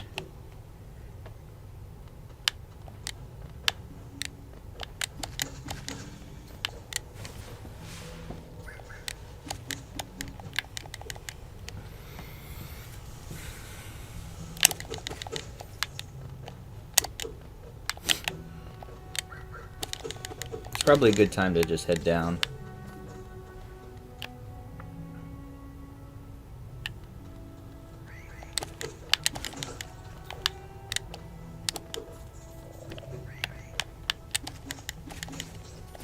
probably a good time to just head down.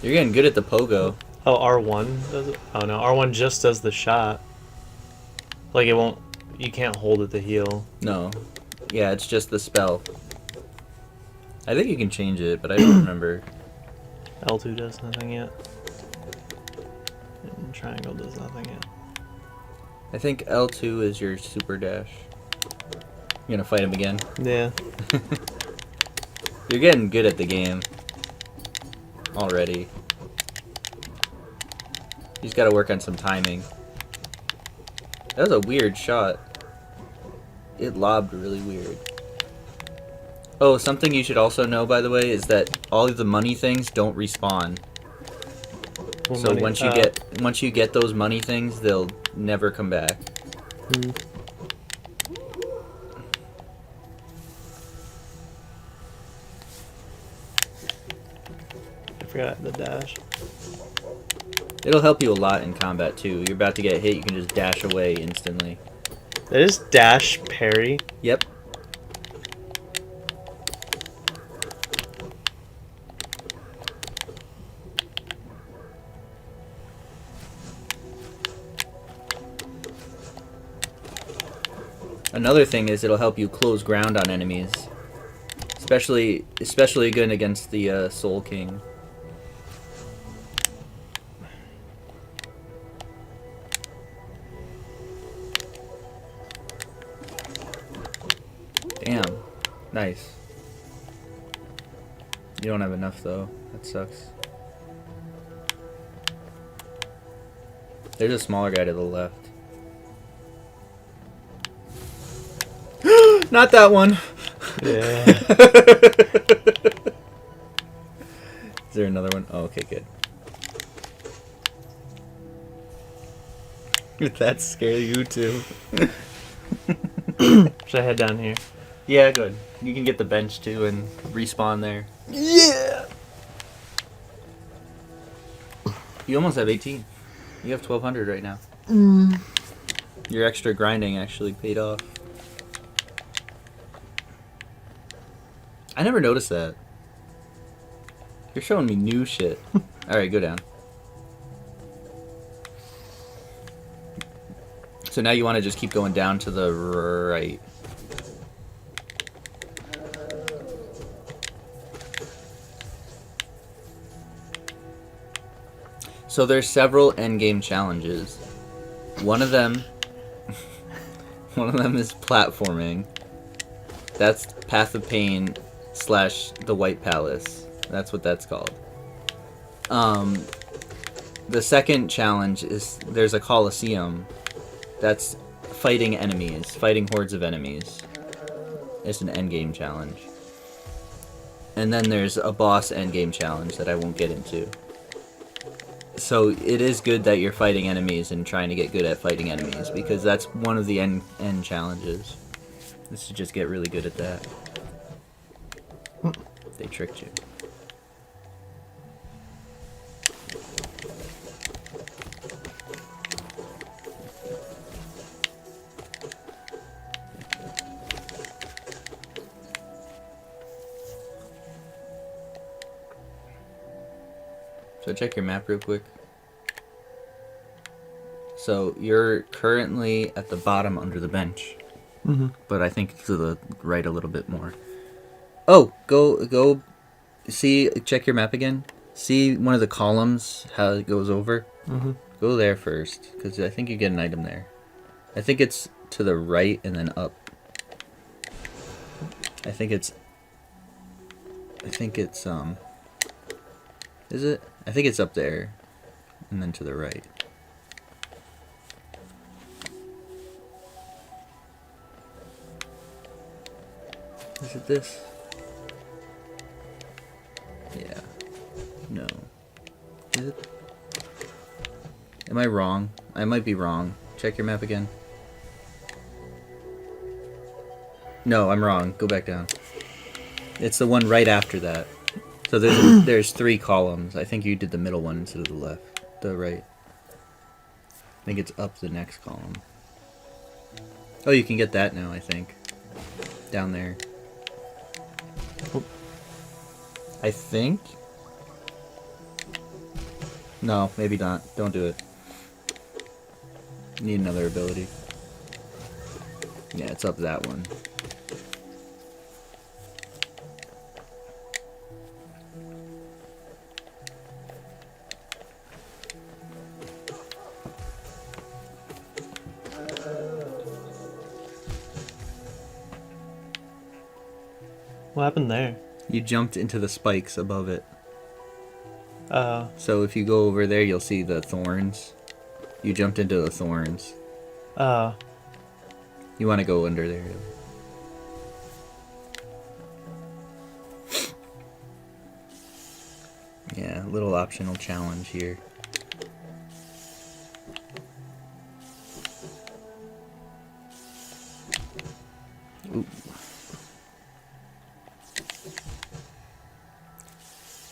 You're getting good at the pogo. Oh, R1 does it? Oh no, R1 just does the shot. Like it won't. You can't hold it to heal. No. Yeah, it's just the spell. I think you can change it, but I don't remember. L2 does nothing yet. And triangle does nothing yet. I think L2 is your super dash. You're gonna fight him again? Yeah. You're getting good at the game. Already. You just gotta work on some timing. That was a weird shot. It lobbed really weird. Oh, something you should also know, by the way, is that all of the money things don't respawn. Well, So money- once you get those money things, they'll never come back. hmm. I forgot the dash. It'll help you a lot in combat too. You're about to get hit, you can just dash away instantly. That is dash parry. Yep. Another thing is it'll help you close ground on enemies. Especially good against the Soul King. Damn. Nice. You don't have enough though. That sucks. There's a smaller guy to the left. Not that one. Yeah. Is there another one? Oh, okay, good. Did that scare you too? Should I head down here? Yeah, good. You can get the bench too and respawn there. Yeah. You almost have 18. You have 1200 right now. Your extra grinding actually paid off. I never noticed that. You're showing me new shit. Alright, go down. So now you want to just keep going down to the right. So there's several endgame challenges. One of them is platforming. That's Path of Pain / the White Palace. That's what that's called. The second challenge is there's a Colosseum. That's fighting enemies, fighting hordes of enemies. It's an endgame challenge. And then there's a boss endgame challenge that I won't get into. So it is good that you're fighting enemies and trying to get good at fighting enemies, because that's one of the end challenges. Is to just get really good at that. They tricked you. So check your map real quick. So you're currently at the bottom under the bench. Mm-hmm. But I think to the right a little bit more. Oh, go see, check your map again. See one of the columns, how it goes over? Mm-hmm. Go there first, because I think you get an item there. I think it's to the right and then up. I think it's, is it? I think it's up there, and then to the right. Is it this? Yeah. No. Is it? Am I wrong? I might be wrong. Check your map again. No, I'm wrong. Go back down. It's the one right after that. So So there's 3 columns. I think you did the middle one instead of the left, the right. I think it's up the next column. Oh, you can get that now, I think. Down there. I think. No, maybe not. Don't do it. Need another ability. Yeah, it's up that one. What happened there? You jumped into the spikes above it. Oh. So if you go over there, you'll see the thorns. You jumped into the thorns. Oh. You want to go under there. Yeah, a little optional challenge here. Ooh.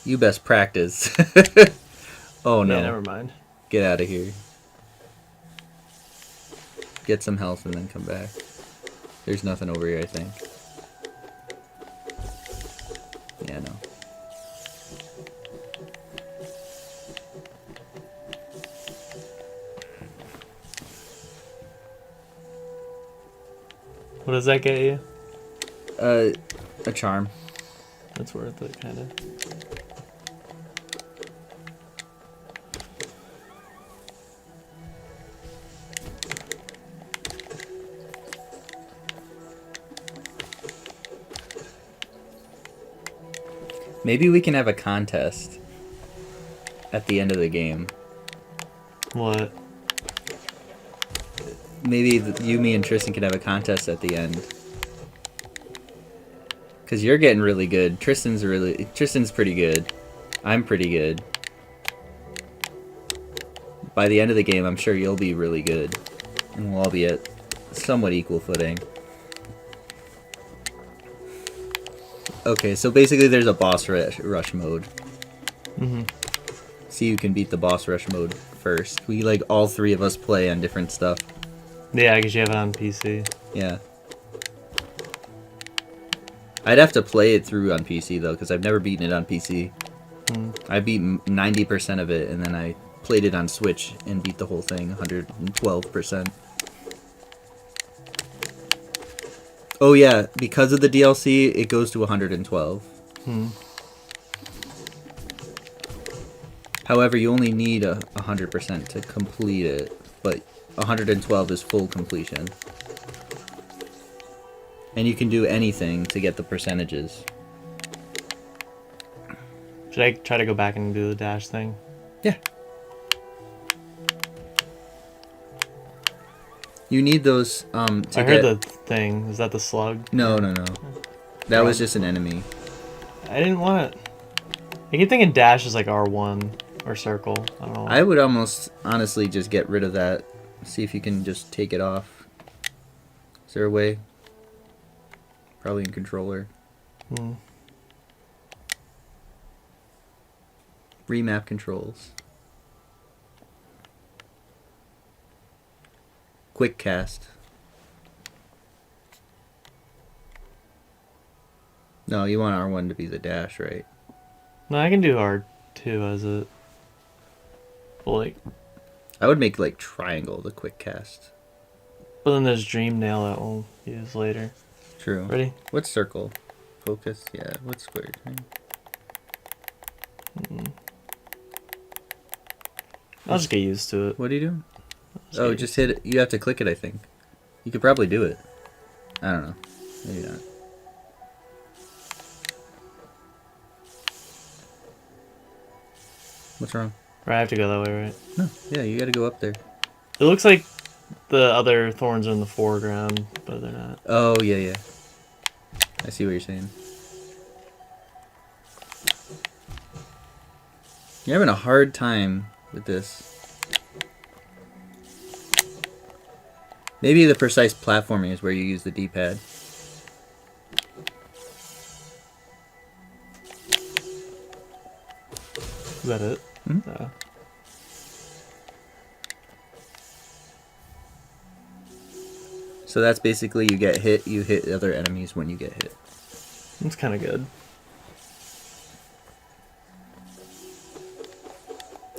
You best practice. Oh no. Yeah, never mind. Get out of here. Get some health and then come back. There's nothing over here, I think. Yeah, no. What does that get you? A charm. That's worth it, kind of. Maybe we can have a contest at the end of the game. What? Maybe you, me, and Tristan could have a contest at the end. Because you're getting really good. Tristan's pretty good. I'm pretty good. By the end of the game, I'm sure you'll be really good. And we'll all be at somewhat equal footing. Okay, so basically there's a boss rush mode. Mm-hmm. See who can beat the boss rush mode first. We, like, all 3 of us play on different stuff. Yeah, because you have it on PC. Yeah. I'd have to play it through on PC, though, because I've never beaten it on PC. I beat 90% of it, and then I played it on Switch and beat the whole thing 112%. Oh yeah, because of the DLC, it goes to 112. However, you only need 100% to complete it, but 112 is full completion. And you can do anything to get the percentages. Should I try to go back and do the dash thing? Yeah. You need those to I heard the thing. Is that the slug? No. That was just an enemy. I didn't want it. I keep thinking dash is like R1 or circle. I don't know. I would almost honestly just get rid of that. See if you can just take it off. Is there a way? Probably in controller. Remap controls. Quick cast. No, you want R1 to be the dash, right? No, I can do R2 as it. Well, like. I would make like triangle the quick cast. But then there's Dream Nail that we'll use later. True. Ready? What's circle? Focus? Yeah. What's square? I'll just get used to it. What are you doing? Just Oh, get just hit it. You have to click it, I think. You could probably do it. I don't know. Maybe not. What's wrong? Right, I have to go that way, right? No. Yeah, you gotta go up there. It looks like the other thorns are in the foreground, but they're not. Oh, yeah. I see what you're saying. You're having a hard time with this. Maybe the precise platforming is where you use the D-pad. Is that it? Mhm. So that's basically you get hit, you hit other enemies when you get hit. It's kind of good.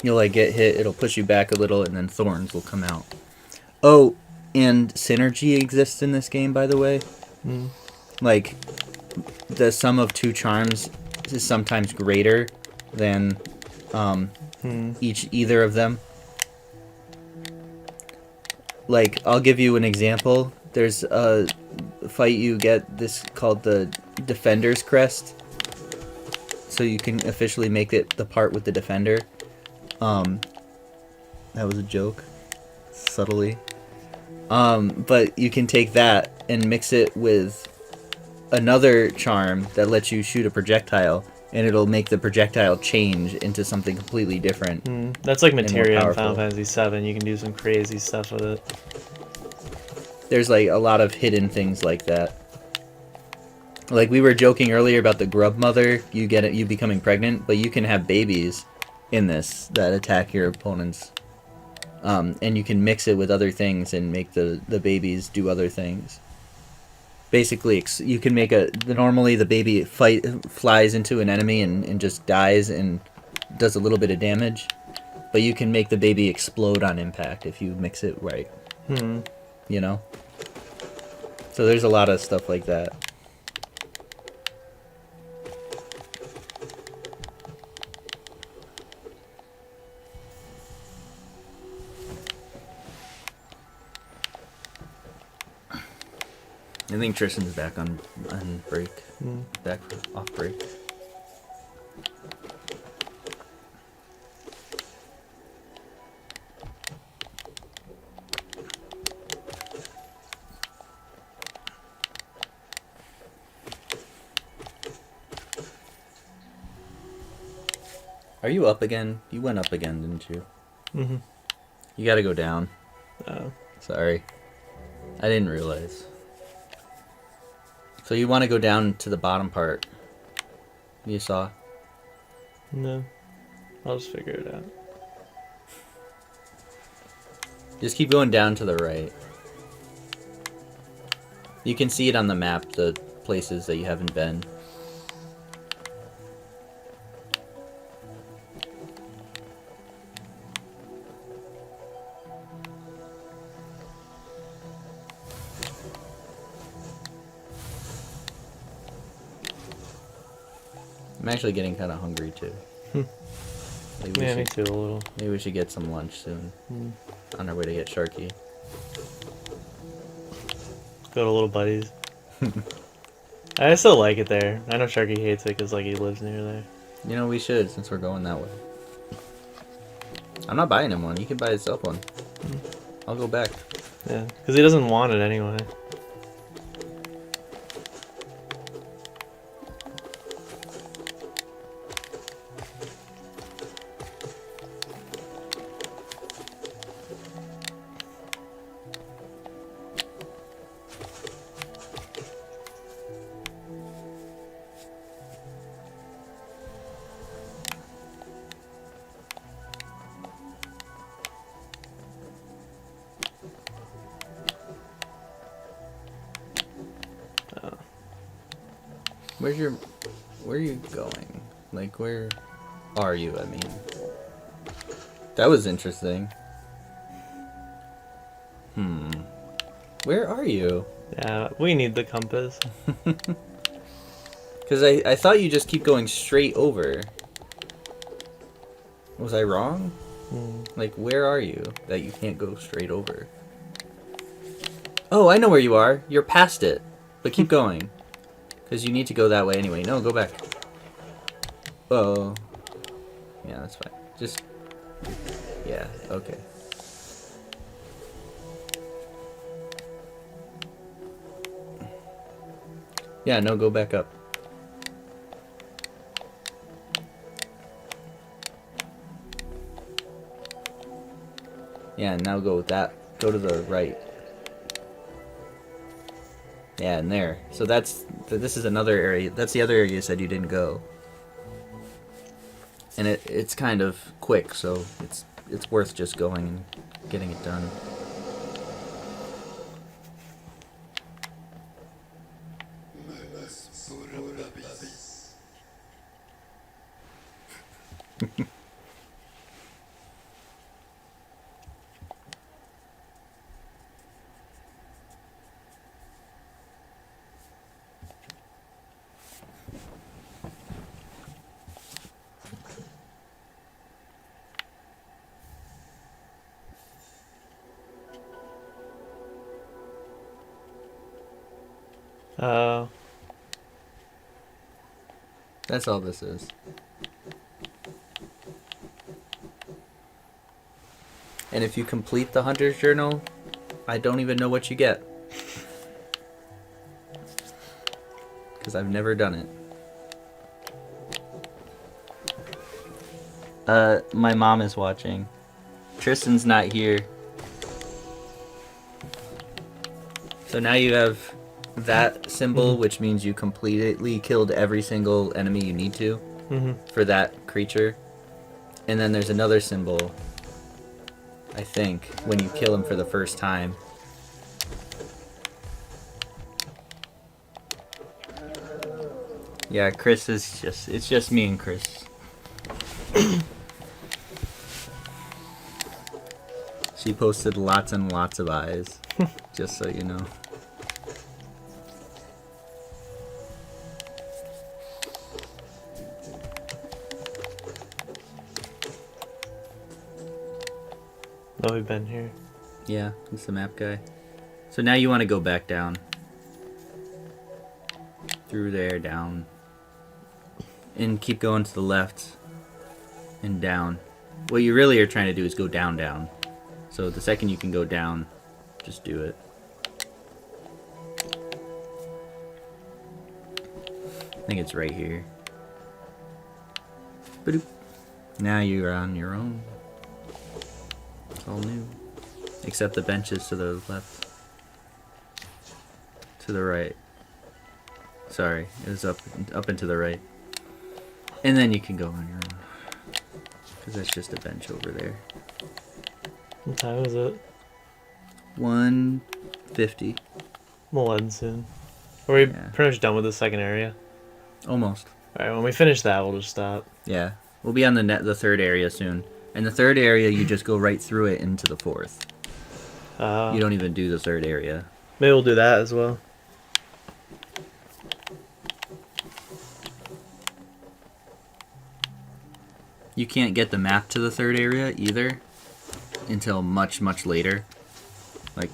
You'll like get hit, it'll push you back a little, and then thorns will come out. Oh, and synergy exists in this game, by the way. Mm. Like, the sum of two charms is sometimes greater than either of them. Like, I'll give you an example. There's a fight you get this called the Defender's Crest. So you can officially make it the part with the Defender. That was a joke. Subtly. But you can take that and mix it with another charm that lets you shoot a projectile, and it'll make the projectile change into something completely different. That's like more materia in powerful. Final Fantasy VII. You can do some crazy stuff with it. There's like a lot of hidden things like that. Like we were joking earlier about the grub mother, you becoming pregnant, but you can have babies in this that attack your opponents. And you can mix it with other things and make the babies do other things. Basically, you can make normally the baby flies into an enemy and just dies and does a little bit of damage. But you can make the baby explode on impact if you mix it right. You know? So there's a lot of stuff like that. I think Tristan's back on break. Back off break. Are you up again? You went up again, didn't you? Mm-hmm. You gotta go down. Oh. Sorry. I didn't realize. So you want to go down to the bottom part. You saw? No. I'll just figure it out. Just keep going down to the right. You can see it on the map, the places that you haven't been. I'm actually getting kind of hungry too. Yeah, me too, a little. Maybe we should get some lunch soon. On our way to get Sharky. Go to Little Buddies. I still like it there. I know Sharky hates it because like he lives near there. You know, we should, since we're going that way. I'm not buying him one. He can buy himself one. I'll go back. Yeah, because he doesn't want it anyway. Where are you going? Like, where are you, I mean? That was interesting. Where are you? Yeah, we need the compass. Because I thought you just keep going straight over. Was I wrong? Like, where are you that you can't go straight over? Oh, I know where you are. You're past it. But keep going. Because you need to go that way anyway. No, go back. Oh. Yeah, that's fine. Just... Yeah, okay. Yeah, no, go back up. Yeah, now go with that. Go to the right. Yeah, and there. So this is another area. That's the other area you said you didn't go. And it's kind of quick, so it's worth just going and getting it done. Oh. That's all this is. And if you complete the Hunter's Journal, I don't even know what you get. Because I've never done it. My mom is watching. Tristan's not here. So now you have that symbol, which means you completely killed every single enemy you need to for that creature. And then there's another symbol, I think, when you kill him for the first time. Yeah, Chris is it's just me and Chris. She posted lots and lots of eyes, just so you know. Oh, we've been here. Yeah, it's the map guy. So now you want to go back down. Through there, down. And keep going to the left. And down. What you really are trying to do is go down, down. So the second you can go down, just do it. I think it's right here. Ba-doop. Now you're on your own. It's all new. Except the benches to the left. To the right. Sorry, it was up and to the right. And then you can go on your own. Because that's just a bench over there. What time is it? 1:50. We'll end soon. Are we Yeah. pretty much done with the second area? Almost. Alright, when we finish that, we'll just stop. Yeah. We'll be on the third area soon. And the third area, you just go right through it into the fourth. You don't even do the third area. Maybe we'll do that as well. You can't get the map to the third area either until much, much later. Like,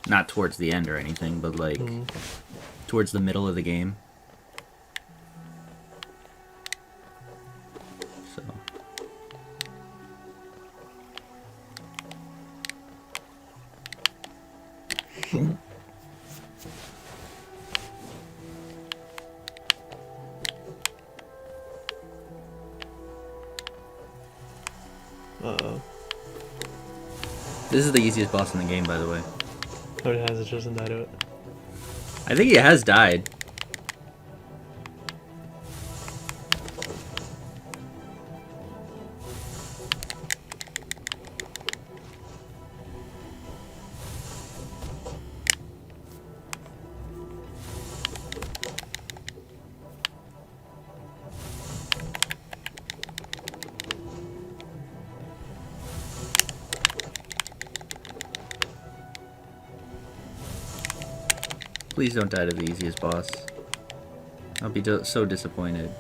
not towards the end or anything, but like towards the middle of the game. So. Uh-oh. This is the easiest boss in the game, by the way. Oh, it has, it doesn't die to it. I think he has died. Please don't die to the easiest boss. I'll be so disappointed.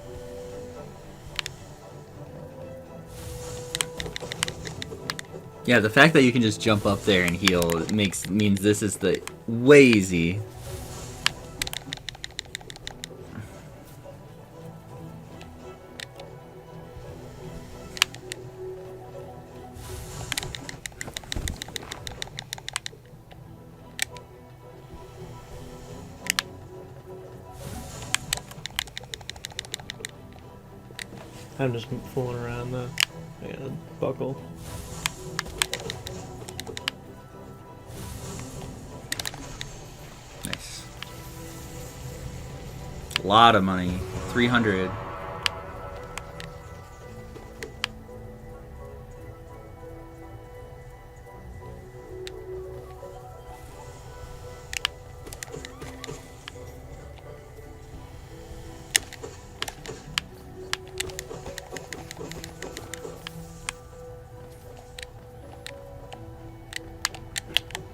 Yeah, the fact that you can just jump up there and heal means this is the way easy. I'm just fooling around though. I gotta buckle. Nice. A lot of money. 300.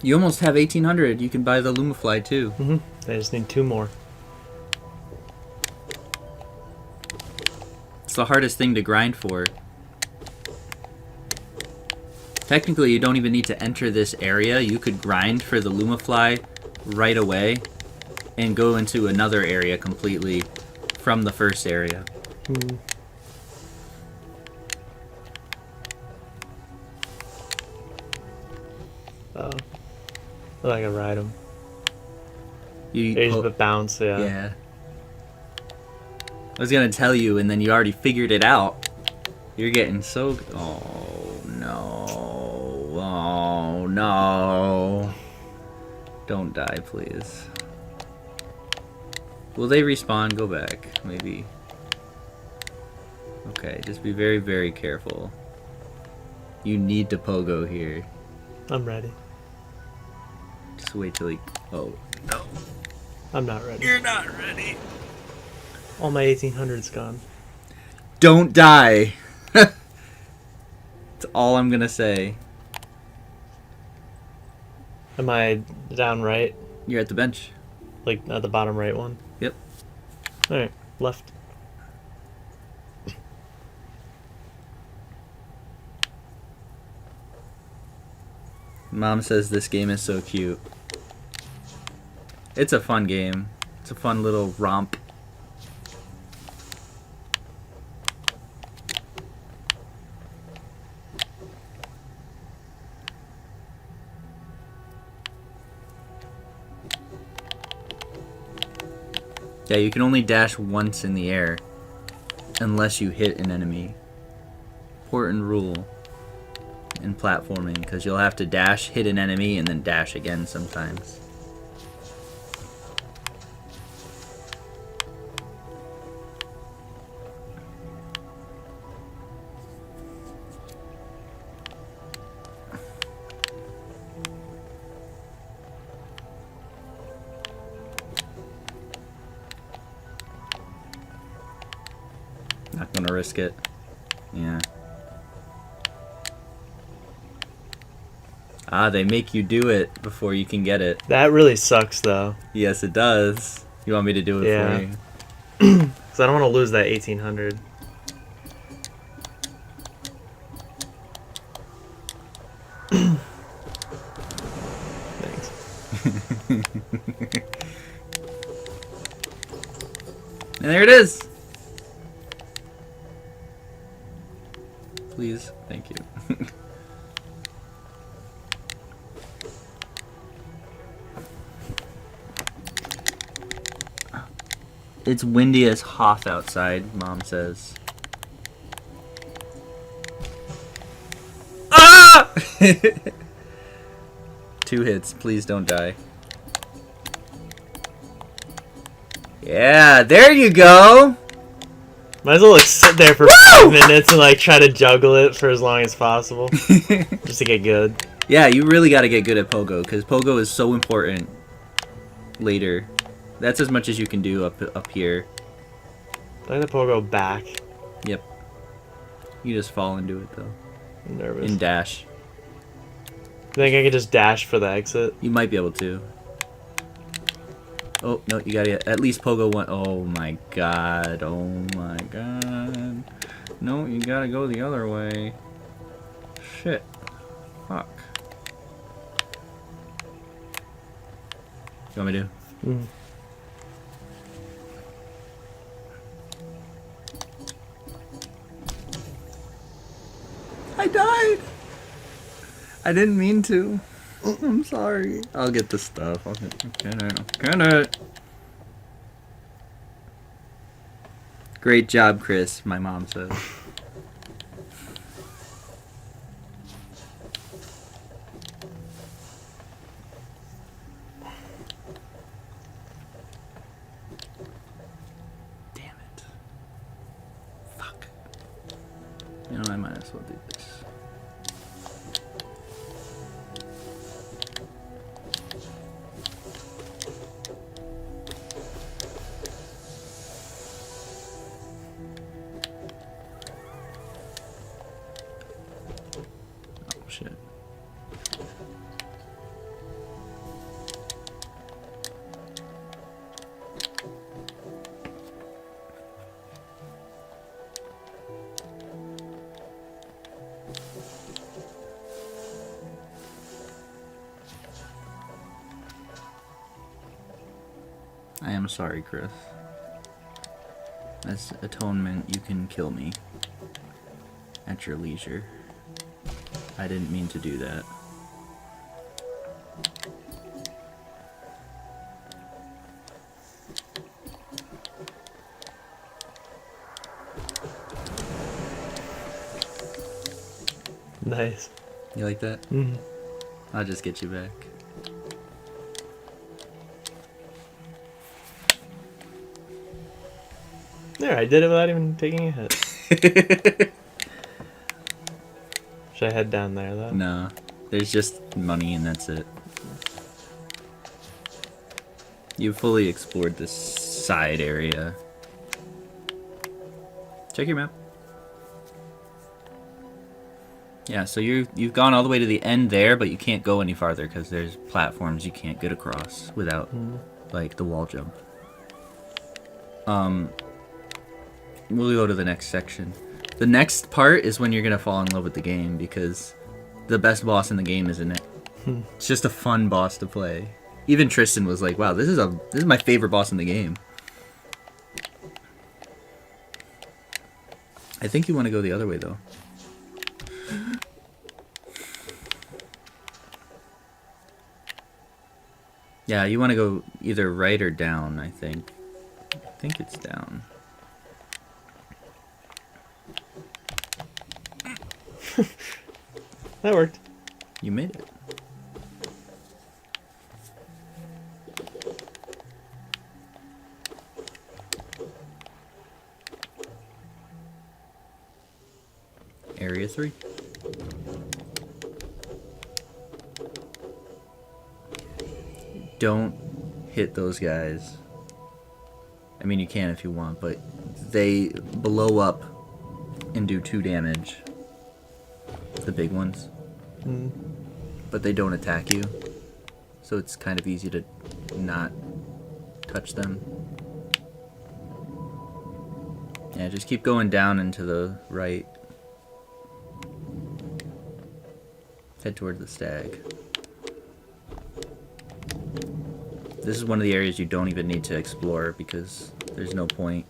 You almost have 1800. You can buy the Lumafly too. I just need 2 more. It's the hardest thing to grind for. Technically, you don't even need to enter this area. You could grind for the Lumafly right away and go into another area completely from the first area. Oh. I can ride them. You The bounce, yeah. Yeah. I was gonna tell you, and then you already figured it out. You're getting so... Oh, no. Oh, no. Don't die, please. Will they respawn? Go back, maybe. Okay, just be very, very careful. You need to pogo here. I'm ready. Just wait till he... Oh, no. I'm not ready. You're not ready. All my 1800's gone. Don't die. That's all I'm gonna say. Am I down right? You're at the bench. Like at the bottom right one? Yep. Alright, left. Mom says this game is so cute. It's a fun game. It's a fun little romp. Yeah, you can only dash once in the air unless you hit an enemy. Important rule in platforming, because you'll have to dash, hit an enemy, and then dash again sometimes. Not gonna risk it. Yeah. Ah, they make you do it before you can get it. That really sucks though. Yes, it does. You want me to do it Yeah. for you? Because I don't want to lose that 1800. Thanks. And there it is! Please. Thank you. It's windy as Hoth outside, Mom says. Ah! 2 hits. Please don't die. Yeah, there you go! Might as well like sit there for 5 minutes and like try to juggle it for as long as possible. Just to get good. Yeah, you really gotta get good at Pogo, because Pogo is so important later. That's as much as you can do up here. I like the pogo back. Yep. You just fall and do it, though. I'm nervous. In dash. Think I could just dash for the exit? You might be able to. Oh, no, you gotta get at least Pogo one. Oh my god. Oh my god. No, you gotta go the other way. Shit. Fuck. You want me to? Mm. I died! I didn't mean to. I'm sorry. I'll get the stuff. I'll get it. Great job, Chris, my mom says. Damn it. Fuck. You know, I might as well do this. Oh, shit. I am sorry, Chris. As atonement, you can kill me. At your leisure. I didn't mean to do that. Nice. You like that? Mm-hmm. I'll just get you back. There, I did it without even taking a hit. Should I head down there, though? No. There's just money and that's it. You fully explored this side area. Check your map. Yeah, so you've gone all the way to the end there, but you can't go any farther because there's platforms you can't get across without, like, the wall jump. We'll go to the next section. The next part is when you're gonna fall in love with the game because the best boss in the game is in it. It's just a fun boss to play. Even Tristan was like, "Wow, this is my favorite boss in the game." I think you want to go the other way though. Yeah, you want to go either right or down, I think. I think it's down. That worked. You made it. Area 3. Don't hit those guys. I mean, you can if you want, but they blow up and do 2 damage. The big ones. But they don't attack you. So it's kind of easy to not touch them. Yeah, just keep going down and to the right. Head toward the stag. This is one of the areas you don't even need to explore because there's no point.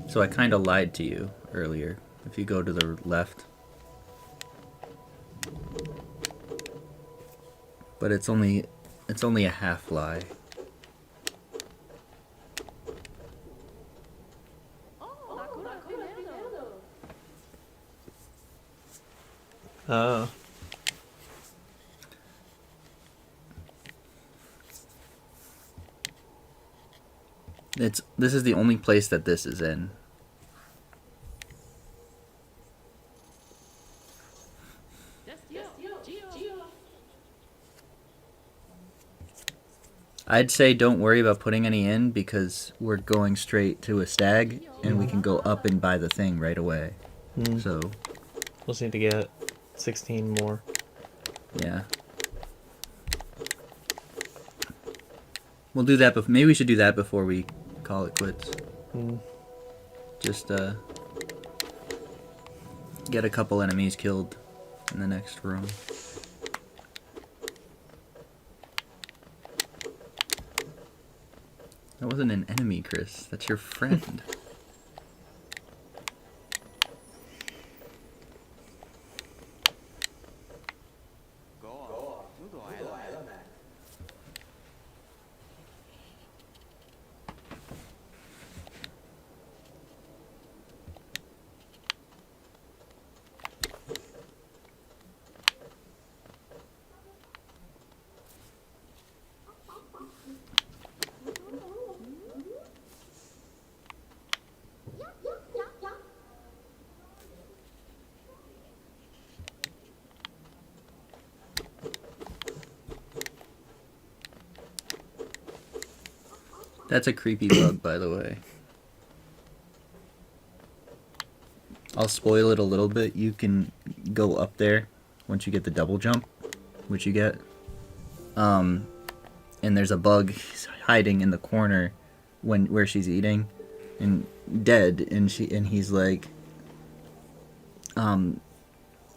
So I kind of lied to you earlier. If you go to the left. But it's only a half lie. Oh. This is the only place that this is in. I'd say don't worry about putting any in because we're going straight to a stag and we can go up and buy the thing right away. So We'll just need to get 16 more. yeah. We'll do that, but maybe we should do that before we call it quits. Just get a couple enemies killed in the next room. That wasn't an enemy, Chris. That's your friend. That's a creepy bug, by the way. I'll spoil it a little bit. You can go up there once you get the double jump, which you get. And there's a bug hiding in the corner where she's eating and dead, and he's like,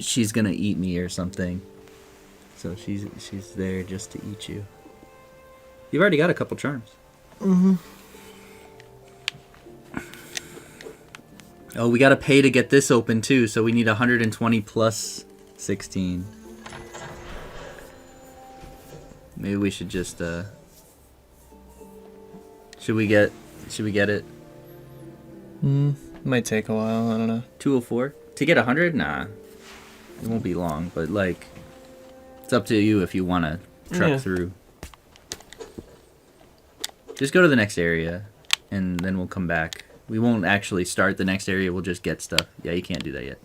she's gonna eat me or something. So she's there just to eat you. You've already got a couple charms. Mm-hmm. Oh, we gotta pay to get this open too, so we need 120 plus 16. Maybe we should just should we get it? Might take a while, I don't know. 204? To get 100? Nah. It won't be long, but like it's up to you if you wanna truck through. Just go to the next area and then we'll come back. We won't actually start the next area, we'll just get stuff. Yeah, you can't do that yet.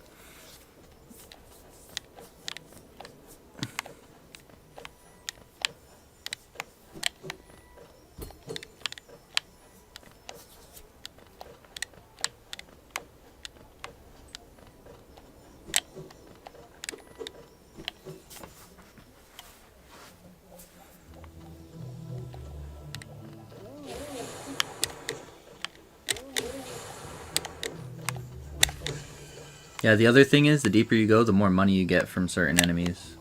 Yeah, the other thing is, the deeper you go, the more money you get from certain enemies.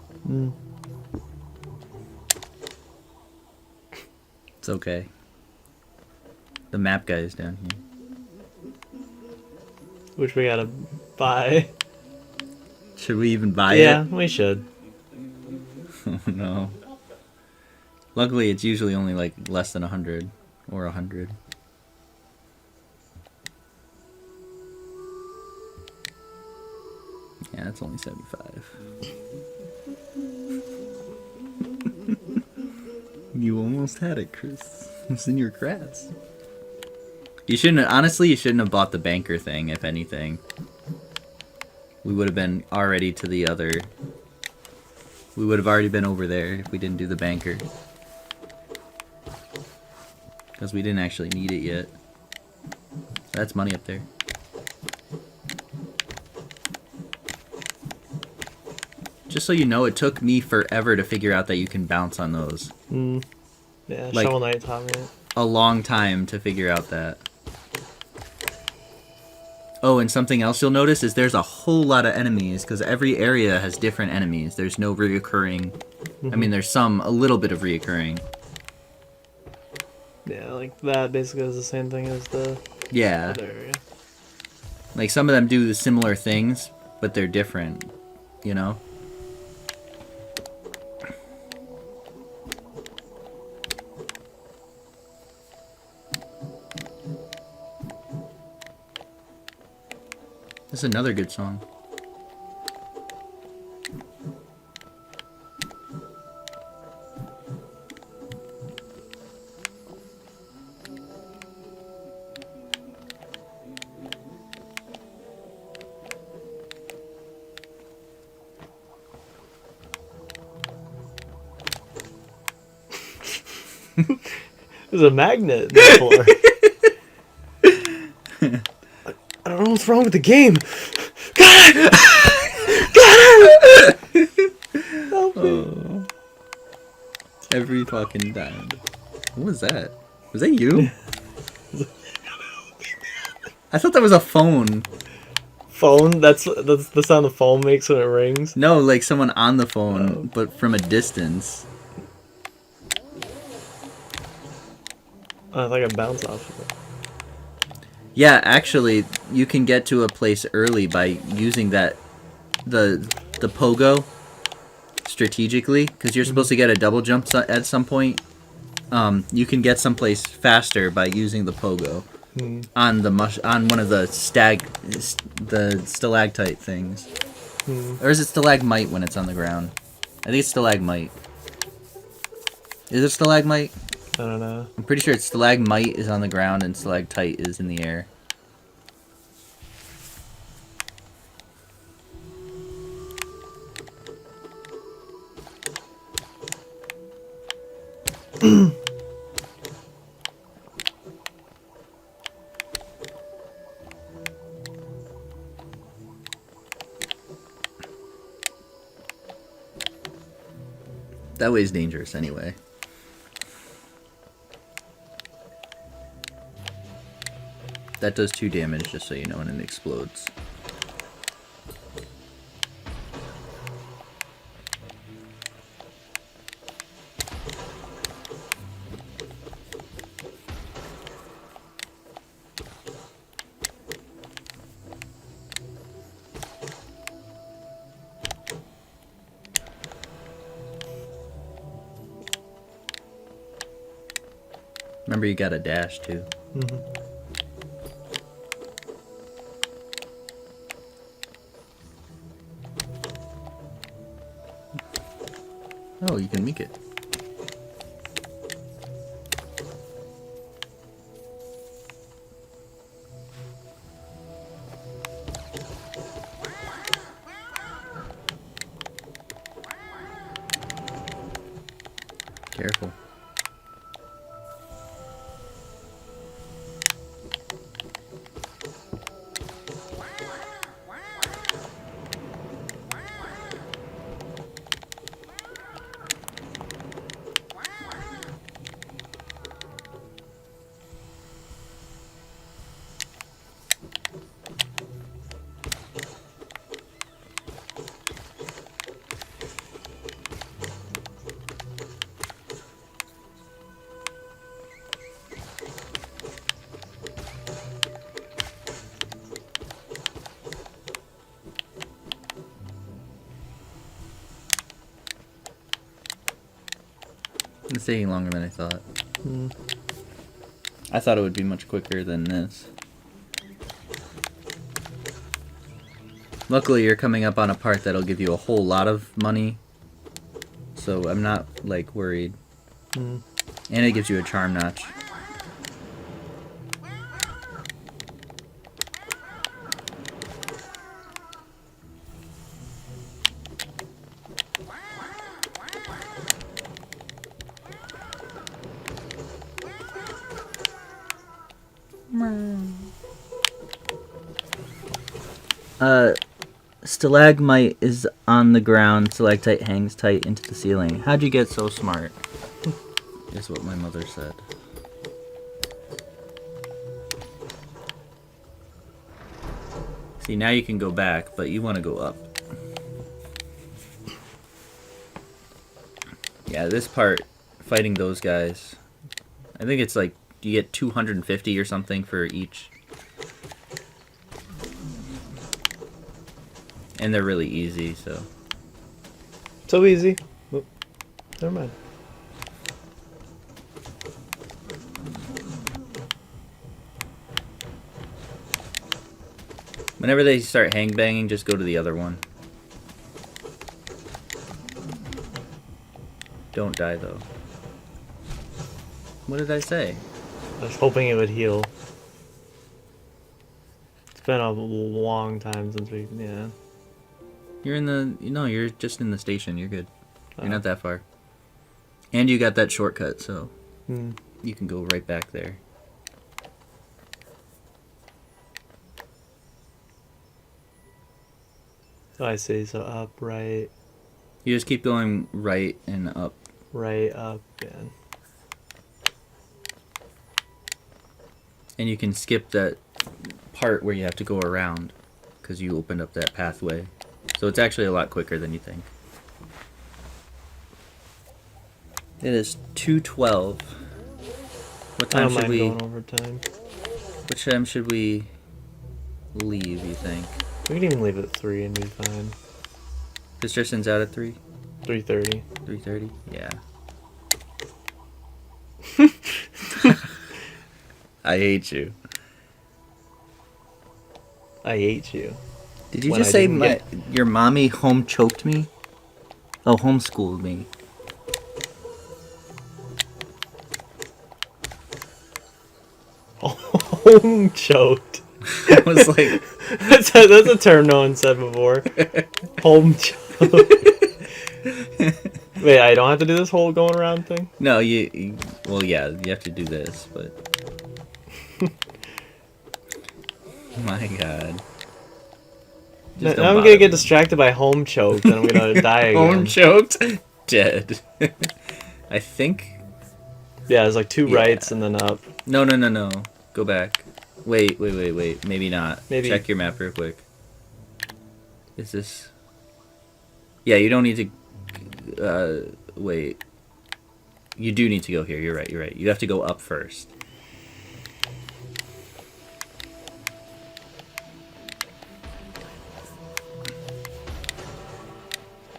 It's okay. The map guy is down here. Which we gotta buy. Should we even buy it? Yeah, we should. Oh no. Luckily, it's usually only like less than 100 or 100. Yeah, it's only 75. You almost had it, Chris. It's in your crats. You shouldn't, honestly, you shouldn't have bought the banker thing, if anything. We would have been already to the other. We would have already been over there if we didn't do the banker. Because we didn't actually need it yet. That's money up there. Just so you know, it took me forever to figure out that you can bounce on those. Yeah, Like, Shovel Knight taught me it. A long time to figure out that. Oh, and something else you'll notice is there's a whole lot of enemies, because every area has different enemies. There's no reoccurring. I mean, there's a little bit of reoccurring. Yeah, like that basically is the same thing as the Yeah. other area. Like, some of them do similar things, but they're different, you know? This is another good song. There's a magnet in the floor. I don't know what's wrong with the game. Got it! Got it! Help me. Every fucking time. What was that? Was that you? I thought that was a phone. Phone? That's the sound the phone makes when it rings. No, like someone on the phone, but from a distance. I think I bounce off of it. Yeah, actually, you can get to a place early by using the pogo strategically, because you're supposed to get a double jump at some point. You can get someplace faster by using the pogo on one of the stalactite things, or is it stalagmite when it's on the ground? I think it's stalagmite. Is it stalagmite? I don't know. I'm pretty sure it's stalagmite is on the ground and stalactite is in the air. That way is dangerous anyway. That does 2 damage, just so you know, and it explodes. Remember, you got a dash too. Mm-hmm. Oh, you can make it. Careful. It's taking longer than I thought. I thought it would be much quicker than this. Luckily, you're coming up on a part that'll give you a whole lot of money, so I'm not, like, worried. And it gives you a charm notch. Stalagmite is on the ground, stalactite hangs tight into the ceiling. How'd you get so smart? Is what my mother said. See, now you can go back, but you want to go up. Yeah, this part, fighting those guys, I think it's like, you get 250 or something for each. And they're really easy, so. So easy. Oop. Never mind. Whenever they start hang banging, just go to the other one. Don't die though. What did I say? I was hoping it would heal. It's been a long time since we, yeah. You're in the, no, you're just in the station. You're good. You're not that far. And you got that shortcut, so you can go right back there. Oh, I see. So up, right, You just keep going right and up. right, up, and And you can skip that part where you have to go around because you opened up that pathway. So it's actually a lot quicker than you think. It is 2:12. What I time don't should mind we? going overtime. What time should we leave? You think? We can even leave it at 3 and be fine. Because Tristan's out at 3, 3:30. 3:30. Yeah. I hate you. I hate you. Did you When just I say didn't your mommy home choked me? Oh, homeschooled me. Home choked. I was like, that's a term no one said before. Home choked. Wait, I don't have to do this whole going around thing? no, well, yeah, you have to do this, but. My God. Now Just don't I'm bother gonna get me. distracted by home choked and I'm gonna die again. Home choked? Dead. I think. Yeah, there's like 2 Yeah. rights and then up. No. Go back. Wait. Maybe not. Maybe. Check your map real quick. Is this... Yeah, you don't need to... wait. You do need to go here. You're right. You have to go up first.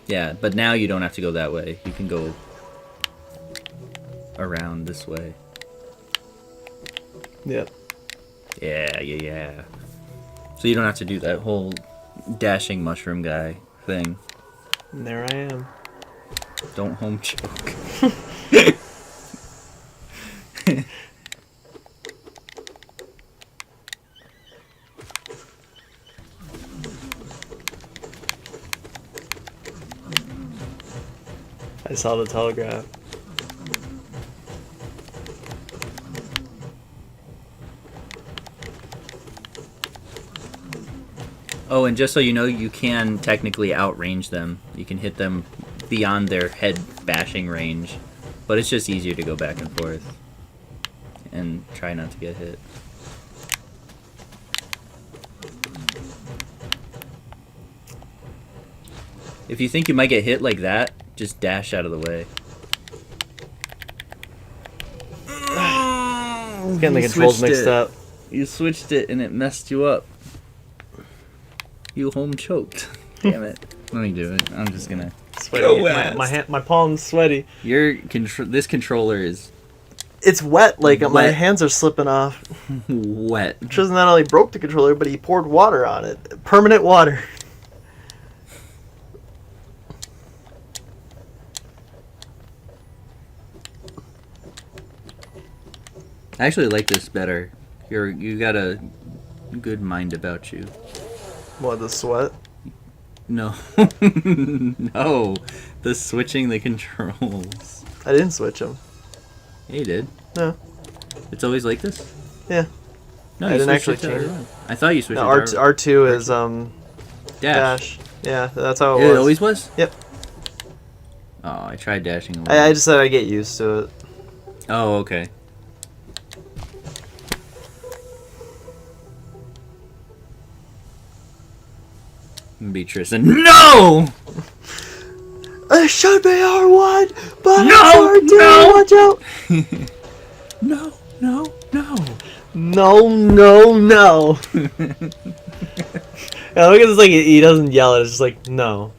Yeah, but now you don't have to go that way. You can go around this way. Yep. Yeah. So you don't have to do that whole dashing mushroom guy thing. And there I am. Don't home choke. I saw the telegraph. Oh, and just so you know, you can technically outrange them. You can hit them beyond their head bashing range. But it's just easier to go back and forth. And try not to get hit. If you think you might get hit like that, just dash out of the way. I'm getting the controls mixed up. You switched it and it messed you up. You home choked. Damn it. Let me do it. I'm just gonna. Sweaty. My palm's sweaty. This controller is It's wet. Like my Wet. hands are slipping off. wet. Tristan not only broke the controller, but he poured water on it. Permanent water. I actually like this better. You got a good mind about you. What, the sweat? No. No. The switching the controls. I didn't switch them. Yeah, you did. No. It's always like this? Yeah. No, I you didn't switched actually it to change it. R1. I thought you switched No, it to R2 is dash. dash. Yeah, that's how it was. It always was? Yep. Oh, I tried dashing a little. I just said I get used to it. Oh, okay. Be Tristan. No! It should be R1, but No, it's R2. no. Watch out! No. No. Yeah, look at this. Like he doesn't yell it. It's just like no.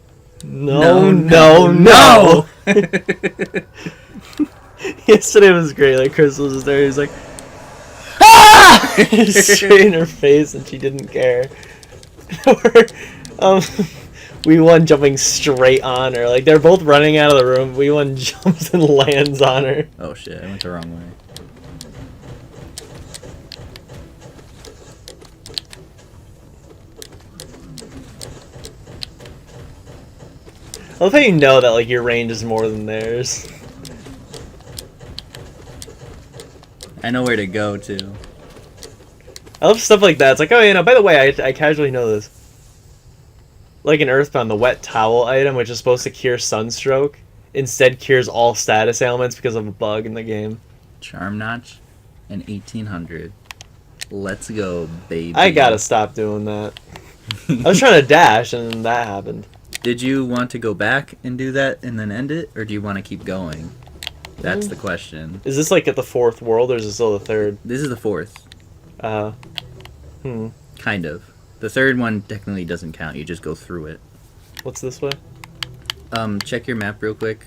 Yesterday was great. Like Chris was just there. He's like, ah! Straight in her face, and she didn't care. We one jumping straight on her. Like they're both running out of the room. We one jumps and lands on her. Oh shit, I went the wrong way. I love how you know that like your range is more than theirs. I know where to go to. I love stuff like that. It's like, oh, you know, by the way, I casually know this. Like in Earthbound, the wet towel item, which is supposed to cure sunstroke, instead cures all status ailments because of a bug in the game. Charm Notch and 1800. Let's go, baby. I gotta stop doing that. I was trying to dash, and then that happened. Did you want to go back and do that and then end it, or do you want to keep going? That's the question. Is this like at the fourth world, or is it still the third? This is the fourth. Kind of. The third one technically doesn't count. You just go through it. What's this way? Check your map real quick.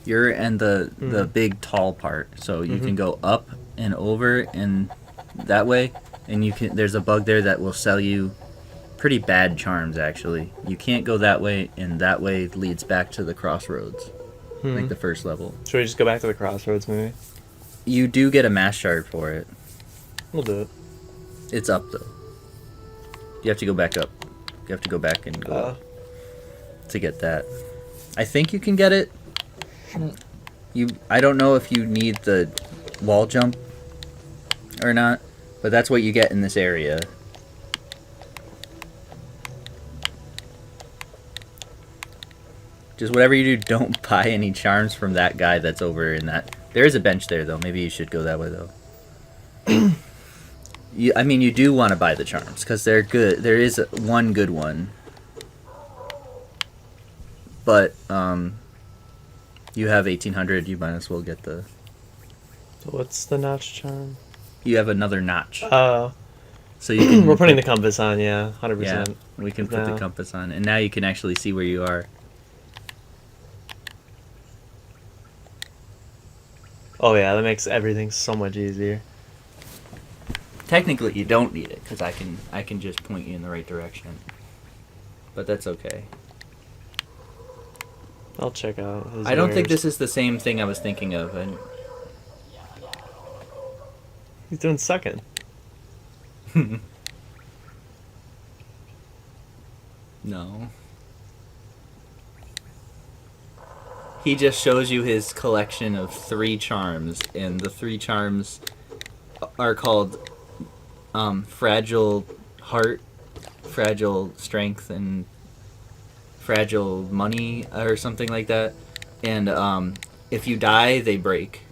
You're in the big tall part, so you can go up and over and that way, and you can. There's a bug there that will sell you pretty bad charms. Actually, you can't go that way, and that way leads back to the crossroads, like the first level. Should we just go back to the crossroads, maybe? You do get a mass shard for it. We'll do it. It's up though. You have to go back up. You have to go back and go up to get that. I think you can get it. I don't know if you need the wall jump or not, but that's what you get in this area. Just whatever you do, don't buy any charms from that guy that's over in that. There is a bench there though. Maybe you should go that way though. I mean, you do want to buy the charms because they're good. There is one good one, but you have 1800. You might as well get the. What's the notch charm? You have another notch, Oh, so you can. we're putting the compass on. Yeah, 100%. Yeah, we can put the now. compass on, and now you can actually see where you are. Oh yeah, that makes everything so much easier. Technically, you don't need it because I can just point you in the right direction. But that's okay. I'll check out his I don't think wares. this is the same thing I was thinking of. And He's doing second. no. He just shows you his collection of 3 charms, and the 3 charms are called Fragile Heart, Fragile Strength, and Fragile Money, or something like that. And if you die, they break.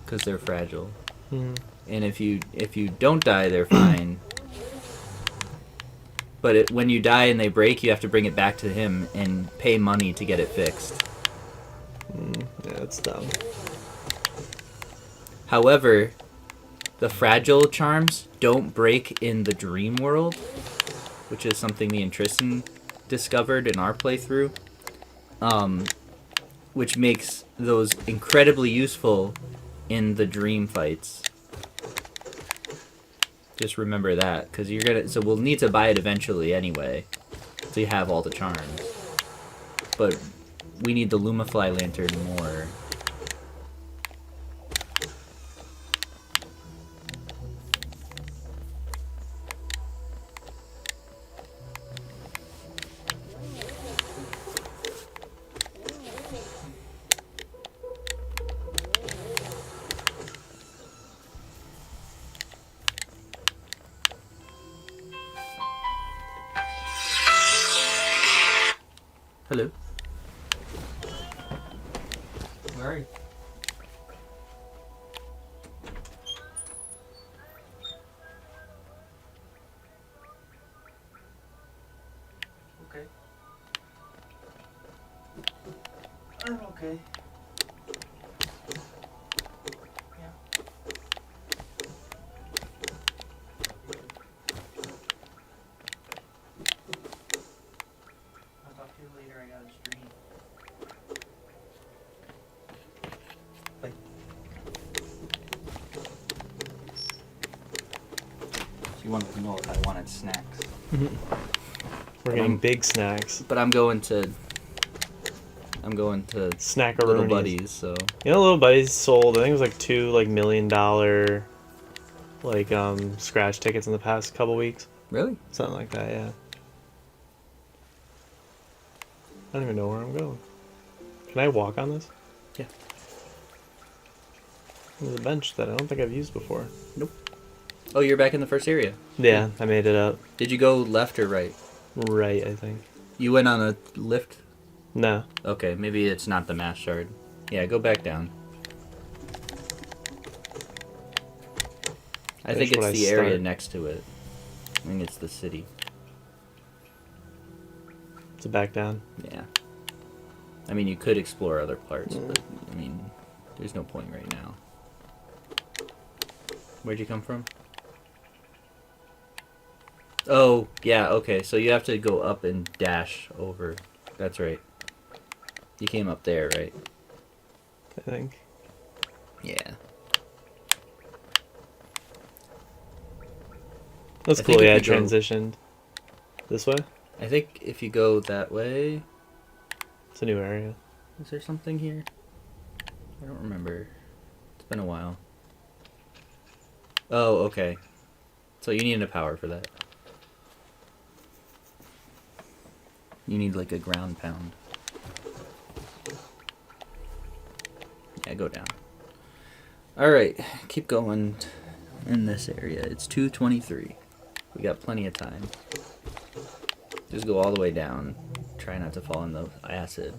Because they're fragile. Hmm. And if you don't die, they're fine. But when you die and they break, you have to bring it back to him and pay money to get it fixed. Yeah, that's dumb. However, the fragile charms don't break in the dream world, which is something me and Tristan discovered in our playthrough, which makes those incredibly useful in the dream fights. Just remember that, because so we'll need to buy it eventually anyway, so you have all the charms. But we need the Lumafly lantern more. Hello. Where are you? Okay. I'm okay. Yeah. I'll talk to you later. I got a stream. Bye. She wanted to know if I wanted snacks. We're getting big snacks. But I'm going to Snackaroonies. Little Buddies, so You know, Little Buddies sold, I think it was like $2 $1 million scratch tickets in the past couple weeks. really? Something like that, yeah. I don't even know where I'm going. Can I walk on this? Yeah. There's a bench that I don't think I've used before. Oh, you're back in the first area. Yeah, I made it up. Did you go left or right? Right, I think. You went on a lift? No. Okay, maybe it's not the mass shard. Yeah, go back down. I think Finish it's what the I area start. next to it. I think it's the city. To back down. Yeah. I mean, you could explore other parts, but, I mean, there's no point right now. Where'd you come from? Oh, yeah, okay, so you have to go up and dash over. That's right. You came up there, right? I think. Yeah. That's I think cool, yeah, I if you go- transitioned. This way? I think if you go that way... It's a new area. Is there something here? I don't remember. It's been a while. Oh, okay. So you need a power for that. You need like a ground pound. Yeah, go down. Alright, keep going in this area. It's 2:23. We got plenty of time. Just go all the way down. Try not to fall in the acid.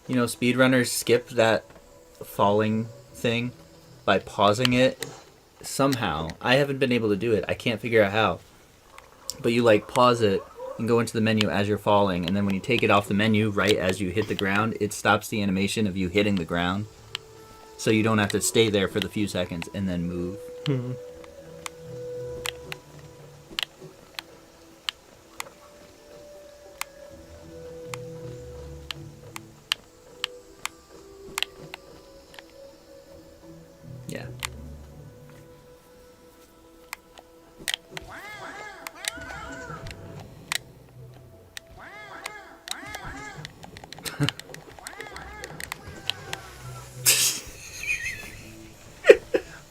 You know, speedrunners skip that falling thing by pausing it somehow. I haven't been able to do it. I can't figure out how. But you like pause it and go into the menu as you're falling, and then when you take it off the menu right as you hit the ground, it stops the animation of you hitting the ground. So you don't have to stay there for the few seconds and then move.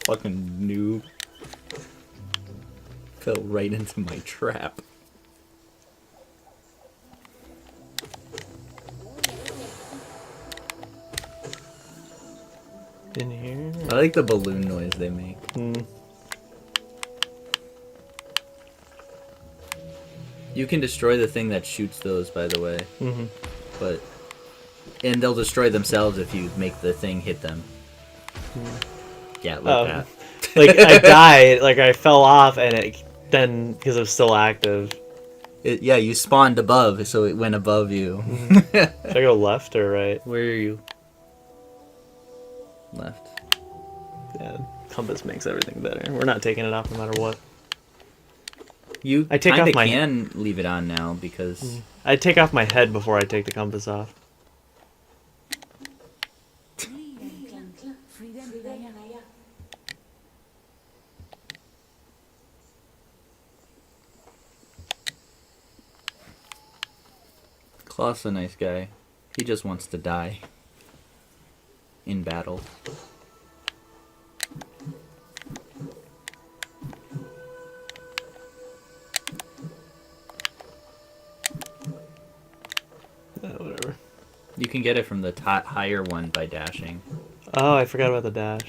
Fucking noob. Fell right into my trap. In here. I like the balloon noise they make. You can destroy the thing that shoots those, by the way. But and they'll destroy themselves if you make the thing hit them. Yeah, like that. Like I died, like I fell off, and it then because it was still active. Yeah, you spawned above, so it went above you. Should I go left or right? Where are you? Left. Yeah, compass makes everything better. We're not taking it off no matter what. You I take kinda off my- can leave it on now because I take off my head before I take the compass off. Claw's a nice guy. He just wants to die in battle. Whatever. You can get it from the higher one by dashing. Oh, I forgot about the dash.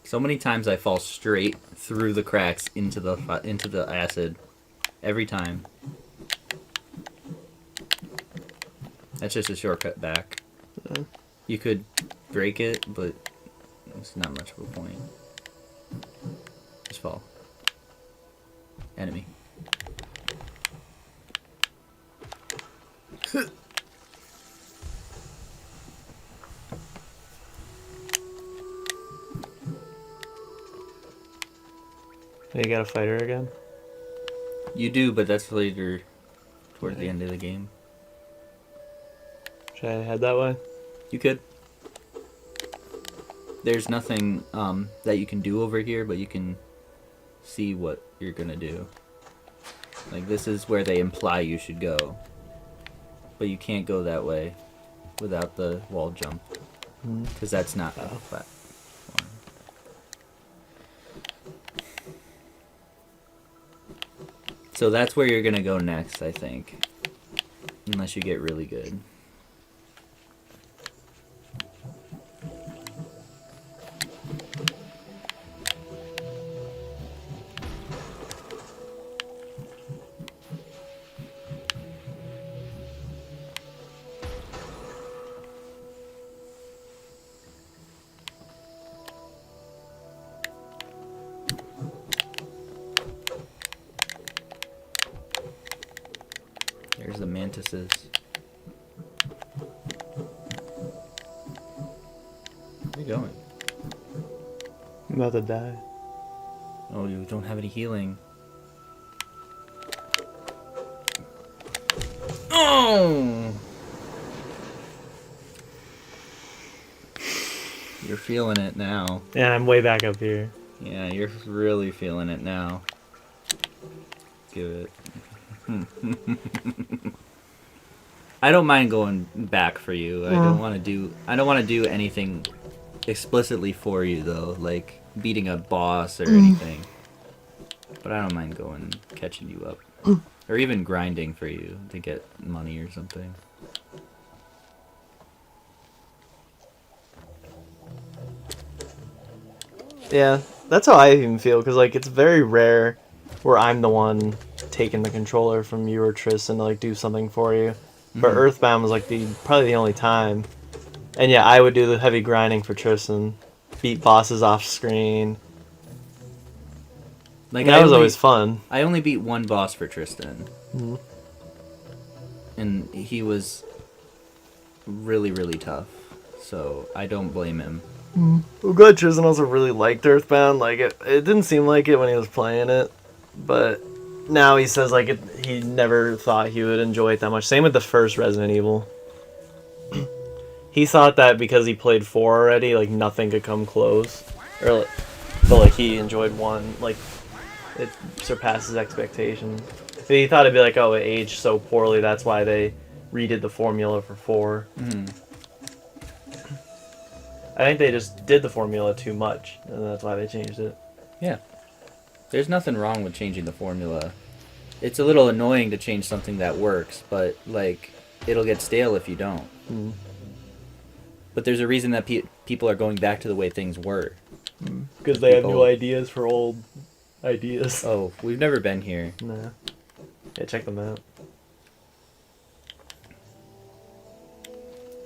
So many times I fall straight through the cracks into the acid. Every time. That's just a shortcut back. You could break it, but it's not much of a point. Just fall. Enemy. You gotta fight her again? You do, but that's later towards the end of the game. Should I head that way? You could. There's nothing that you can do over here, but you can see what you're gonna do. Like, this is where they imply you should go. But you can't go that way without the wall jump. Because that's not a platform. So that's where you're gonna go next, I think. Unless you get really good. There's the mantises. Where are you going? I'm about to die. Oh, you don't have any healing. Oh! You're feeling it now. Yeah, I'm way back up here. Yeah, you're really feeling it now. Give it. I don't mind going back for you. I don't want to do anything explicitly for you though, like beating a boss or anything. But I don't mind going catching you up. Or even grinding for you to get money or something. Yeah, that's how I even feel, because like it's very rare where I'm the one taking the controller from you or Tristan to like do something for you. But Earthbound was like probably the only time. And yeah, I would do the heavy grinding for Tristan, beat bosses off screen. Like, that was always fun. I only beat one boss for Tristan. And he was really, really tough. So I don't blame him. I'm glad Tristan also really liked Earthbound. Like it didn't seem like it when he was playing it, but now he says like he never thought he would enjoy it that much. Same with the first Resident Evil. he thought that because he played 4 already, like nothing could come close, or like, but like he enjoyed 1, like it surpasses expectations. So he thought it'd be like, oh, it aged so poorly, that's why they redid the formula for 4. Mm-hmm. I think they just did the formula too much, and that's why they changed it. Yeah. There's nothing wrong with changing the formula. It's a little annoying to change something that works, but, like, it'll get stale if you don't. Mm. But there's a reason that people are going back to the way things were. Because they have new ideas for old ideas. Oh, we've never been here. Nah. Yeah, check them out.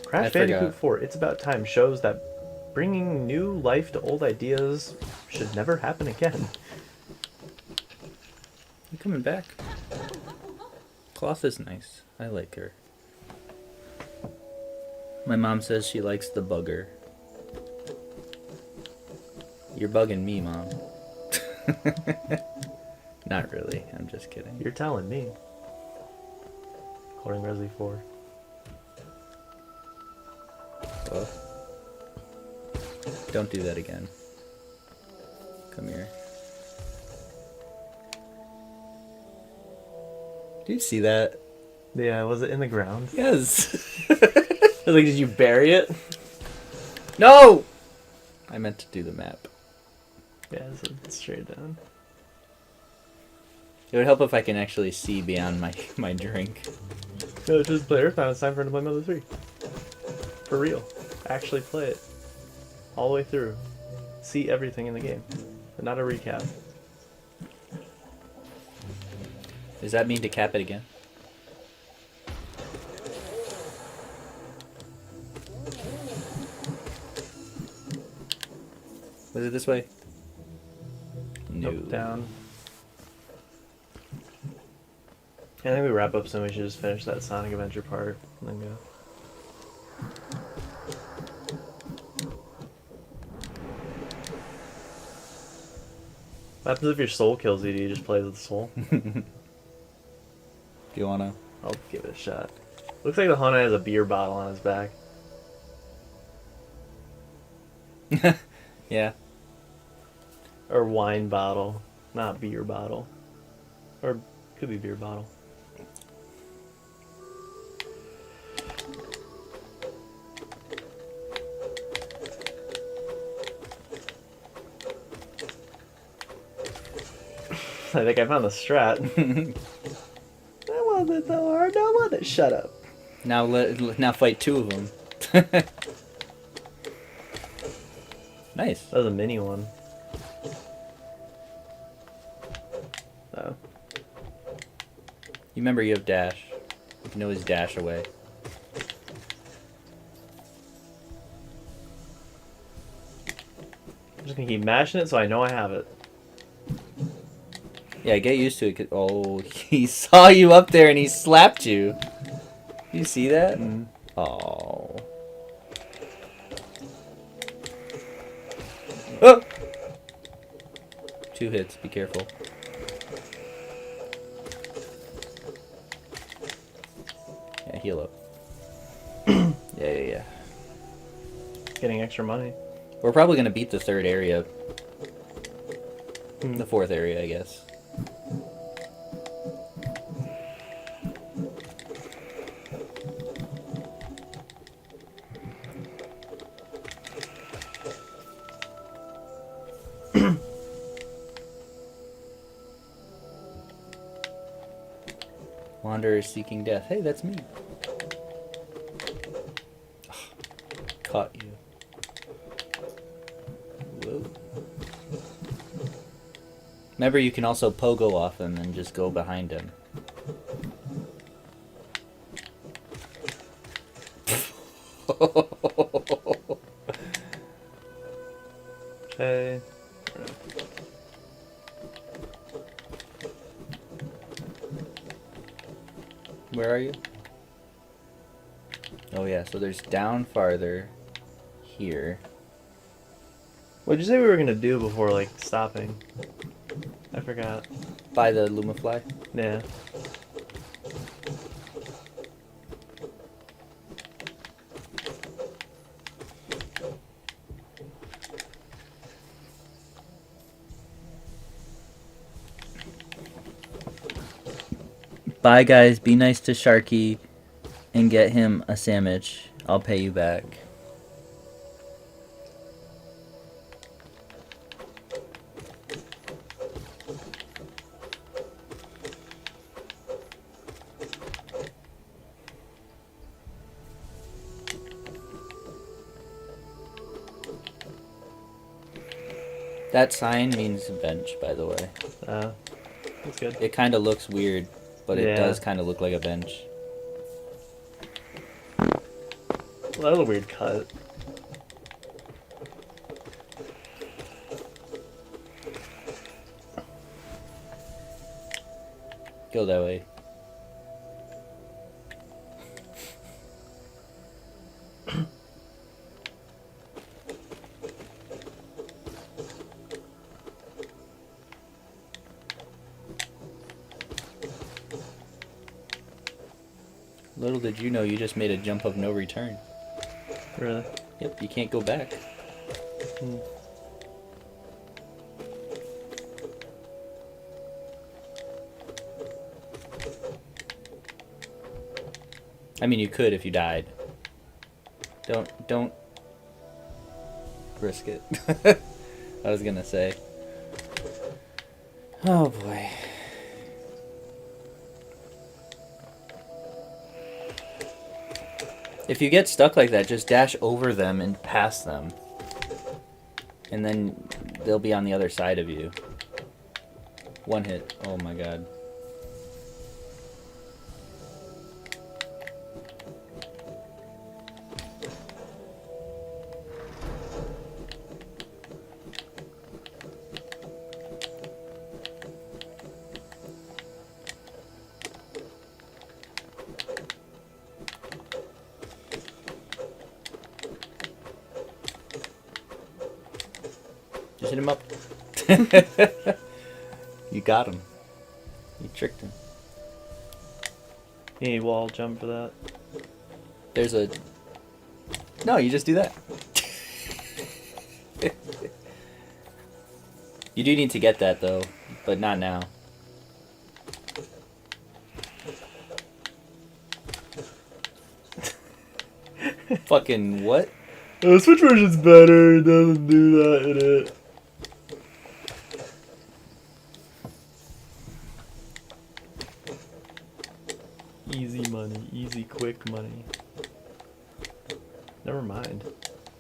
Crash Bandicoot 4, It's About Time shows that bringing new life to old ideas should never happen again. You coming back? Cloth is nice. I like her. My mom says she likes the bugger. You're bugging me, Mom. Not really. I'm just kidding. You're telling me. According to Resi 4. Oh. Don't do that again. Come here. Do you see that? Yeah, was it in the ground? Yes. I was like, did you bury it? No! I meant to do the map. Yeah, so it's straight down. It would help if I can actually see beyond my drink. No, it's just play Earthbound. It's time for him to play Mother 3. For real. Actually play it. All the way through. See everything in the game. But not a recap. Does that mean to cap it again? Was it this way? No. Nope, down. Yeah, I think we wrap up soon. We should just finish that Sonic Adventure part and then go. What happens if your soul kills you? Do you just play with the soul? Do you wanna? I'll give it a shot. Looks like the Hana has a beer bottle on his back. Yeah. Or wine bottle, not beer bottle. Or could be beer bottle. I think I found the strat. I want it though, I don't want it. Shut up. Now fight 2 of them. Nice. That was a mini one. Oh. You remember you have dash. You can always dash away. I'm just gonna keep mashing it so I know I have it. Yeah, get used to it. Oh, he saw you up there and he slapped you. You see that? Mm. Oh. Oh! 2 hits. Be careful. Yeah, heal up. Yeah. Getting extra money. We're probably gonna beat the 3rd area. The 4th area, I guess. Wanderer seeking death. Hey, that's me. Caught you. Whoa. Remember, you can also pogo off him and just go behind him. Okay. Where are you? Oh yeah, so there's down farther here. What'd you say we were gonna do before, like, stopping? I forgot. By the Lumafly. Yeah. Bye, guys. Be nice to Sharky and get him a sandwich. I'll pay you back. That sign means bench, by the way. That's good. It kind of looks weird, but it Yeah. does kind of look like a bench. Well, that was a weird cut. Go that way. Little did you know you just made a jump of no return. Really? Yep, you can't go back. Hmm. I mean, you could if you died. Don't risk it. I was gonna say. Oh boy. If you get stuck like that, just dash over them and past them. And then they'll be on the other side of you. One hit. Oh my god. Just hit him up. You got him. You tricked him. You need wall jump for that. There's a... No, you just do that. You do need to get that, though. But not now. Fucking what? The Switch version's better. It doesn't do that in it. Easy money. Easy, quick money. Never mind.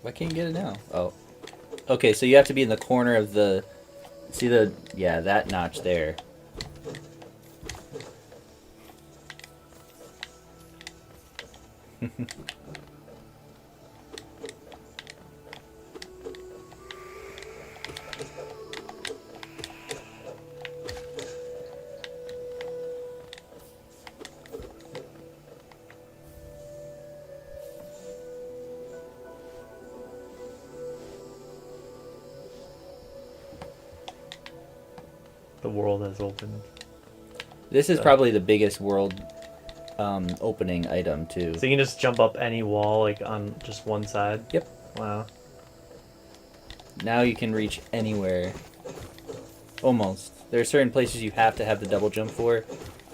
Why can't you get it now? Oh. Okay, so you have to be in the corner of the... See the... Yeah, that notch there. The world has opened. This is probably the biggest world opening item, too. So you can just jump up any wall, like, on just one side? Yep. Wow. Now you can reach anywhere. Almost. There are certain places you have to have the double jump for.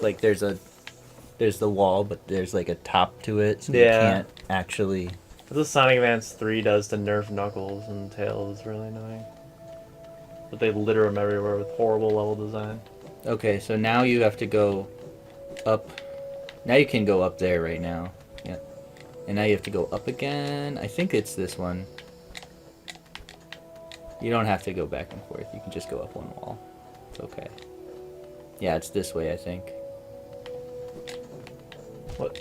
Like, there's the wall, but there's, like, a top to it, so you can't actually... That's what Sonic Advance 3 does to nerf Knuckles and Tails is really annoying. But they litter them everywhere with horrible level design. Okay, so now you have to go up. Now you can go up there right now. Yeah. And now you have to go up again. I think it's this one. You don't have to go back and forth. You can just go up one wall. It's okay. Yeah, it's this way, I think. What?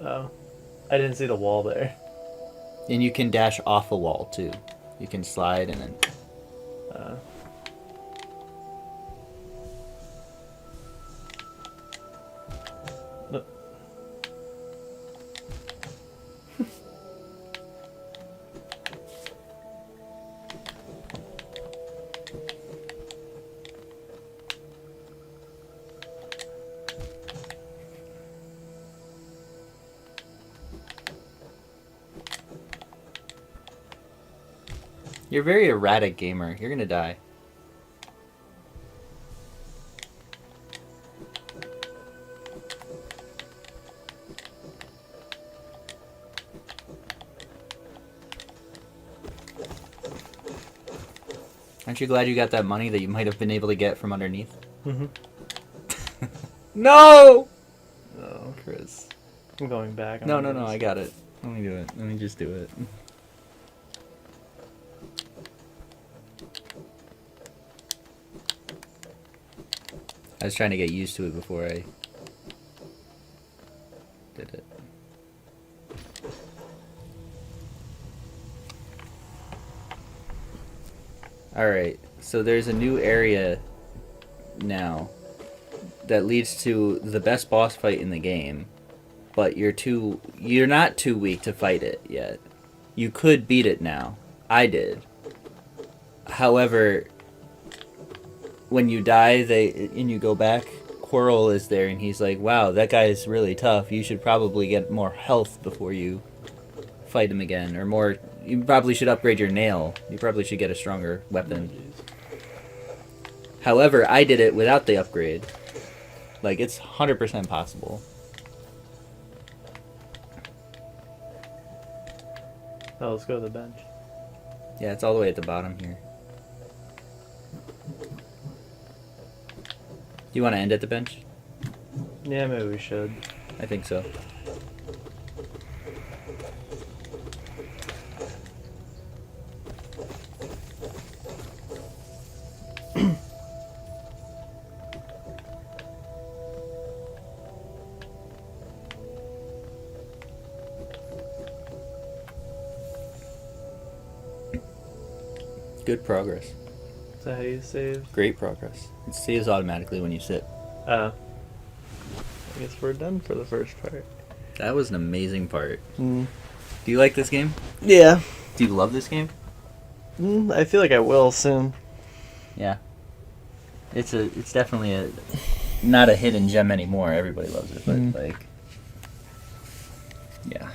Oh. I didn't see the wall there. And you can dash off a wall, too. You can slide and then... Look. You're a very erratic gamer. You're gonna die. Aren't you glad you got that money that you might have been able to get from underneath? Mm-hmm. No! Oh, Chris. I'm going back. No, I got it. Let me do it. Let me just do it. I was trying to get used to it before I did it. Alright, so there's a new area now that leads to the best boss fight in the game, but you're not too weak to fight it yet. You could beat it now. I did. However, when you die and you go back, Quirrell is there and he's like, wow, that guy is really tough. You should probably get more health before you fight him again, or more. You probably should upgrade your nail. You probably should get a stronger weapon. However, I did it without the upgrade. Like, it's 100% possible. Oh, let's go to the bench. Yeah, it's all the way at the bottom here. You want to end at the bench? Yeah, maybe we should. I think so. Good progress. Is that how you save? Great progress. It saves automatically when you sit. I guess we're done for the first part. That was an amazing part. Mm. Do you like this game? Yeah. Do you love this game? I feel like I will soon. Yeah. It's definitely not a hidden gem anymore. Everybody loves it, but like, yeah.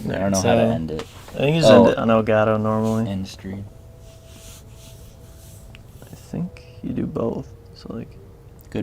I don't know how to end it. I think you just end it on Elgato normally. End stream. I think you do both. So like.